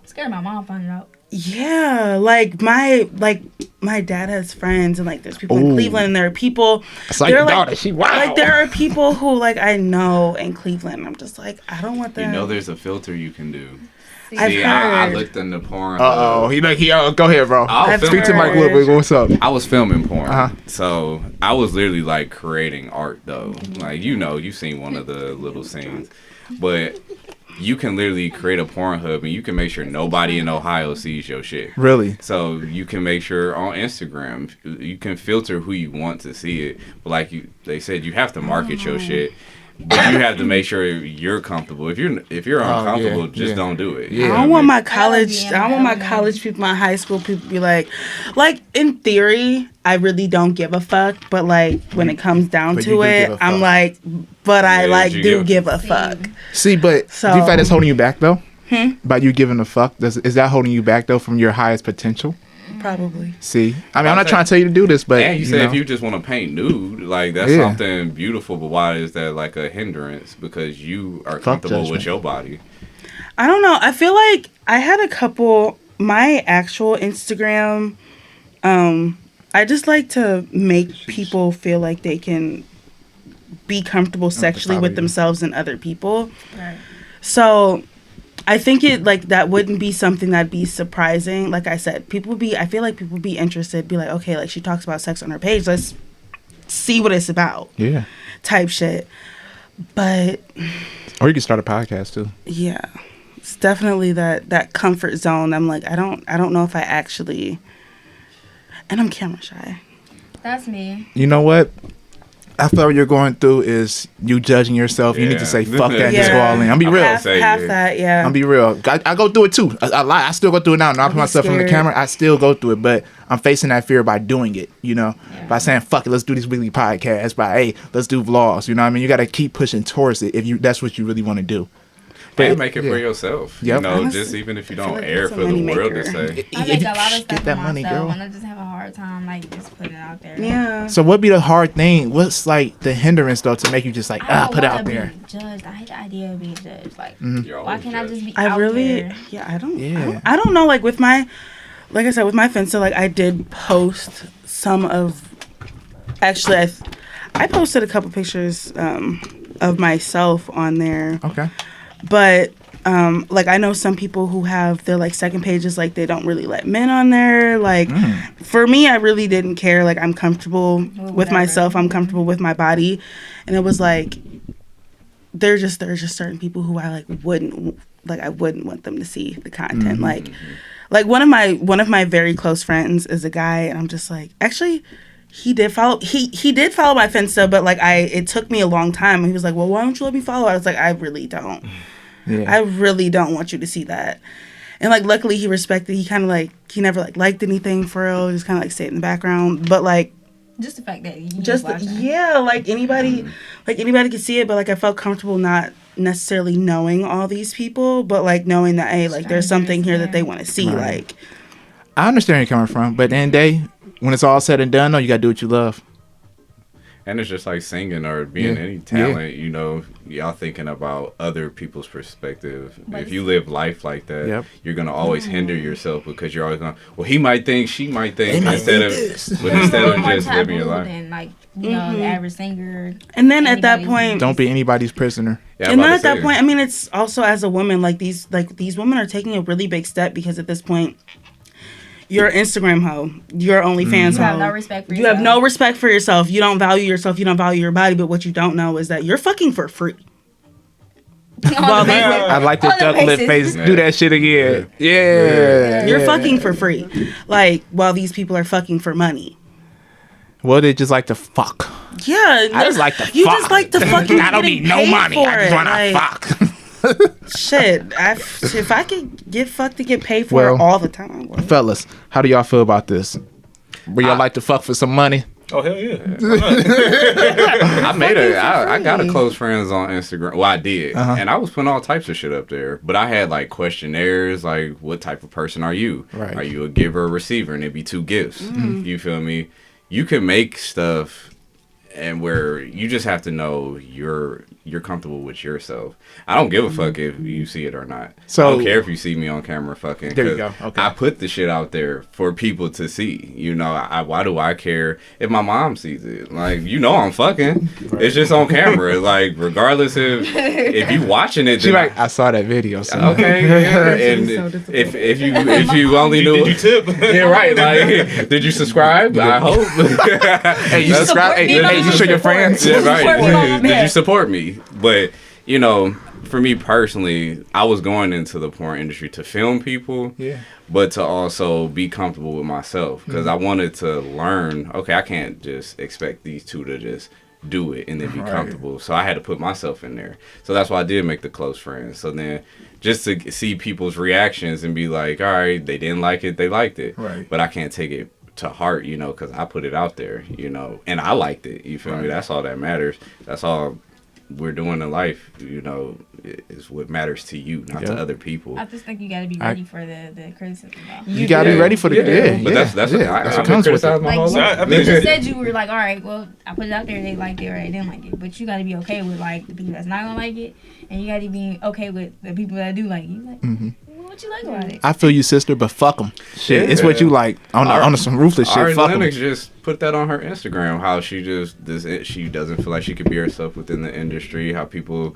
scared of my mom finding out. Yeah, like my dad has friends, and like there's people in Ooh. Cleveland, and there are people. It's like there your are, daughter. She wow. Like there are people who like I know in Cleveland. I'm just like, I don't want them. You know, there's a filter you can do. I've See, I heard. looked into porn. Go ahead, bro. I'll Speak to Mike a little bit. What's up? I was filming porn, Uh-huh. so I was literally like creating art though. Like you've seen one of the little scenes, but you can literally create a porn hub and you can make sure nobody in Ohio sees your shit. Really? So you can make sure on Instagram you can filter who you want to see it. But like they said, you have to market your shit. But you have to make sure you're comfortable. If you're uncomfortable, just don't do it. Yeah. I don't want my college- college. I don't want my college people, my high school people, to be like in theory, I really don't give a fuck. But like when it comes down But you to do it, give a I'm fuck. like, but I Yeah, like you do give- give a fuck. See, but So- do you find that's holding you back though? By you giving a fuck, is that holding you back though from your highest potential? Probably. See, I mean, I'm not trying to tell you to do this, but And you said know. if you just want to paint nude, like that's Yeah. something beautiful. But why is that like a hindrance? Because you are Fuck comfortable judgment. with your body. I don't know. I feel like I had a couple. My actual Instagram. I just like to make people feel like they can be comfortable sexually with themselves and other people. Right. So I think it like that wouldn't be something that'd be surprising. Like I said, I feel like people would be interested, be like, okay, like she talks about sex on her page. Let's see what it's about. Yeah. Type shit. But Or you can start a podcast too. yeah, it's definitely that comfort zone. I'm like, I don't know if I actually, and I'm camera shy. That's me. You know what? I feel what you're going through is you judging yourself. You need to Yeah. say fuck that and Yeah. just go all in. I'll be real. Half Say, half yeah. that, yeah. I'll be real. I go through it too. I lie. I still go through it now. Now I put be myself on the scared. camera. I still go through it, but I'm facing that fear by doing it. You know, by saying fuck it. Let's do these weekly podcasts. By hey, let's do vlogs. You know what I mean? You got to keep pushing towards it if that's what you really want to do. And make it yeah. for yourself. Yep. You know, Honestly, just even if you I feel don't like air that's a for the money world to maker. say. I make a lot of stuff Get that for money, myself, girl. and I just have a hard time like just putting it out there. Yeah. So what be the hard thing? What's like the hindrance though to make you just like I don't put it wanna out there? Be judged. I hate the idea of being judged. Like, You're why always can't I judged. just be I out really, there? yeah, I don't, Yeah. I don't know. Like with my, like I said, with my Finsta, like I did post some of, actually, I posted a couple pictures of myself on there, Okay. but like I know some people who have their like second pages, like they don't really let men on there. Like for me, I really didn't care. Like I'm comfortable with whatever. myself. I'm comfortable with my body, and it was like there's just certain people who I wouldn't want them to see the content. Like one of my very close friends is a guy, and I'm just like, actually, he did follow my Finsta, but like it took me a long time. And he was like, well, why don't you let me follow? I was like, I really don't. Yeah. I really don't want you to see that. And like luckily he respected. He kind of like he never like liked anything for real. Just kind of like stayed in the background. But like Just the fact that you just watching. yeah, like anybody could see it. But like I felt comfortable not necessarily knowing all these people, but like knowing that hey, like there's something here that they want to see. Right. Like I understand where you're coming from, but at the end of the day, when it's all said and done, though, you gotta do what you love. And it's just like singing or being Yeah. any talent, you know, y'all thinking about other people's perspective. But If you live life like that, Yep. you're going to always hinder yourself because you're always going, well, he might think, she might think, They might instead think of this. but instead of More just living your taboo life. than, like, you know, the average singer. and then at that Anybody's- point, Don't be anybody's prisoner. Yeah, I'm and about then to at that say. point, I mean, it's also as a woman, like these women are taking a really big step because at this point, you're an Instagram hoe, you're OnlyFans You hoe. have no respect for You have yourself. no respect for yourself. You don't value yourself. You don't value your body. But what you don't know is that you're fucking for free. On the basis- I like the on the duck lip basis- face. Do that shit again. Yeah. You're yeah. fucking for free. Like while these people are fucking for money. Well, they just like to fuck. Yeah, I just like to you fuck. just like to fucking. I don't getting need no paid money. for I just it. want to Like, fuck. Shit, if I could get fucked to get paid for Well, it all the time, I would. Fellas, how do y'all feel about this? Would y'all like to fuck for some money? Oh hell yeah! I got a close friends on Instagram. Well, I did, and I was putting all types of shit up there. But I had like questionnaires, like what type of person are you? Right. Are you a giver or receiver? And it'd be 2 gifts. You feel me? You can make stuff, and where you just have to know you you're comfortable with yourself. I don't give a fuck if you see it or not. So- I don't care if you see me on camera fucking. There you 'cause go. Okay. I put the shit out there for people to see. You know, why do I care if my mom sees it? Like, you know, I'm fucking. It's just on camera. Like, regardless if you watching it, She then like, I saw that video. So. okay, yeah. And So disappointed. if you only knew, Did you tip? yeah, right. Like, did you subscribe? I hope. Hey, you subscribe? Hey, you show your friends? Yeah, right. Support me on Did that. you support me? But you know, for me personally, I was going into the porn industry to film people, Yeah. but to also be comfortable with myself because I wanted to learn. Okay, I can't just expect these two to just do it and then be Right. comfortable. So I had to put myself in there. So that's why I did make the close friends. So then just to see people's reactions and be like, all right, they didn't like it, they liked it. Right. But I can't take it to heart, you know, because I put it out there, you know, and I liked it. You feel me? That's all that matters. That's all we're doing in life, you know, is what matters to you, not to Yeah. other people. I just think you gotta be ready for the criticism. Though. You gotta be ready for the But that's that's what what I've been comes with criticized it. my Like, whole you, life. I you think just that- said you were like, all right, well, I put it out there, they liked it or they didn't like it. But you gotta be okay with like the people that's not gonna like it, and you gotta be okay with the people that do like it. You like, what you like about it? I feel you, sister, but fuck them. Shit, it's what you like on some ruthless Ari shit. Fuck them. Lennox just put that on her Instagram. How she doesn't feel like she could be herself within the industry. How people,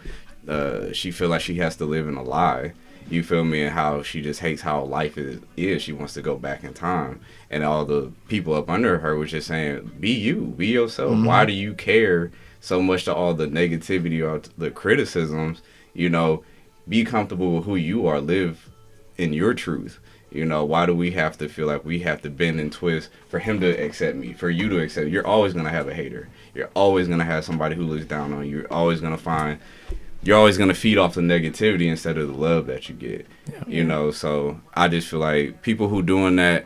she feel like she has to live in a lie. You feel me? And how she just hates how life is. She wants to go back in time. And all the people up under her was just saying, be you, be yourself. Why do you care so much to all the negativity or the criticisms? You know, be comfortable with who you are. Live in your truth. You know, why do we have to feel like we have to bend and twist for him to accept me, for you to accept me? You're always going to have a hater. You're always going to have somebody who looks down on you. You're always going to feed off the negativity instead of the love that you get. You know, so I just feel like people who doing that,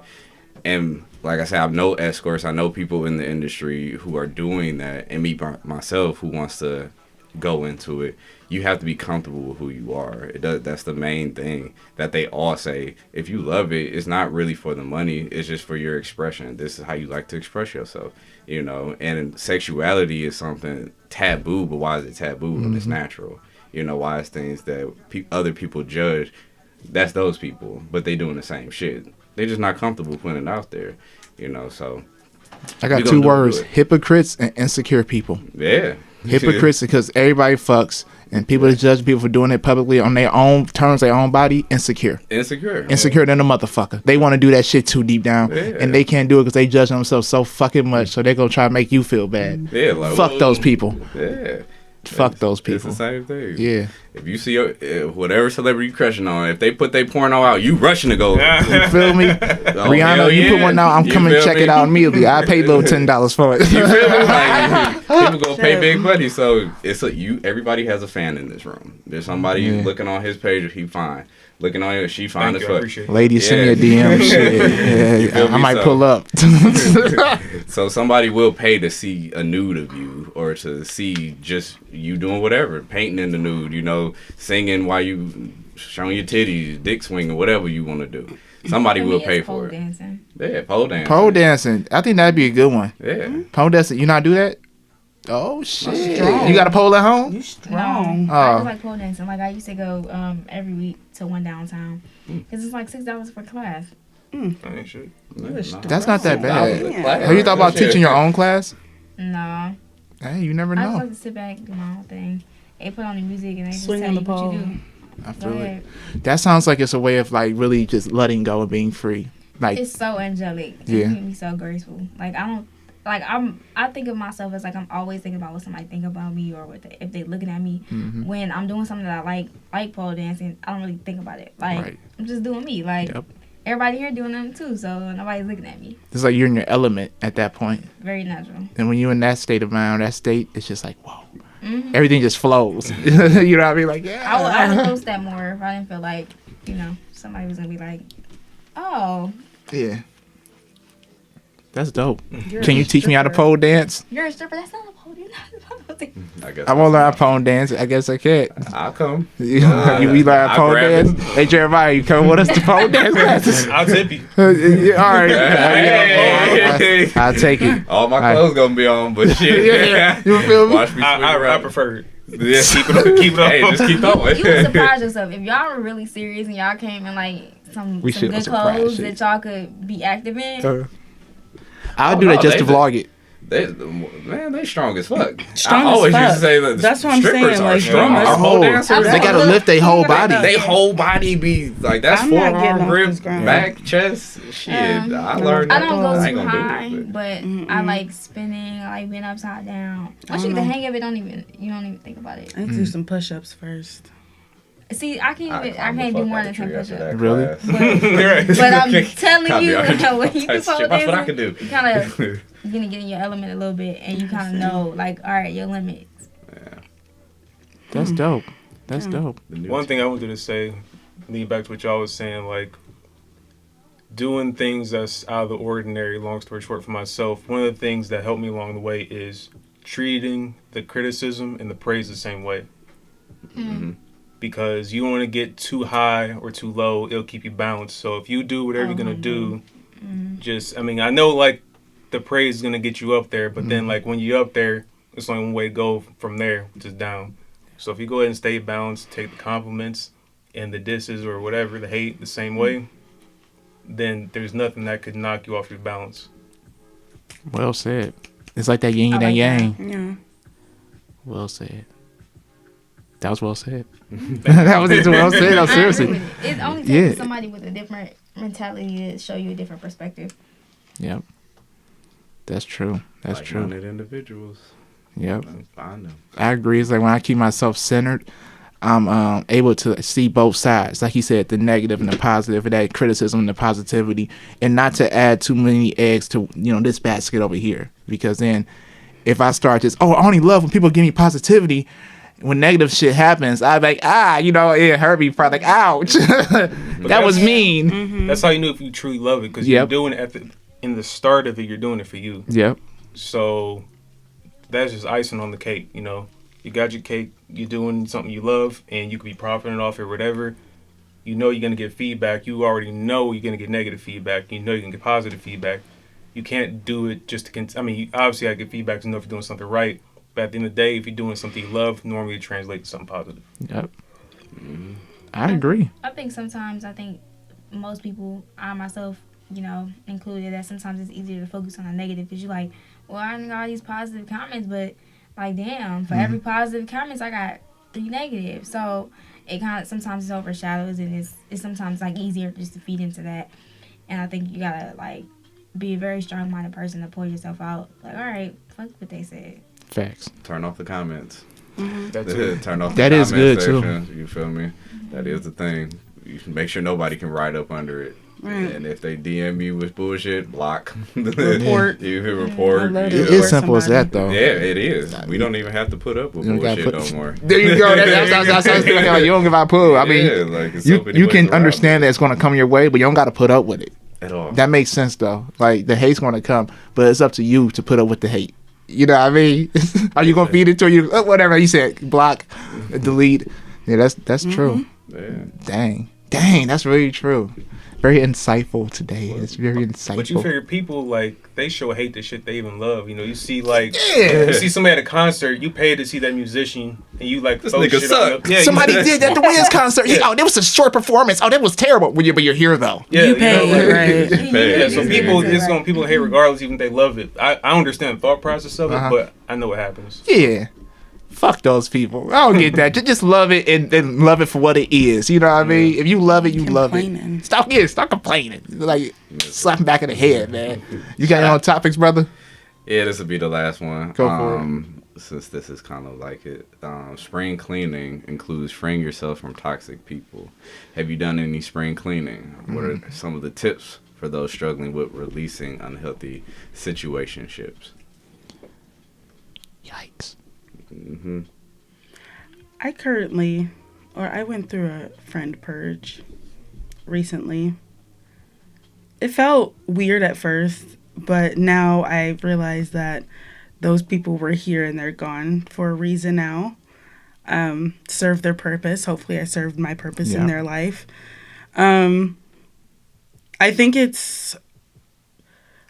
and like I said, I know escorts, I know people in the industry who are doing that, and me myself who wants to go into it. You have to be comfortable with who you are. That's the main thing that they all say. If you love it, it's not really for the money. It's just for your expression. This is how you like to express yourself, you know. And sexuality is something taboo, but why is it taboo when it's natural? You know, why is things that other people judge, that's those people, but they doing the same shit. They're just not comfortable putting it out there, you know, so. I got we gonna two do words: good. hypocrites and insecure people. Yeah. Hypocrites because everybody fucks, and people that judge people for doing it publicly on their own terms, their own body. Insecure than a motherfucker. They want to do that shit too deep down, and they can't do it because they judge themselves so fucking much. So they gonna try to make you feel bad. Yeah, like, Fuck those people. Yeah. Fuck those It's people. the same thing. Yeah. If you see whatever celebrity you crushing on, if they put their porno out, you rushing to go. You feel me? Rihanna, hell you put yeah. one out, I'm You coming to feel check me? it out immediately. I paid little $10 for it. You feel me? Like, people go pay big money, so everybody has a fan in this room. There's somebody looking on his page, he fine. Looking on it, she fine Thank as you, I fuck. appreciate it. Ladies, send me a DM. Shit. feel Yeah, I me? might So- pull up. So somebody will pay to see a nude of you, or to see just you doing whatever, painting in the nude, you know, singing while you showing your titties, dick swinging, whatever you want to do. Somebody For me, will it's pay pole for it. dancing. Yeah, pole dancing. Pole dancing. I think that'd be a good one. Yeah. Pole dancing. You not do that? Oh shit! strong. You got a pole at home? You No, strong. I Oh. just like pole dancing. Like I used to go every week to one downtown because it's like $6 for class. I ain't shit. That's not that bad. Yeah. Have you thought about teaching your own class? No, Hey, you never I just know. like to sit back, do my own thing. They put on the music and they just Swing tell on you the what pole. you do. I Go feel it. ahead. That sounds like it's a way of like really just letting go and being free. Like It's so angelic. Yeah. It makes me so graceful. Like I think of myself as like I'm always thinking about what somebody think about me or if they looking at me. When I'm doing something that I like pole dancing, I don't really think about it. Like Right. I'm just doing me. Like Yep. everybody here doing them too, so nobody's looking at me. it's like you're in your element at that point. Very natural. And when you're in that state of mind, that state, it's just like whoa. Mm-hmm. Everything just flows. You know what I mean? Like yeah. I would post that more if I didn't feel like somebody was gonna be like, oh, Yeah. That's dope. You're Can a you teach me how to stripper. pole dance? you're a stripper. That's not a pole. You're not supposed to. I guess I won't learn how to pole dance. I guess I can't. I'll come. You be learn I'll pole grab dance? it. Hey Jeremiah, you come with us to pole dance classes? I'll tip you. Yeah, all right. Hey. I'll take it. All my All right. clothes gonna be on, but shit. Yeah, you feel me? Watch me swing I around. prefer it. Yeah. Keep it up. Hey, just keep going. You would surprise yourself if y'all were really serious and y'all came in like some We should good surprise clothes you. that y'all could be active in. I'll do that just to vlog it. They strong as fuck. Strong I as always used fuck. to say that That's what I'm strippers saying, are like, strong. they Our pole must- dancers, They gotta lift their whole body. they whole body be like that's I'm not getting forearm off grip, this ground. back, chest. Shit, I learned I that. don't go I ain't too gonna do high, it, but I like spinning, I like being upside down. Once you get the hang of it, you don't even think about it. I need to do some push-ups first. See, I can't do more than 10 push-ups. Really? But I'm telling you, when you do That's pole what I can do. dancing, you kind of gonna get in your element a little bit, and you kind of know, like, all right, your limits. That's dope. That's dope. One thing I wanted to say, lead back to what y'all was saying, like doing things that's out of the ordinary. Long story short, for myself, one of the things that helped me along the way is treating the criticism and the praise the same way. Because you don't want to get too high or too low, it'll keep you balanced. So if you do whatever you're gonna do, I know like the praise is gonna get you up there, but then like when you're up there, it's only one way to go from there, which is down. So if you go ahead and stay balanced, take the compliments and the disses or whatever, the hate the same way, then there's nothing that could knock you off your balance. Well said. It's like that yin and yang. Yeah. Well said. That was well said. That was well said. No, seriously. It only takes somebody with a different mentality to show you a different perspective. Yep. That's true. That's true. Like-minded individuals. Yep. I know. I agree. It's like when I keep myself centered, I'm able to see both sides. Like you said, the negative and the positive, and that criticism and the positivity, and not to add too many eggs to this basket over here. Because then, if I start this, I only love when people give me positivity. When negative shit happens, I'm like, it hurt me. Probably like, ouch, that was mean. That's how you know if you truly love it, because you're doing it in the start of it. You're doing it for you. Yep. So that's just icing on the cake. You got your cake. You're doing something you love, and you could be profiting off it or whatever. You're gonna get feedback. You already know you're gonna get negative feedback. You know you can get positive feedback. You can't do it just to. Obviously, I get feedback to know if you're doing something right. But at the end of the day, if you're doing something you love, normally it translates to something positive. Yep. I agree. I think most people, I myself, included, that sometimes it's easier to focus on the negative because you're like, well, I got all these positive comments, but like, damn, for every positive comments, I got 3 negative. So it kind of sometimes overshadows, and it's sometimes like easier just to feed into that. And I think you gotta like be a very strong-minded person to pull yourself out. Like, all right, fuck what they said. Facts. Turn off the comments. That's it. Turn off that the is comment good section. too. You feel me? That is the thing. You should make sure nobody can write up under it. Right. And if they DM you with bullshit, block. Report. You can report. I love you it. know. It's simple as that, though. Yeah, it is. We don't even have to put up with You don't gotta bullshit no more. There you go. That's what I was thinking. Like, you don't give out poo. I mean, Yeah, like, it's so many you ways can around understand that it's going to come your way, but you don't got to put up with it. at all. That makes sense, though. Like, the hate's going to come, but it's up to you to put up with the hate. You know what I mean? Are you going to feed it to you? Whatever you said, block, delete. Yeah, that's true. Yeah. Dang, that's really true. Very insightful today. It's very insightful. But you figure people, like, they show hate to shit they even love. You see, like, Yeah. you see somebody at a concert, you pay to see that musician, and you, like, This throw nigga shit suck. on the, Somebody did that at the Wiz concert. Oh, that was a short performance. Oh, that was terrible. But you're here, though. Yeah, You paid, right? Yeah, so people, Yeah. it's gonna people hate regardless, even if they love it. I understand the thought process of it, but I know what happens. Yeah. Fuck those people. I don't get that. Just love it and love it for what it is. You know what I mean? If you love it, you love it. Complaining. Stop complaining. Like, slap him back in the head, man. You got any on topics, brother? Yeah, this will be the last one. Go for it. Since this is kind of like it. Spring cleaning includes freeing yourself from toxic people. Have you done any spring cleaning? What are some of the tips for those struggling with releasing unhealthy situationships? Yikes. I went through a friend purge recently. It felt weird at first, but now I realize that those people were here and they're gone for a reason now. Served their purpose. Hopefully I served my purpose in their life. I think it's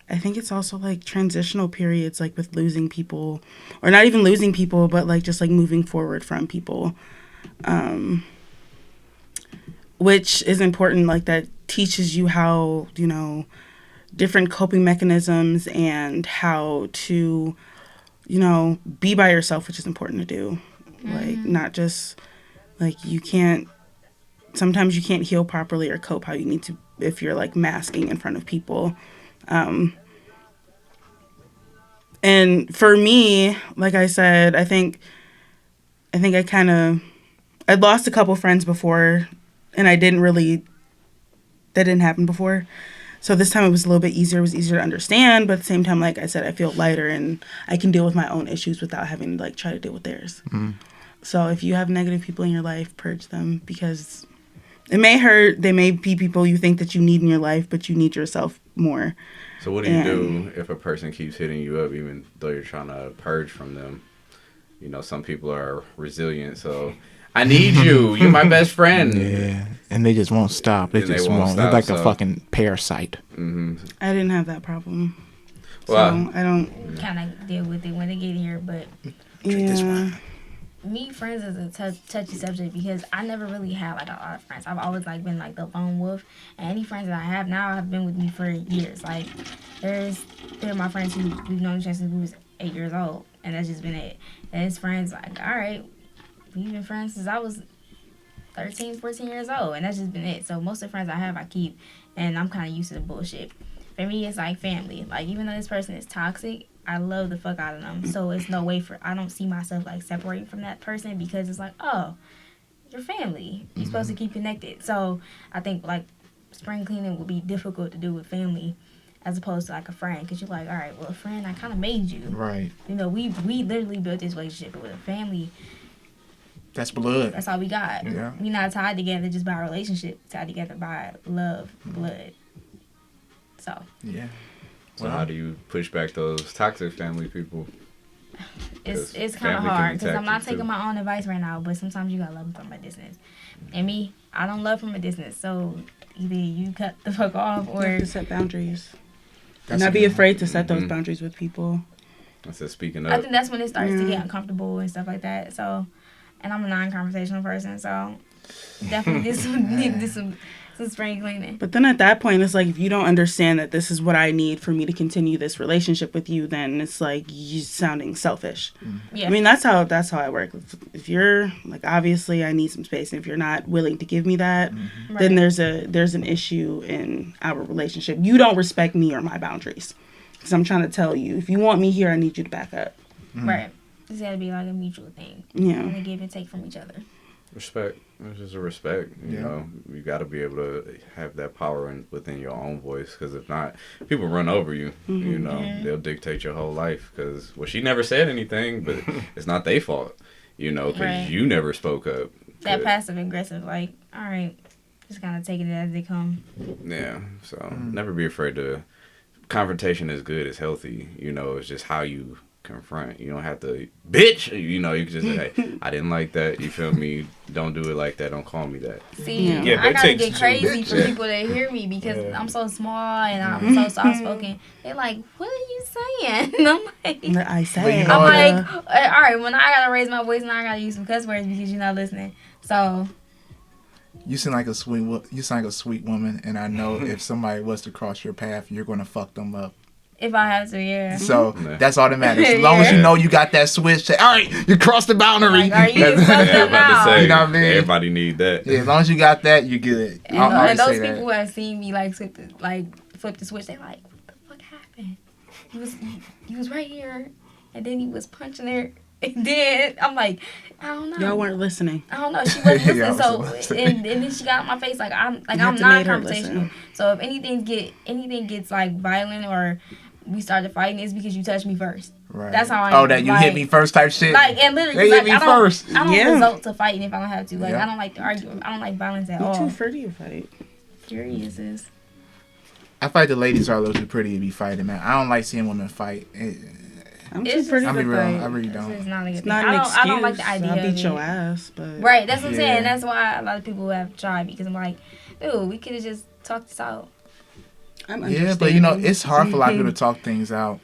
I think it's also like transitional periods, like with losing people, or not even losing people, but like just like moving forward from people, which is important. Like that teaches you how, you know, different coping mechanisms and how to, you know, be by yourself, which is important to do. Like not just like sometimes you can't heal properly or cope how you need to if you're like masking in front of people. And for me, like I said, I think I'd lost a couple friends before, and that didn't happen before. So this time it was a little bit easier. It was easier to understand, but at the same time, like I said, I feel lighter and I can deal with my own issues without having to like try to deal with theirs. So if you have negative people in your life, purge them, because it may hurt. They may be people you think that you need in your life, but you need yourself more. So what do you do if a person keeps hitting you up, even though you're trying to purge from them? You know, some people are resilient, so I need you. You're my best friend. Yeah, and they just won't stop. They just won't. Stop, They're like a fucking parasite. I didn't have that problem. Well, so I don't kind of deal with it when they get here, but me, friends is a touchy subject because I never really had like a lot of friends. I've always like been like the lone wolf, and any friends that I have now have been with me for years. Like they're my friends who we've known each other since we was 8 years old, and that's just been it. And it's friends like, all right, we've been friends since I was 13, 14 years old, and that's just been it. So most of the friends I have, I keep, and I'm kind of used to the bullshit. For me, it's like family. Like even though this person is toxic, I love the fuck out of them. So it's no way I don't see myself like separating from that person, because it's like, oh, you're family. You're supposed to keep connected. So I think like spring cleaning would be difficult to do with family as opposed to like a friend, because you're like, all right, well, a friend, I kind of made you. Right. You know, we literally built this relationship, but with a family, that's blood. that's all we got. Yeah. We not tied together just by a relationship, tied together by love, blood. So. Yeah. So how do you push back those toxic family people? It's kind of hard because I'm not taking my own advice right now, but sometimes you gotta love them from a distance. And me, I don't love from a distance, so either you cut the fuck off or you have to set boundaries. And not be afraid to set those boundaries with people. I said, speaking up. I think that's when it starts to get uncomfortable and stuff like that. So, and I'm a non-conversational person, so definitely need some spring cleaning. But then at that point, it's like, if you don't understand that this is what I need for me to continue this relationship with you, then it's like you sounding selfish. Yeah. I mean, that's how I work. If you're like, obviously I need some space, and if you're not willing to give me that, then there's an issue in our relationship. You don't respect me or my boundaries, because I'm trying to tell you, if you want me here, I need you to back up. Right. It's got to be like a mutual thing. Yeah. And give and take from each other. Respect. It's just a respect. You know, you got to be able to have that power within your own voice, because if not, people run over you. You know, they'll dictate your whole life, because, well, she never said anything, but it's not their fault, you know, because you never spoke up. That passive aggressive, like, all right, just kind of taking it as they come. Yeah, so never be afraid to. Confrontation is good, it's healthy, you know, it's just how you confront. You don't have to, bitch, you know, you can just say, hey, I didn't like that, you feel me, don't do it like that, don't call me that. See, I gotta get crazy for people that hear me, because I'm so small and I'm so soft-spoken. They're like, what are you saying? And I'm like, I say. I'm like, all right, when I gotta raise my voice and I gotta use some cuss words because you're not listening. So you seem like a sweet woman, and I know if somebody was to cross your path, you're gonna fuck them up. If I have to, yeah. So that's all that matters. As long as you know you got that switch, say, all right, you crossed the boundary. Like, are you fucked up now? Say, you know what I mean? Everybody need that. Yeah, as long as you got that, you're good. And those people who have seen me flip the switch, they're like, what the fuck happened? He was right here, and then he was punching her. And then I'm like, I don't know. Y'all weren't listening. I don't know. She wasn't listening. So and then she got in my face I'm not conversational. So if anything gets like violent or we started fighting, it's because you touched me first. Right. That's how I am. That you hit me first type shit. Like, and literally, they hit me first. I don't result to fighting if I don't have to. Like, Yeah. I don't like to argue. I don't like violence at You're all. too pretty to fight. Curious is. I fight the ladies are a little too pretty to be fighting, man. I don't like seeing women fight. I'm too pretty to I'll be real. fight. I really don't. It's not a good It's thing. not an excuse. I don't like the idea. I'll beat of your it. ass, but Right, that's what I'm saying. Yeah. That's why a lot of people have tried, because I'm like, dude, we could have just talked this out. Yeah, but you know, it's hard for a lot of people to talk things out.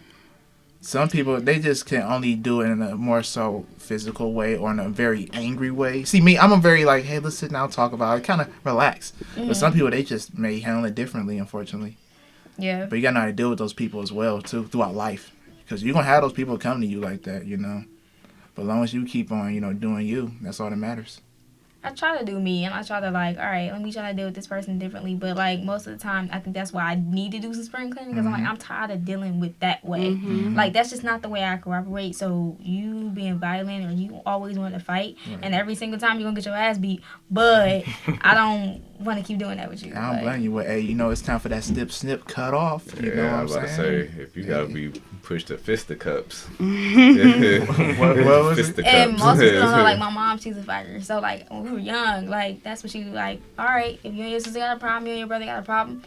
Some people, they just can only do it in a more so physical way or in a very angry way. See, me, I'm a very like, hey, let's sit down and talk about it, kind of relax. But some people, they just may handle it differently, unfortunately. Yeah. But you gotta know how to deal with those people as well, too, throughout life. Because you're gonna have those people come to you like that, you know. But as long as you keep on, you know, doing you, that's all that matters. I try to do me, and I try to like, all right, let me try to deal with this person differently. But like most of the time, I think that's why I need to do some spring cleaning because I'm tired of dealing with that way. Like that's just not the way I cooperate. So you being violent or you always want to fight, and every single time you're gonna get your ass beat. But I don't want to keep doing that with you. I don't blame you. Well, hey, you know, it's time for that snip cut off. You know what I'm saying? I was about to say, if you gotta be pushed to fisticuffs. What was it? Fisticuffs. And most people don't know, like my mom, she's a fighter. So like when we were young, like that's what she was like. All right, if you and your sister got a problem, you and your brother got a problem.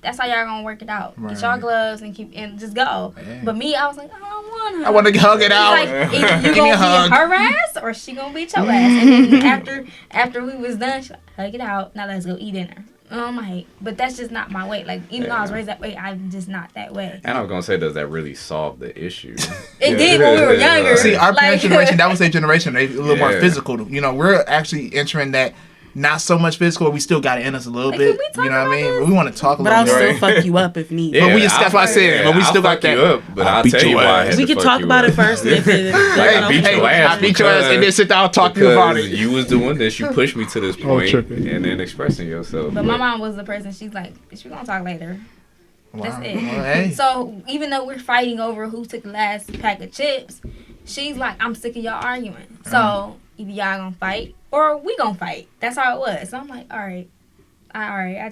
That's how y'all gonna work it out. Right. Get y'all gloves and just go. Yeah. But me, I was like, I don't want her. I want to hug it out. Like, either you Give me gonna a hug. beat her ass or she gonna beat your ass. And then after we was done, she like, hug it out. Now let's go eat dinner. I'm like, but that's just not my way. Like, even though I was raised that way, I'm just not that way. And I was gonna say, does that really solve the issue? It did when we were younger. See, our Like- parents' generation, that was their generation. They a little more Yeah. physical. You know, we're actually entering that not so much physical. We still got it in us a little Like, bit. can we talk You know what I about mean? this? But we want to talk a But little I'll bit. still fuck you up if need. But we just- that's what I said, but we still got I'll fuck that- you up, but I'll I'll beat tell you your why. I ass. had We to can fuck talk you about up. it first. If it, I beat your ass. I beat your ass and then sit down talking about Because it. you was doing this, you pushed me to this point, tripping. and then expressing yourself. But my mom was the person, she's like, bitch, we're gonna talk later. Wow. That's it. Well, hey. So even though we're fighting over who took the last pack of chips, she's like, I'm sick of y'all arguing. So either y'all gonna fight or we gonna fight. That's how it was. So I'm like, all right, I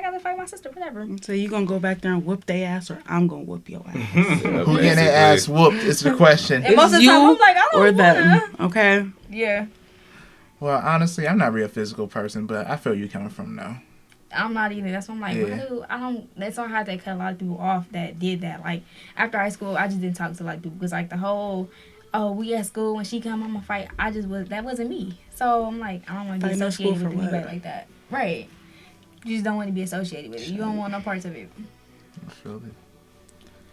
gotta fight my sister, whatever. So you gonna go back there and whoop their ass, or I'm gonna whoop your ass? Who getting their ass whooped is the question. And most of the time, I'm like, I don't or wanna. them? Okay. Yeah, Well, honestly, I'm not a real physical person, but I feel you coming from now. I'm not either. That's why I'm like, Yeah. I don't. That's why I had to cut a lot of people off that did that. Like after high school, I just didn't talk to like people because like the whole, oh, we at school when she come, I'm gonna fight. That wasn't me. So I'm like, I don't want to be Fighting at school associated with for anybody what? like that. Right. You just don't want to be associated with it. You don't want no parts of it. I feel it.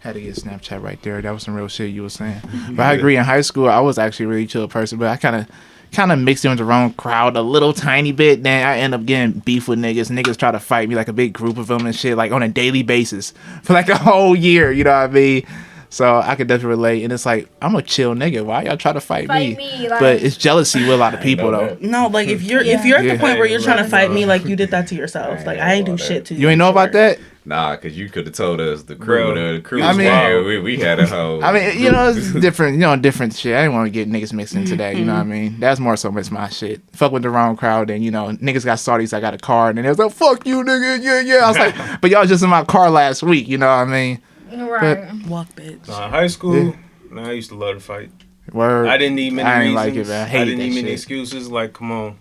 Had to get Snapchat right there. That was some real shit you were saying. But I agree. In high school, I was actually a really chill person, but I kind of mixed in with the wrong crowd a little tiny bit. Then I end up getting beef with niggas. Niggas try to fight me, like a big group of them and shit, like on a daily basis for like a whole year. You know what I mean? So I could definitely relate. And it's like, I'm a chill nigga. Why y'all try to fight me? Like, But it's jealousy with a lot of people though. No, like if you're Yeah. at the Yeah. point where you're trying to Yeah. fight me, like you did that to yourself. Like I ain't do shit to you. You ain't know about that? Nah, because you could have told us the crew. Bro. The crew I was mean- wild. We had a whole. I mean, you know, it's different, different shit. I didn't want to get niggas mixed into that, you know what I mean? That's more so much my shit. Fuck with the wrong crowd, and, niggas got Saudis, I got a car, and then they was like, fuck you, nigga, yeah. I was like, but y'all just in my car last week, you know what I mean? right. Walk, bitch. In high school, I used to love to fight. Word. I didn't need many I reasons. ain't like it, man. I hated didn't that need many shit. excuses. Like, come on.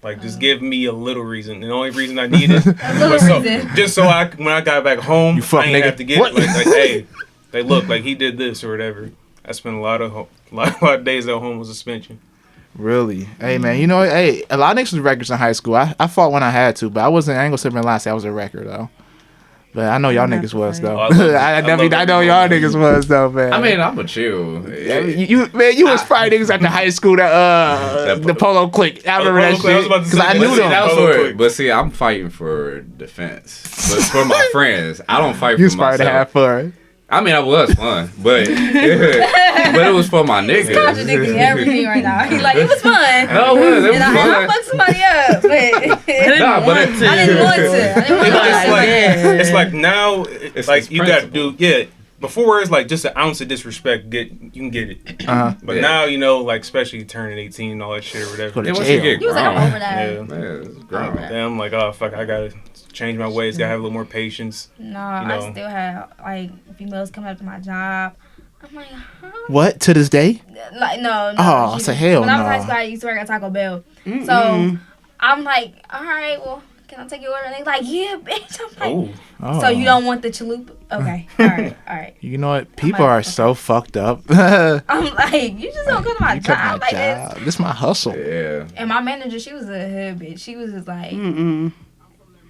Like, just give me a little reason. The only reason I needed little reason. just so when I got back home, You fuck I ain't nigga. have to get What? like, hey, they look like he did this or whatever. I spent a lot of days at home with suspension. Really? Hey, man, you know what? Hey, a lot of niggas was records in high school. I fought when I had to, but I ain't gonna sit there and lie and say I was a record, though. But I know y'all I'm not niggas was, playing. though. Oh, I love it. I I definitely, love I it. know y'all niggas was, though, man. I mean, I'm a chill. Yeah, you was probably niggas at the high school the polo clique. I remember that Polo Clique, I was shit about to because say I that. knew But See, them. that was Polo for, Clique. but see, I'm fighting for defense. But for my friends, I don't fight You for was probably to have myself. fun. I mean, I was fun, but it was for my He's niggas. contradicting everything right now. He's like, it was fun. No, it was. It was and I fun. fucked somebody up, but Nah, but I didn't want to. I didn't want It's to. like, Yeah. it's like now, It's like this you got to principle. do, before it's like just an ounce of disrespect, you can get it. Uh-huh. But Yeah. now, like especially turning 18 and all that shit or whatever. Put Yeah, it once you jail. get He was like, I'm grown, over that. Yeah. man, it's grown. Then I'm like, oh fuck, I gotta change my ways. Gotta have a little more patience. No, You know. I still have like females coming up to my job. I'm like, huh? What? To this day? Like no. Oh, I she- said, hell When I was in high no. school, I used to work at Taco Bell. So I'm like, all right, well, can I take your order? And they're like, yeah, bitch. I'm like, Oh, Oh. so you don't want the chalupa? Okay, all right. You know what? People like, are so fucked up. you I'm like, you just don't come to my come to job my like this. job. This is my hustle. Yeah. And my manager, she was a hood bitch. She was just like,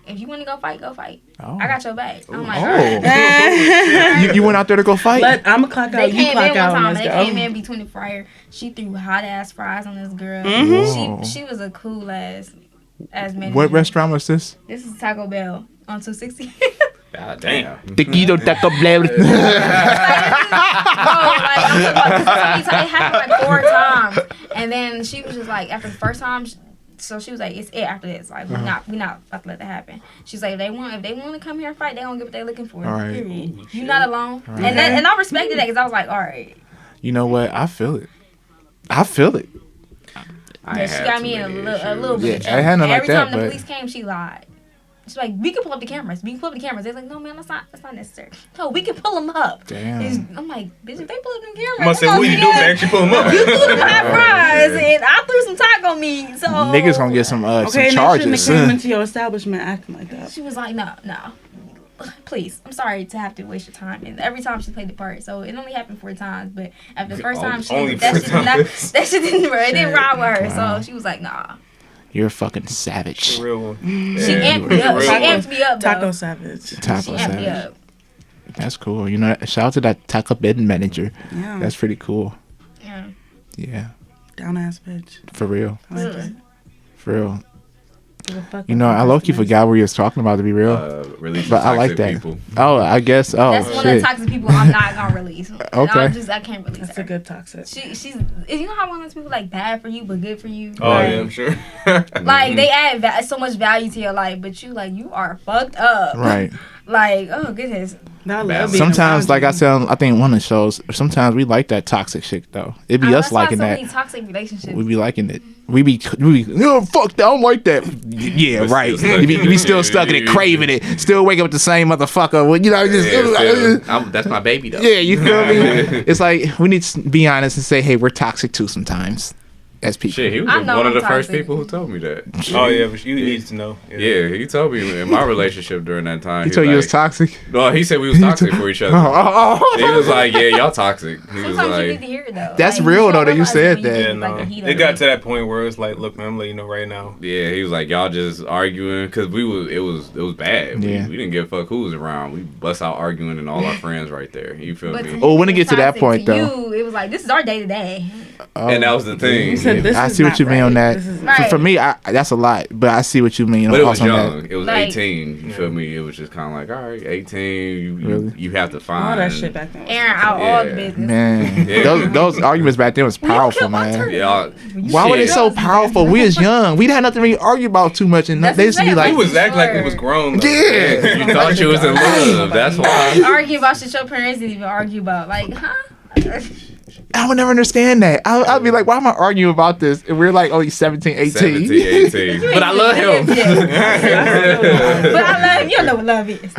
if you want to go fight, go fight. Oh. I got your back. I'm like, all Oh. right. You went out there to go fight? I'm a clock They out. You came in clock one out. time. And They let's came go. in between the fryer. She threw hot ass fries on this girl. Whoa. She was a cool ass manager. What restaurant was this? This is Taco Bell on 260. God damn. Tequila Taco Bell. Bro, like, I'm talking about, cause it happened like 4 times, and then she was just like, after the first time, so she was like, it's it after this. Like, we not about to let that happen. She's like, if they want to come here and fight, they gonna get what they're looking for. All right. Period. You're not alone. And I respected that because I was like, all right. You know what? I feel it. I Yeah, ain't she had got too me in a many little bit. Yeah, I had nothing like Every that, time the but- police came, she lied. She's like, we can pull up the cameras. We can pull up the cameras. They're like, no, man, that's not necessary. No, we can pull them up. Damn. I'm like, bitch, if they pull up them cameras, I'm gonna say, what you do to actually pull them up? you threw them hot fries, and I threw some taco meat. So Niggas gonna get some Okay, some and charges. they shouldn't have came into your establishment acting like that. She was like, no. Please, I'm sorry to have to waste your time. And every time she played the part, so it only happened 4 times. But after the first time, Only that 4 shit did not, times. that shit didn't, it didn't ride with her. Wow. So she was like, nah. You're a fucking savage. The real one. She amped me up. She amped me up, though. Taco Savage. Taco She amped me savage. up. That's cool. You know, shout out to that Taco Bell manager. Yeah. That's pretty cool. Yeah. Yeah, Down ass bitch. for real. I like it. For real. Give a fuck You know, what I the low-key person is. forgot what you was talking about, to be real. Release But I like toxic that. people. Oh, I guess. Oh, That's one of shit. the toxic people I'm not gonna release. Okay. I can't release That's her. a good toxic. She's you know how one of those people like bad for you but good for you. Oh, Like, yeah, I'm sure. Like they add so much value to your life, but you are fucked up. Right. Like, oh goodness. I love Bad. being Sometimes, around like you. I said, I think one of the shows, sometimes we like that toxic shit, though. It be us That's why liking so that. many toxic relationships. We be liking it. We be no, fuck that. I don't like that. Yeah, But right. still stuck You be in it. still stuck in it, craving it. Still waking up with the same motherfucker. Well, you know, just That's my baby though. yeah. You feel me? It's like we need to be honest and say, hey, we're toxic too sometimes, as people. Shit, he was I know one of I'm the first toxic. people who told me that. Oh, yeah, but you need to know. Yeah, he told me in my relationship during that time. He told you it was like, toxic. No, he said we was toxic for each other. Oh. He was like, yeah, y'all toxic. He was Sometimes you need like, to hear it though. That's Like, real, you though, don't that you realize said when that. get Yeah, in, like, no. the heat of It got it. to that point where it's like, look, man, I'm letting you know right now. yeah, he was like, y'all just arguing because it was bad. Yeah. We didn't give a fuck who was around. We bust out arguing and all our friends right there. You feel But me? Oh, when it get to that toxic point, to though. you, it was like this is our day to day. And that was the thing. You said this I is see what not you mean on right. that. This is Right. For me, that's a lot, but I see what you mean. But it was also on that. young. It was Like- 18. You feel me? It was just kind of like, all right, 18. Really? You have to find all that shit back then. was Airing out all the Yeah. business. Man, Yeah. those arguments back then was powerful, man. Yeah, Why were they shit. so powerful? We was young. We had nothing to really argue about too much, and That's they used to be what like, I'm He was acting like it was grown. Though. yeah. You thought you was in love. That's why. Argue about shit your parents didn't even argue about. Like, huh? I would never understand that. I'd be like, why am I arguing about this? And we're like only 17, 18. 17, 18. But I love him. But I love him. You don't know what love is.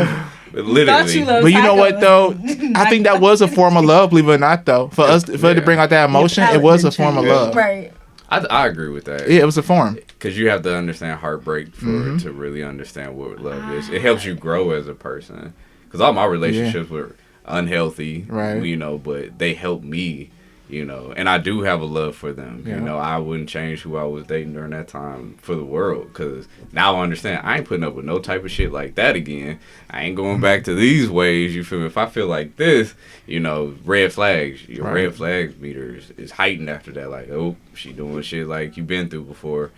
Literally. But you know what though? I think that was a form of love, believe it or not. Though for us, for it to bring out that emotion, it was a form of love. Right. I agree with that. Yeah, it was a form. Because you have to understand heartbreak to really understand what love is. It helps you grow as a person. Because all my relationships were unhealthy, Right. you know, but they helped me, you know. And I do have a love for them. Yeah. You know, I wouldn't change who I was dating during that time for the world. Because now I understand I ain't putting up with no type of shit like that again. I ain't going back to these ways, you feel me? If I feel like this, you know, red flags. Your Right. red flags meter is heightened after that. Like, oh, she doing shit like you've been through before.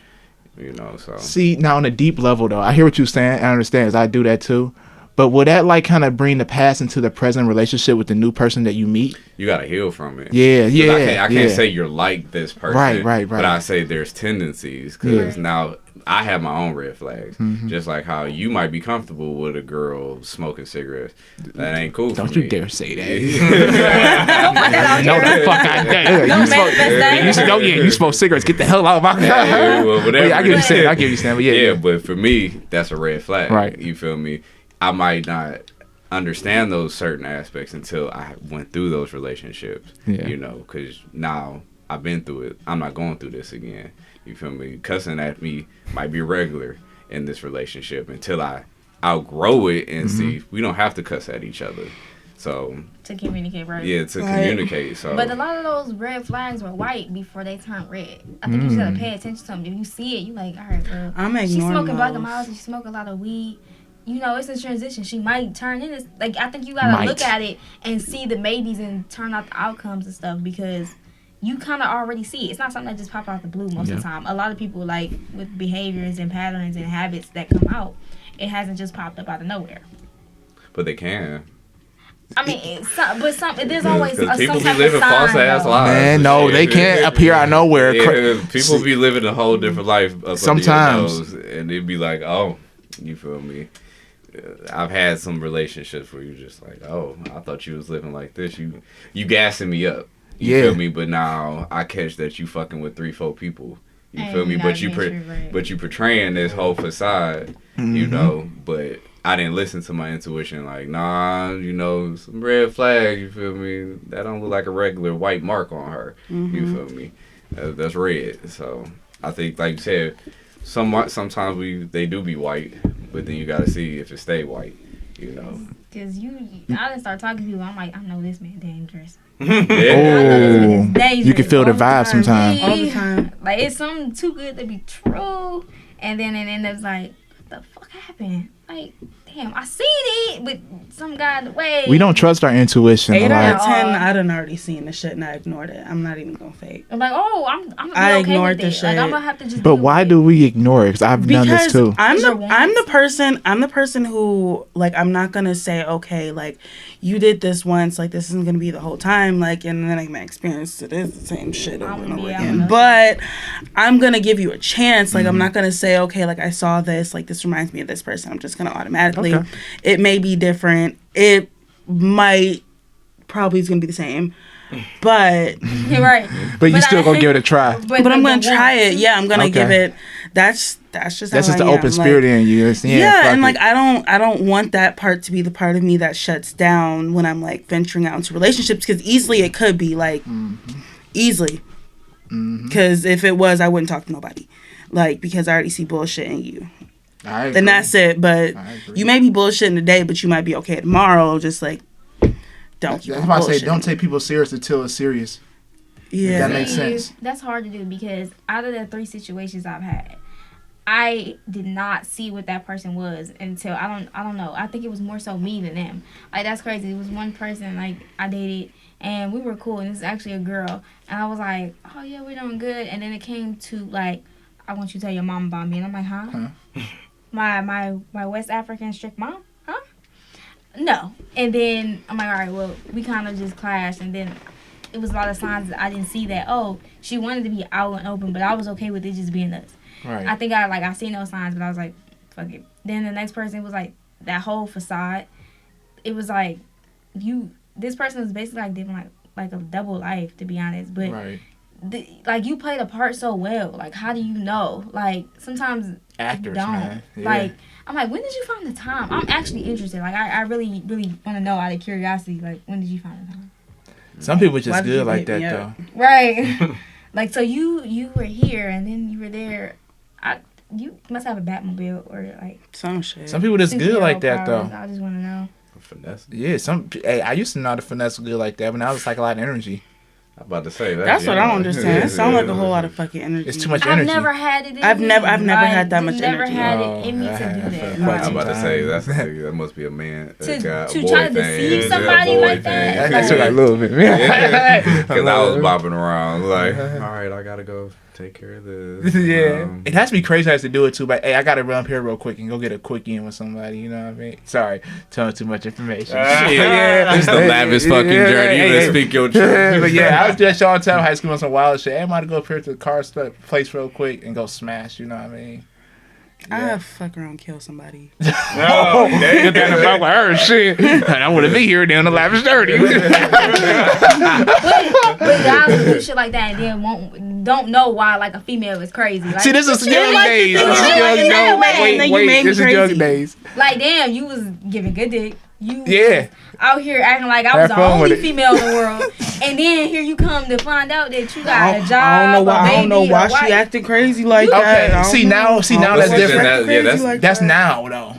You know, so See, now on a deep level though, I hear what you're saying. I understand, 'cause I do that too. But will that like kind of bring the past into the present relationship with the new person that you meet? you gotta heal from it. Yeah, 'Cause yeah. I can't yeah. say you're like this person. Right. But I say there's tendencies because now I have my own red flags. Mm-hmm. Just like how you might be comfortable with a girl smoking cigarettes. That ain't cool. Don't for you me. dare say that. Don't put that out No, there. the fuck I dare. Don't manifest that. You smoke cigarettes. Get the hell out of my Yeah, well, whatever. Yeah, I get what you're saying. I get what you're saying. But Yeah, but for me, that's a red flag. Right. You feel me? I might not understand those certain aspects until I went through those relationships. Yeah. You know, because now I've been through it. I'm not going through this again. You feel me? Cussing at me might be regular in this relationship until I outgrow it and see we don't have to cuss at each other. So to communicate, right? yeah, to communicate. So, but a lot of those red flags were white before they turned red. I think you just gotta pay attention to them. If you see it, you like, all right, well, she's smoking black and miles, and she smoke a lot of weed. You know, it's a transition. She might turn in. Like, I think you gotta look at it and see the maybes and turn out the outcomes and stuff, because you kind of already see it. It's not something that just pop out the blue most of the time. A lot of people, like, with behaviors and patterns and habits that come out, it hasn't just popped up out of nowhere. But they can. I mean, there's always people some be living false ass lives. Man, no, they can't appear out of nowhere. Yeah, people be living a whole different life sometimes, and they'd be like, "Oh, you feel me?" I've had some relationships where you're just like, "Oh, I thought you was living like this. You gassing me up. You feel me? But now I catch that you fucking with 3-4 people. You feel me? But you portraying this whole facade, you know, but." I didn't listen to my intuition, like, nah, you know, some red flag, you feel me? That don't look like a regular white mark on her, you feel me? That's red. So I think, like you said, sometimes they do be white, but then you gotta see if it stay white, you know. Because I didn't start talking to people, I'm like, I know this man dangerous. You can feel the vibe sometimes. All the time. Like, it's something too good to be true, and then it ends up like, what the fuck happened? Like, damn, I seen it, but some guy in the way. We don't trust our intuition. 8 out of 10, I done already seen the shit and I ignored it. I'm not even gonna fake. I'm like, oh, I'm I okay ignored with the it. shit. Like, I'm gonna have to just. But why do we ignore it? Because I've done this too. I'm the person who, like, I'm not gonna say, okay, like, you did this once, like, this isn't gonna be the whole time, like, and then like my experience, it is the same shit over and over again. But I'm gonna give you a chance. Like, I'm not gonna say, okay, like, I saw this, like, this reminds me of this person. I'm just gonna automatically. It may be different. It might probably is gonna be the same. But you're right. But you still gonna give it a try. But I'm gonna try it. Yeah, I'm gonna give it. That's just the open spirit in you. And like I don't want that part to be the part of me that shuts down when I'm like venturing out into relationships, because easily it could be like easily. Because if it was, I wouldn't talk to nobody. Like, because I already see bullshit in you. Then that's it. But you may be bullshitting today, but you might be okay tomorrow. Just like, don't. That's why I say don't take people serious until it's serious. Yeah, that makes sense. That's hard to do, because out of the 3 situations I've had, I did not see what that person was until I don't know. I think it was more so me than them. Like, that's crazy. It was one person like I dated and we were cool, and this is actually a girl, and I was like, oh yeah, we're doing good. And then it came to like, I want you to tell your mom about me, and I'm like, huh? My West African strict mom? Huh? No. And then I'm like, all right, well, we kind of just clashed, and then it was a lot of signs that I didn't see that, oh, she wanted to be out and open, but I was okay with it just being us. Right. I think I seen those signs, but I was like, fuck it. Then the next person was like, that whole facade. It was like, this person was basically like living like a double life, to be honest. But like, you played a part so well. Like, how do you know? Like, sometimes actors don't. Man. Yeah. Like, I'm like, when did you find the time? I'm actually interested. Like, I really, really want to know out of curiosity. Like, when did you find the time? Some people just good like that though. Right. Like, so you were here and then you were there. You must have a Batmobile or like some shit. Some people just good like that though. I just want to know. Finesse. Yeah, I used to know how to finesse good like that, but now it's like a lot of energy. I'm about to say that's what I don't understand. It sounds like a whole lot of fucking energy. It's too much energy. I've never had it. I've never had that much energy. Never had it in me to do that. I'm about to say that must be a man, to boy try to deceive somebody like that. That's what I love it. Because I was bopping around like, all right, I gotta go take care of this. Yeah, it has to be crazy as to do it too. But hey, I gotta run up here real quick and go get a quickie in with somebody. You know what I mean? Sorry, telling too much information. It's the lavish fucking journey. You better speak your truth. But yeah, I was just showing time high school on some wild shit. I'm about to go up here to the car place real quick and go smash. You know what I mean? Yeah. I fuck around and kill somebody. No, get that about with her shit. And I want to be here doing the Lavish Journey. But guys will do shit like that and then don't know why like a female is crazy. Like, see, this is young days. This is young days. Like, damn, you was giving good dick. You out here acting like I was the only female in the world, and then here you come to find out that you got a job. I don't know why she acting crazy like that. See now that's different. That's now though.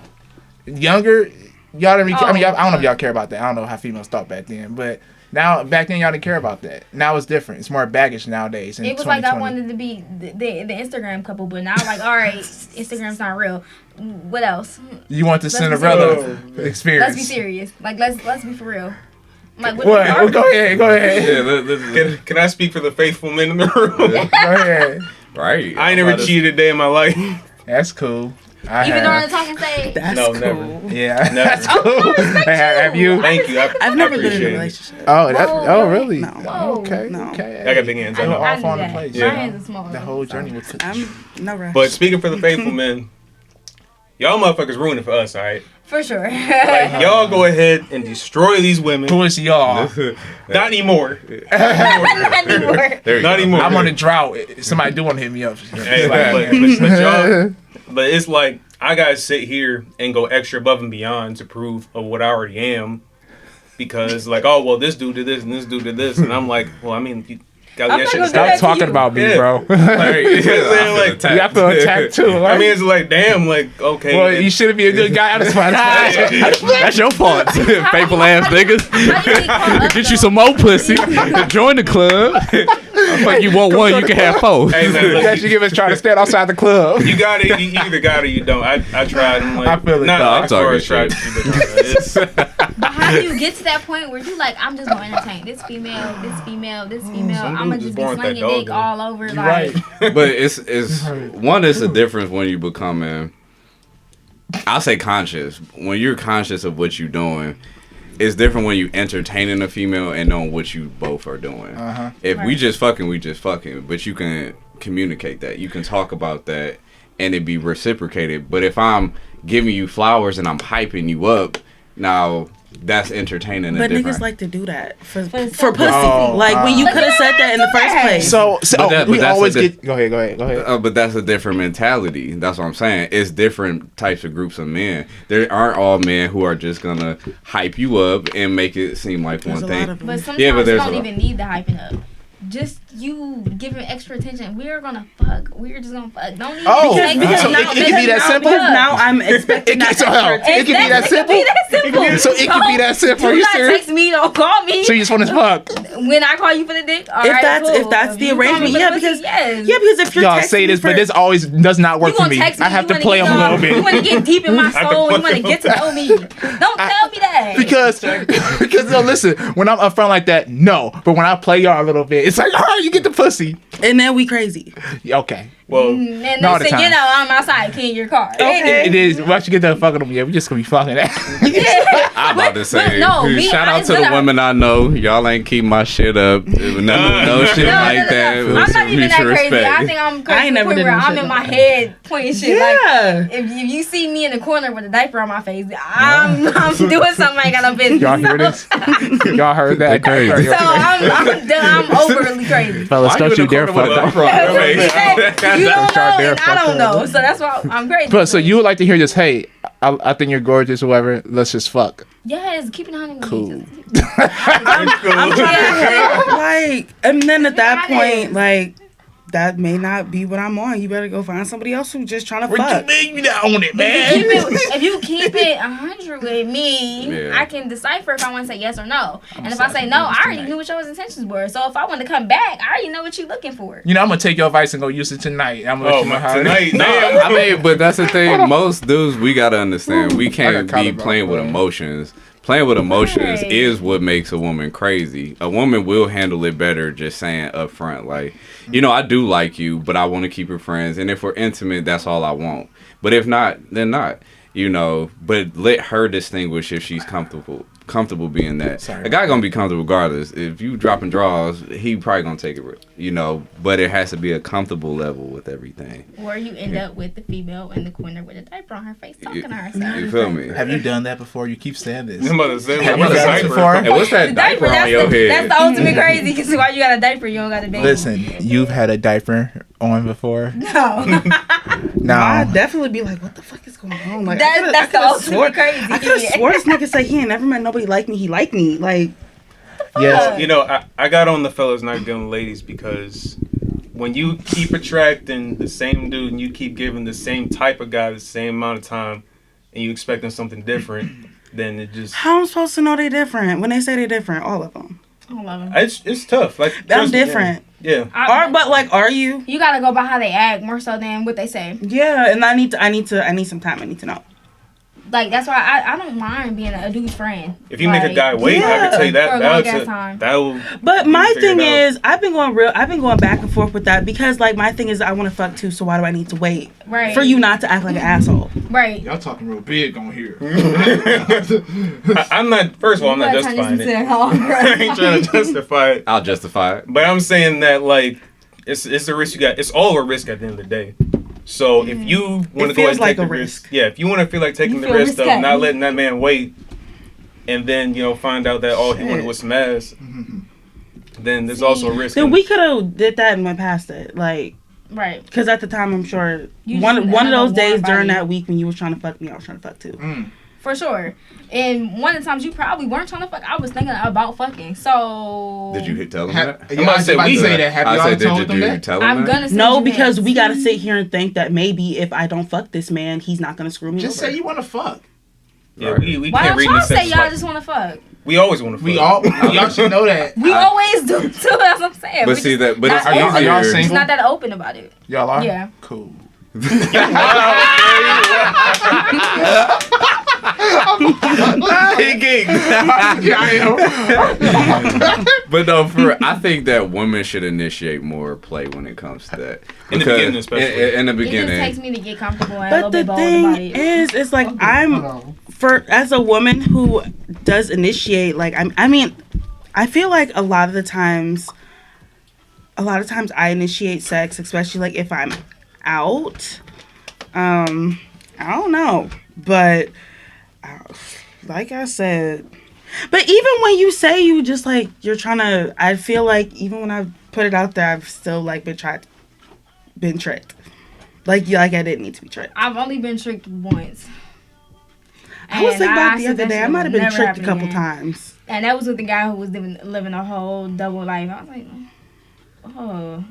Younger, y'all didn't. I mean, Oh. I don't know if y'all care about that. I don't know how females thought back then, but now back then y'all didn't care about that. Now it's different. It's more baggage nowadays. In It was like I 2020. wanted to be the Instagram couple, but now like, all right, Instagram's not real. What else? You want the Let's be Cinderella experience. Let's be serious. Like let's be for real. Like What? Well, go ahead. Yeah, Can I speak for the faithful men in the room? Go ahead. right. I ain't never cheated a day in my life. That's cool. Even during the talking stage. That's No, cool. never. Yeah, Never. that's cool. Have you? Thank you. I've never I been in a appreciate it. relationship. Oh, that. Whoa. Oh, really? No. Whoa. Okay. No. Okay. I got big hands. I know. Off do on the that. place. My Yeah. hands are small. The whole journey was. I'm no rush. But speaking for the faithful men, y'all motherfuckers ruined it for us, all right? For sure. Like, y'all go ahead and destroy these women. Who is y'all? Not anymore. Not anymore. There you Not go. anymore. I'm on a drought. Somebody do want to hit me up. Hey, but y'all, but it's like I gotta sit here and go extra above and beyond to prove of what I already am, because like, oh well, this dude did this and this dude did this, and I'm like, well, I mean, you got I'm that not shit. gonna do Stop that to talking you. about me, Yeah. bro. Like, you know what I'm saying? Like, You have to attack too. I mean, it's like, damn, like, okay. well, you shouldn't be a good guy. That's fine. That's your fault, faithful ass niggas. How do you get caught up, Get you though? some more pussy. Join the club. I like you want one, you can have four. Hey man, look, That you give us trying to stand outside the club. you got it. You either got it or you don't. I tried and like, I feel it, not though. like I'm as far talking as tried shit. to, but it's, But how do you get to that point where you like, I'm just gonna entertain this female, this female, this female. some I'm gonna dudes just is be born with that slinging dog dick in all over. You're Like, right. But it's one is a difference when you becoming, I'll say conscious. When you're conscious of what you're doing, it's different when you entertaining a female and knowing what you both are doing. Uh-huh. If we Right. just fucking, we just fucking. But you can communicate that. You can talk about that and it be reciprocated. But if I'm giving you flowers and I'm hyping you up, now that's entertaining. But and different. niggas like to do that for some pussy. Oh, like when you But could have you said don't that in the have to first do place. But we that's always a get. Go ahead. But that's a different mentality. That's what I'm saying. It's different types of groups of men. There aren't all men who are just gonna hype you up and make it seem like There's one a thing. lot of them. but sometimes Yeah, but you there's don't a- even need the hyping up. Just you giving extra attention. We're gonna fuck. We're just gonna fuck. Don't even Oh, take because so now- it can be that now- simple? Because now I'm expecting It that can, so, extra hell, it can be that Exactly, simple. it can be that simple. So it can be that simple. Are Do you not serious? text me. Don't call me. So you just want to fuck? When I call you for the dick, all If right, that's- cool. if that's the you call me arrangement, for the yeah, pussy, because- yes. Yeah, because if you're Y'all texting say this, for, but this always does not work You for gonna me. text me? I have you to play them a little bit. You want to get deep in my I have to soul. You play want to get to know me. Don't tell me that. because no, listen, when I'm upfront like that, no. But when I play y'all a little bit, it's like, all right, you get the pussy. and then we crazy. Okay. well, And Not all next the thing you time. know, I'm outside keying your car. Okay. It is. Once you get done fucking them, yeah, we just gonna be fucking that. I'm about to say, no, me, shout I out just to the gotta- women I know. Y'all ain't keep my shit up. No shit like that. I'm With not some even that mutual crazy. I respect. think I'm I ain't crazy to the never point did where no I'm shit in like my head pointing shit. Yeah. Like, if you see me in the corner with a diaper on my face, I'm doing something I ain't got no business. Y'all hear this? Y'all heard that? crazy. So I'm overly crazy. Fellas, Why don't you in the dare corner fuck with them. a diaper on your face? You don't know, dare and I fuck don't them. know. So that's why I'm crazy. But so you would like to hear this? Hey, I think you're gorgeous, or whatever. Let's just fuck. Yes, keep it 100 with Cool. me. I'm trying to like, and then at that Yeah. point, like, that may not be what I'm on. You better go find somebody else who's just trying to What you fuck. mean you not on it, Keep man? it, if you keep it 100 with me, Yeah. I can decipher if I want to say yes or no. And if I say no, I already knew what your intentions were. So if I want to come back, I already know what you're looking for. You know, I'm gonna take your advice and go use it tonight. I'm gonna let oh you know my, how tonight, No, damn. I mean, but that's the thing. Most dudes, we gotta understand. We I can't got be caught playing about with that. emotions. Playing with emotions Right. is what makes a woman crazy. A woman will handle it better just saying up front, like, you know, I do like you, but I want to keep her friends. And if we're intimate, that's all I want. But if not, then not. You know, but let her distinguish if she's comfortable being that. Sorry. A guy gonna be comfortable regardless. If you dropping draws, he probably gonna take it, you know. But it has to be a comfortable level with everything. Or you end up with the female in the corner with a diaper on her face talking to You herself. feel me? Have you done that before? You keep saying this. I'm about to say, Have what's you a done this diaper? before? Hey, what's that The diaper diaper, on your that's head? the ultimate crazy because why you got a diaper, you don't got a baby. Listen, you've had a diaper on before. No. Now, I'd definitely be like, what the fuck is going on? Like, That's the ultimate crazy. I could have swore this nigga said he ain't never met nobody like me. He liked me. Like, yes, You know, I got on the fellas not giving ladies because when you keep attracting the same dude and you keep giving the same type of guy the same amount of time and you expecting something different, then it just... How am I supposed to know they're different when they say they're different? All of them. I love him. It's tough. Like, I'm trust me, different. Yeah. Are you? You gotta go by how they act more so than what they say. Yeah, and I need some time. I need to know. Like, that's why I don't mind being a dude's friend. If you make a guy wait, I can tell you For a long ass that time. will. But my thing is, I've been going back and forth with that because, like, my thing is I want to fuck too, so why do I need to wait Right. for you not to act like an asshole? Right. Y'all talking real big on here. I'm not. First of all, I'm not justifying it. I ain't trying to justify it. I'll justify it. But I'm saying that, like, it's a risk you got. It's all a risk at the end of the day. So if you want to go ahead and like take a the risk. risk, if you want to feel like taking You the feel risk of risque. not letting that man wait, and then find out that all he wanted was some ass, then there's also a risk. Then we could have did that and went past it, like, Right. because at the time I'm sure You one just of have a those days warm during body. that week when you was trying to fuck me, I was trying to fuck too. For sure. And one of the times you probably weren't trying to fuck, I was thinking about fucking. So Did you tell him Ha- that? yeah, I was about to say that. Have I y'all said, told did them you that? tell him I'm that? gonna send No, you because hints. we gotta sit here and think that maybe if I don't fuck this man, he's not gonna screw me Just over. say you want to fuck. Yeah, we Why can't don't read y'all the say sex y'all like just want to fuck? we always want to. We all y'all should know that. We always do too. That's what I'm saying. But We see just that, but it's not Are y'all easier. single? Just not that open about it. Y'all are? Yeah. Cool. But no, I think that women should initiate more play when it comes to that. In the Because- beginning, especially. In the It just beginning. takes me to get comfortable and a little But the bit bold about thing it. is, it's like as a woman who does initiate, like I mean, I feel like a lot of times I initiate sex, especially like if I'm out. I don't know, but like I said, but even when you say you just like you're trying to, I feel like even when I put it out there, I've still like been tricked. Like I didn't need to be tricked. I've only been tricked once. I was And thinking about the said other that day. I shit might have would been never tricked a happen couple again. times. And that was with the guy who was living a whole double life. I was like, oh.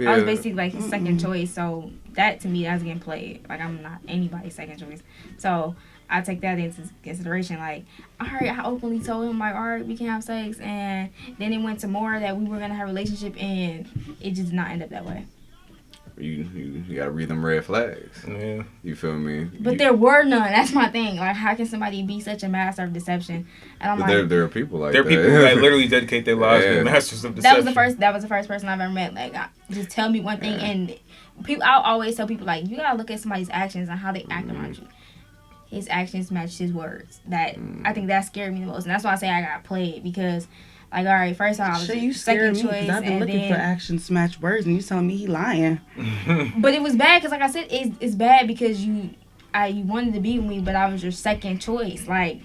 I was basically like his second choice. So that to me, that's getting played. Like I'm not anybody's second choice. So I take that into consideration. Like, all right, I openly told him like, all right, we can have sex, and then it went to more that we were gonna have a relationship, and it just did not end up that way. You gotta read them red flags. Yeah. You feel me? But there were none. That's my thing. Like, how can somebody be such a master of deception? And I'm like, there are people like There are that. people that literally dedicate their lives to Yeah. be masters of that deception. was the first person I've ever met. Like, just tell me one thing, and people. I'll always tell people like, you gotta look at somebody's actions and how they act around you. His actions match his words. That I think that scared me the most, and that's why I say I got played because, like, all right, first of all, I was Shit, you second scared me choice, because I've been and looking for then, actions to match words, and you telling me he lying. but it was bad because, like I said, it's bad because you wanted to be with me, but I was your second choice, like.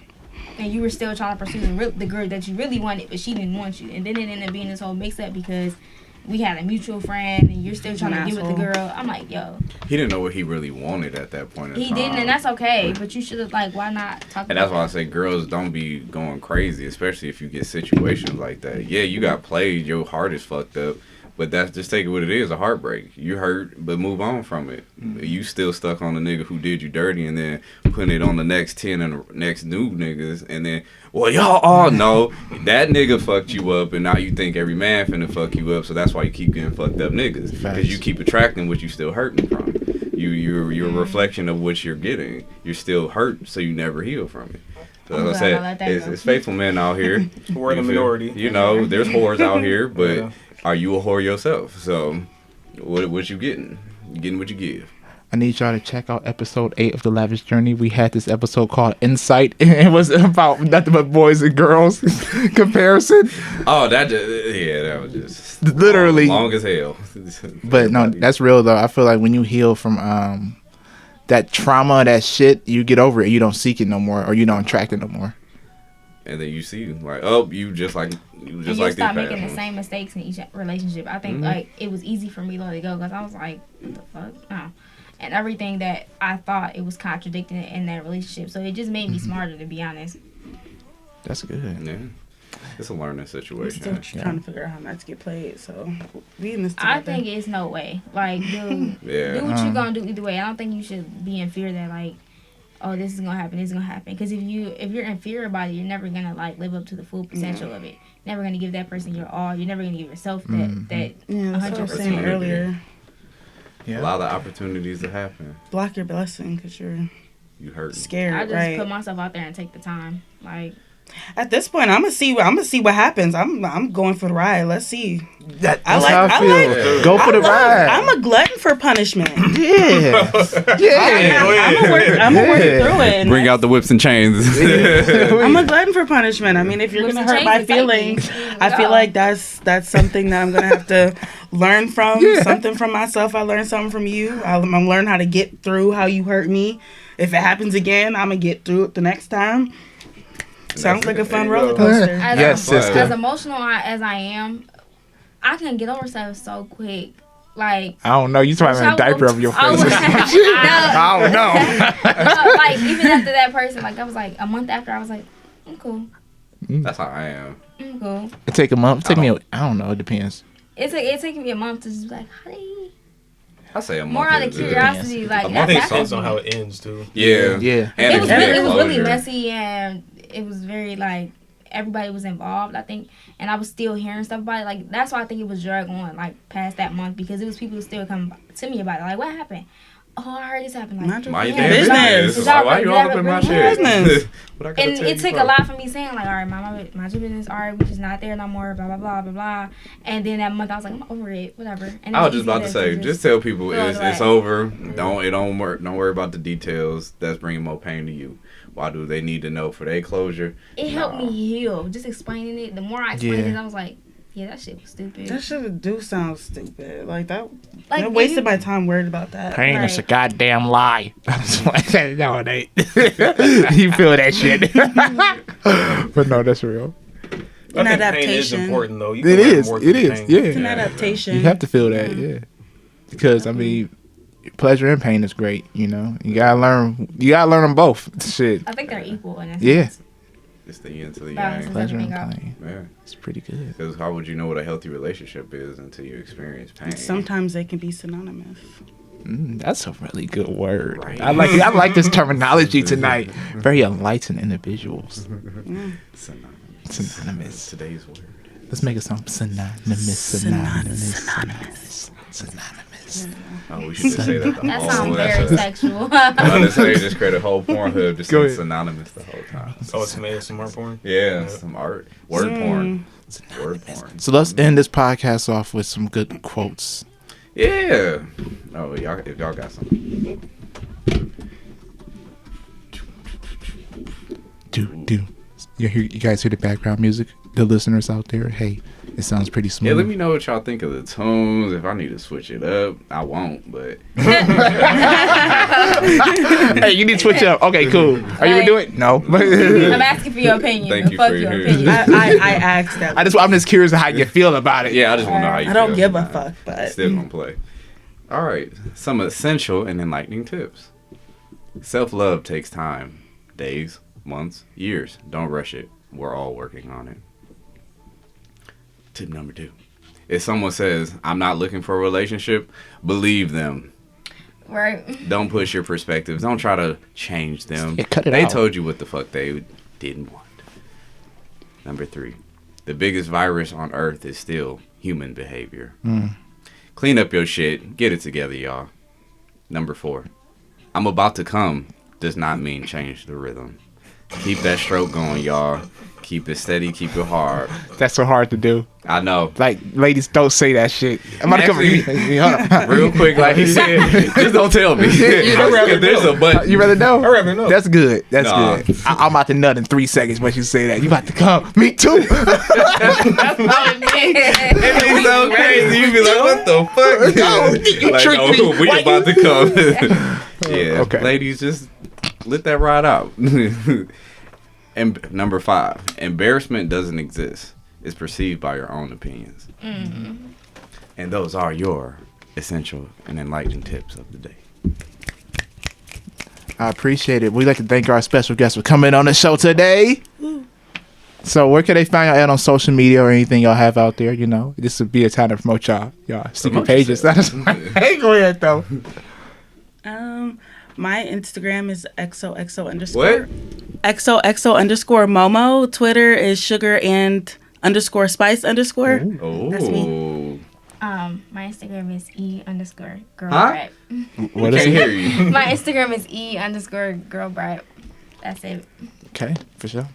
And you were still trying to pursue the girl that you really wanted, but she didn't want you. And then it ended up being this whole mix-up because we had a mutual friend, and you're still trying to get with the girl. I'm like, yo. He didn't know what he really wanted at that point in He time. didn't, and that's okay. But you should have, like, why not talk And about that's why I that? say girls don't be going crazy, especially if you get situations like that. Yeah, you got played, your heart is fucked up, but that's just take it what it is, a heartbreak. You hurt, but move on from it. You still stuck on the nigga who did you dirty and then putting it on the next 10 and the next new niggas, and then, well, y'all all know that nigga fucked you up, and now you think every man finna fuck you up, so that's why you keep getting fucked up niggas. Because you keep attracting what you still hurting from. You're a reflection of what you're getting. You're still hurt, so you never heal from it. So I'm as I glad I let said, that go. it's faithful men out here. We're the You feel- minority. You know, there's whores out here, but Yeah. are you a whore yourself? So, what you getting? You getting what you give. I need y'all to check out episode 8 of the Lavish Journey. We had this episode called Insight. It was about nothing but boys and girls comparison. Oh, that was just Literally. long as hell. But no, that's real though. I feel like when you heal from that trauma, that shit, you get over it. You don't seek it no more, or you don't attract it no more. And then you see, like, oh, you just like And these you stop past making the ones. same mistakes in each relationship. I think, like, it was easy for me to let it go because I was like, what the fuck? No. And everything that I thought it was contradicting in that relationship. So it just made me smarter, to be honest. That's good. Yeah, it's a learning I'm situation. still trying to figure out how not to get played. So we in this together. I think it's no way. Like, dude, Yeah. do what you gonna do either way. I don't think you should be in fear that, like, oh, this is gonna happen, this is gonna happen. Because if you're inferior about it, you're never gonna like live up to the full potential of it. Never gonna give that person your all. You're never gonna give yourself that Yeah, that's what I was saying 100%. earlier. Yeah. Allow the opportunities to happen. Block your blessing because you're hurt. scared. I just right? put myself out there and take the time. Like At this point, I'm gonna see what happens. I'm going for the ride. Let's see. That's I like- how I feel. I Go for the ride. I'm a glutton for punishment. Yeah. I'm gonna work through it. Bring out the whips and chains. I'm a glutton for punishment. I mean, if you're Whips gonna and hurt my chains excite me. feelings, Here we I feel go. like that's something that I'm gonna have to learn from. Something from myself. I learned something from you. I'm gonna learn how to get through how you hurt me. If it happens again, I'm gonna get through it the next time. Sounds like a fun roller coaster. as, Yes, sister. as emotional as I am, I can get over stuff so quick. Like I don't know. You trying to diaper over your face. I I don't know. no, like even after that person, like I was like a month after, I was like, I'm cool, That's how I am. I'm cool. It take a month. It take me. I don't know. It depends. It taking me a month to just be like, honey. I say a month. More out of is- curiosity, like A I month think is it depends on how it ends too. Yeah. Yeah. And It was it's really closure. messy, and it was very like everybody was involved, I think, and I was still hearing stuff about it. Like that's why I think it was drug on like past that month, because it was people who still come to me about it. Like, what happened? Oh, I heard this happen. Like, Mind your My yeah, damn business. business. Like, why you all up in my shit? Business. What I gotta And tell it you took for? a lot for me saying like, all right, mind your business. All right, we just not there no more. Blah blah blah blah blah. And then that month I was like, I'm over it. Whatever. And I was it's just about to easy say, just tell people throw it it's away. over. Don't worry about the details. That's bringing more pain to you. Why do they need to know for their closure? It helped Nah. me heal. Just explaining it. The more I explained it, I was like, yeah, that shit was stupid. That shit do sound stupid. Like that. Like, I if wasted you- my time worried about that. Pain is a Right. goddamn lie. No, it ain't. You feel that shit. But no, that's real. I An think pain is adaptation. important though. You It can learn is. more It through is. pain. Yeah. It's an adaptation. You have to feel that, yeah. Because I mean, pleasure and pain is great. You know, you gotta learn. You gotta learn them both. Shit. I think they're equal in a Yeah. sense. It's the yin to the Balance. yang. Pleasure and everything out. pain. Yeah. It's pretty good. Because how would you know what a healthy relationship is until you experience pain? Sometimes they can be synonymous. That's a really good word. Right. I like this terminology tonight. Very enlightened individuals. Synonymous. Today's word. Let's make a song. Synonymous. Oh, we should just say that the That whole sounds very episode. sexual. Honestly, just create a whole Pornhub just Go saying ahead. synonymous the whole time. Oh, it's some ASMR porn. Yeah, some art. Word porn. Word porn. So let's end this podcast off with some good quotes. Yeah. Oh, y'all, if y'all got some. Do. You guys hear the background music? The listeners out there, hey, it sounds pretty smooth. Yeah, let me know what y'all think of the tunes. If I need to switch it up, I won't, but. Hey, you need to switch up. Okay, cool. Are you gonna do it? No. I'm asking for your opinion. Thank you Fuck for your your- opinion. I asked that. I'm just curious how you feel about it. Yeah, I just want to know how you I don't feel. give a fuck, but Still gonna play. All right, some essential and enlightening tips. Self-love takes time. Days, months, years. Don't rush it. We're all working on it. Tip number 2. If someone says, I'm not looking for a relationship, believe them. Right. Don't push your perspectives. Don't try to change them. Yeah, cut it They out. told you what the fuck they didn't want. Number 3. The biggest virus on earth is still human behavior. Clean up your shit. Get it together, y'all. Number 4. I'm about to come does not mean change the rhythm. Keep that stroke going, y'all. Keep it steady. Keep it hard. That's so hard to do. I know. Like, ladies, don't say that shit. I'm about to come. Actually, Hold on. Real quick, like he said, just don't tell me. If there's a but. You rather know? I'd rather know. That's good. That's Nah. good. I'm about to nut in 3 seconds once you say that. You about to come. Me too. It'd be so crazy. You'd be like, what the fuck? No, you Like, tricked no, me. we Why about to come. Yeah. Okay. Ladies, just let that ride out. And number 5, embarrassment doesn't exist. It's perceived by your own opinions. And those are your essential and enlightening tips of the day. I appreciate it. We'd like to thank our special guest for coming on the show today. So where can they find y'all at on social media or anything y'all have out there? You know, this would be a time to promote y'all secret Promote pages. yourself. Hey, go ahead though. My Instagram is XOXO What? XOXO underscore Momo. Twitter is sugar and underscore spice underscore. Oh. That's me. My Instagram is E_girl Huh? Brett. What Can't is hear it? you. My Instagram is E_girl Brett. That's it. Okay, for sure.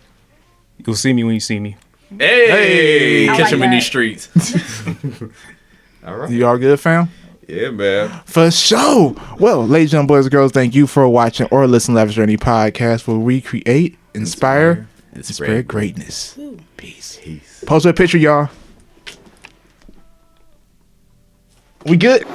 You'll see me when you see me. Hey, I catch like him in that. these streets. All right. You all good, fam? Yeah, man. For sure. Well, ladies and gentlemen, boys and girls, thank you for watching or listening to Lavish Journey podcast, where we create, inspire, and spread greatness. Peace. Post a picture, y'all. We good?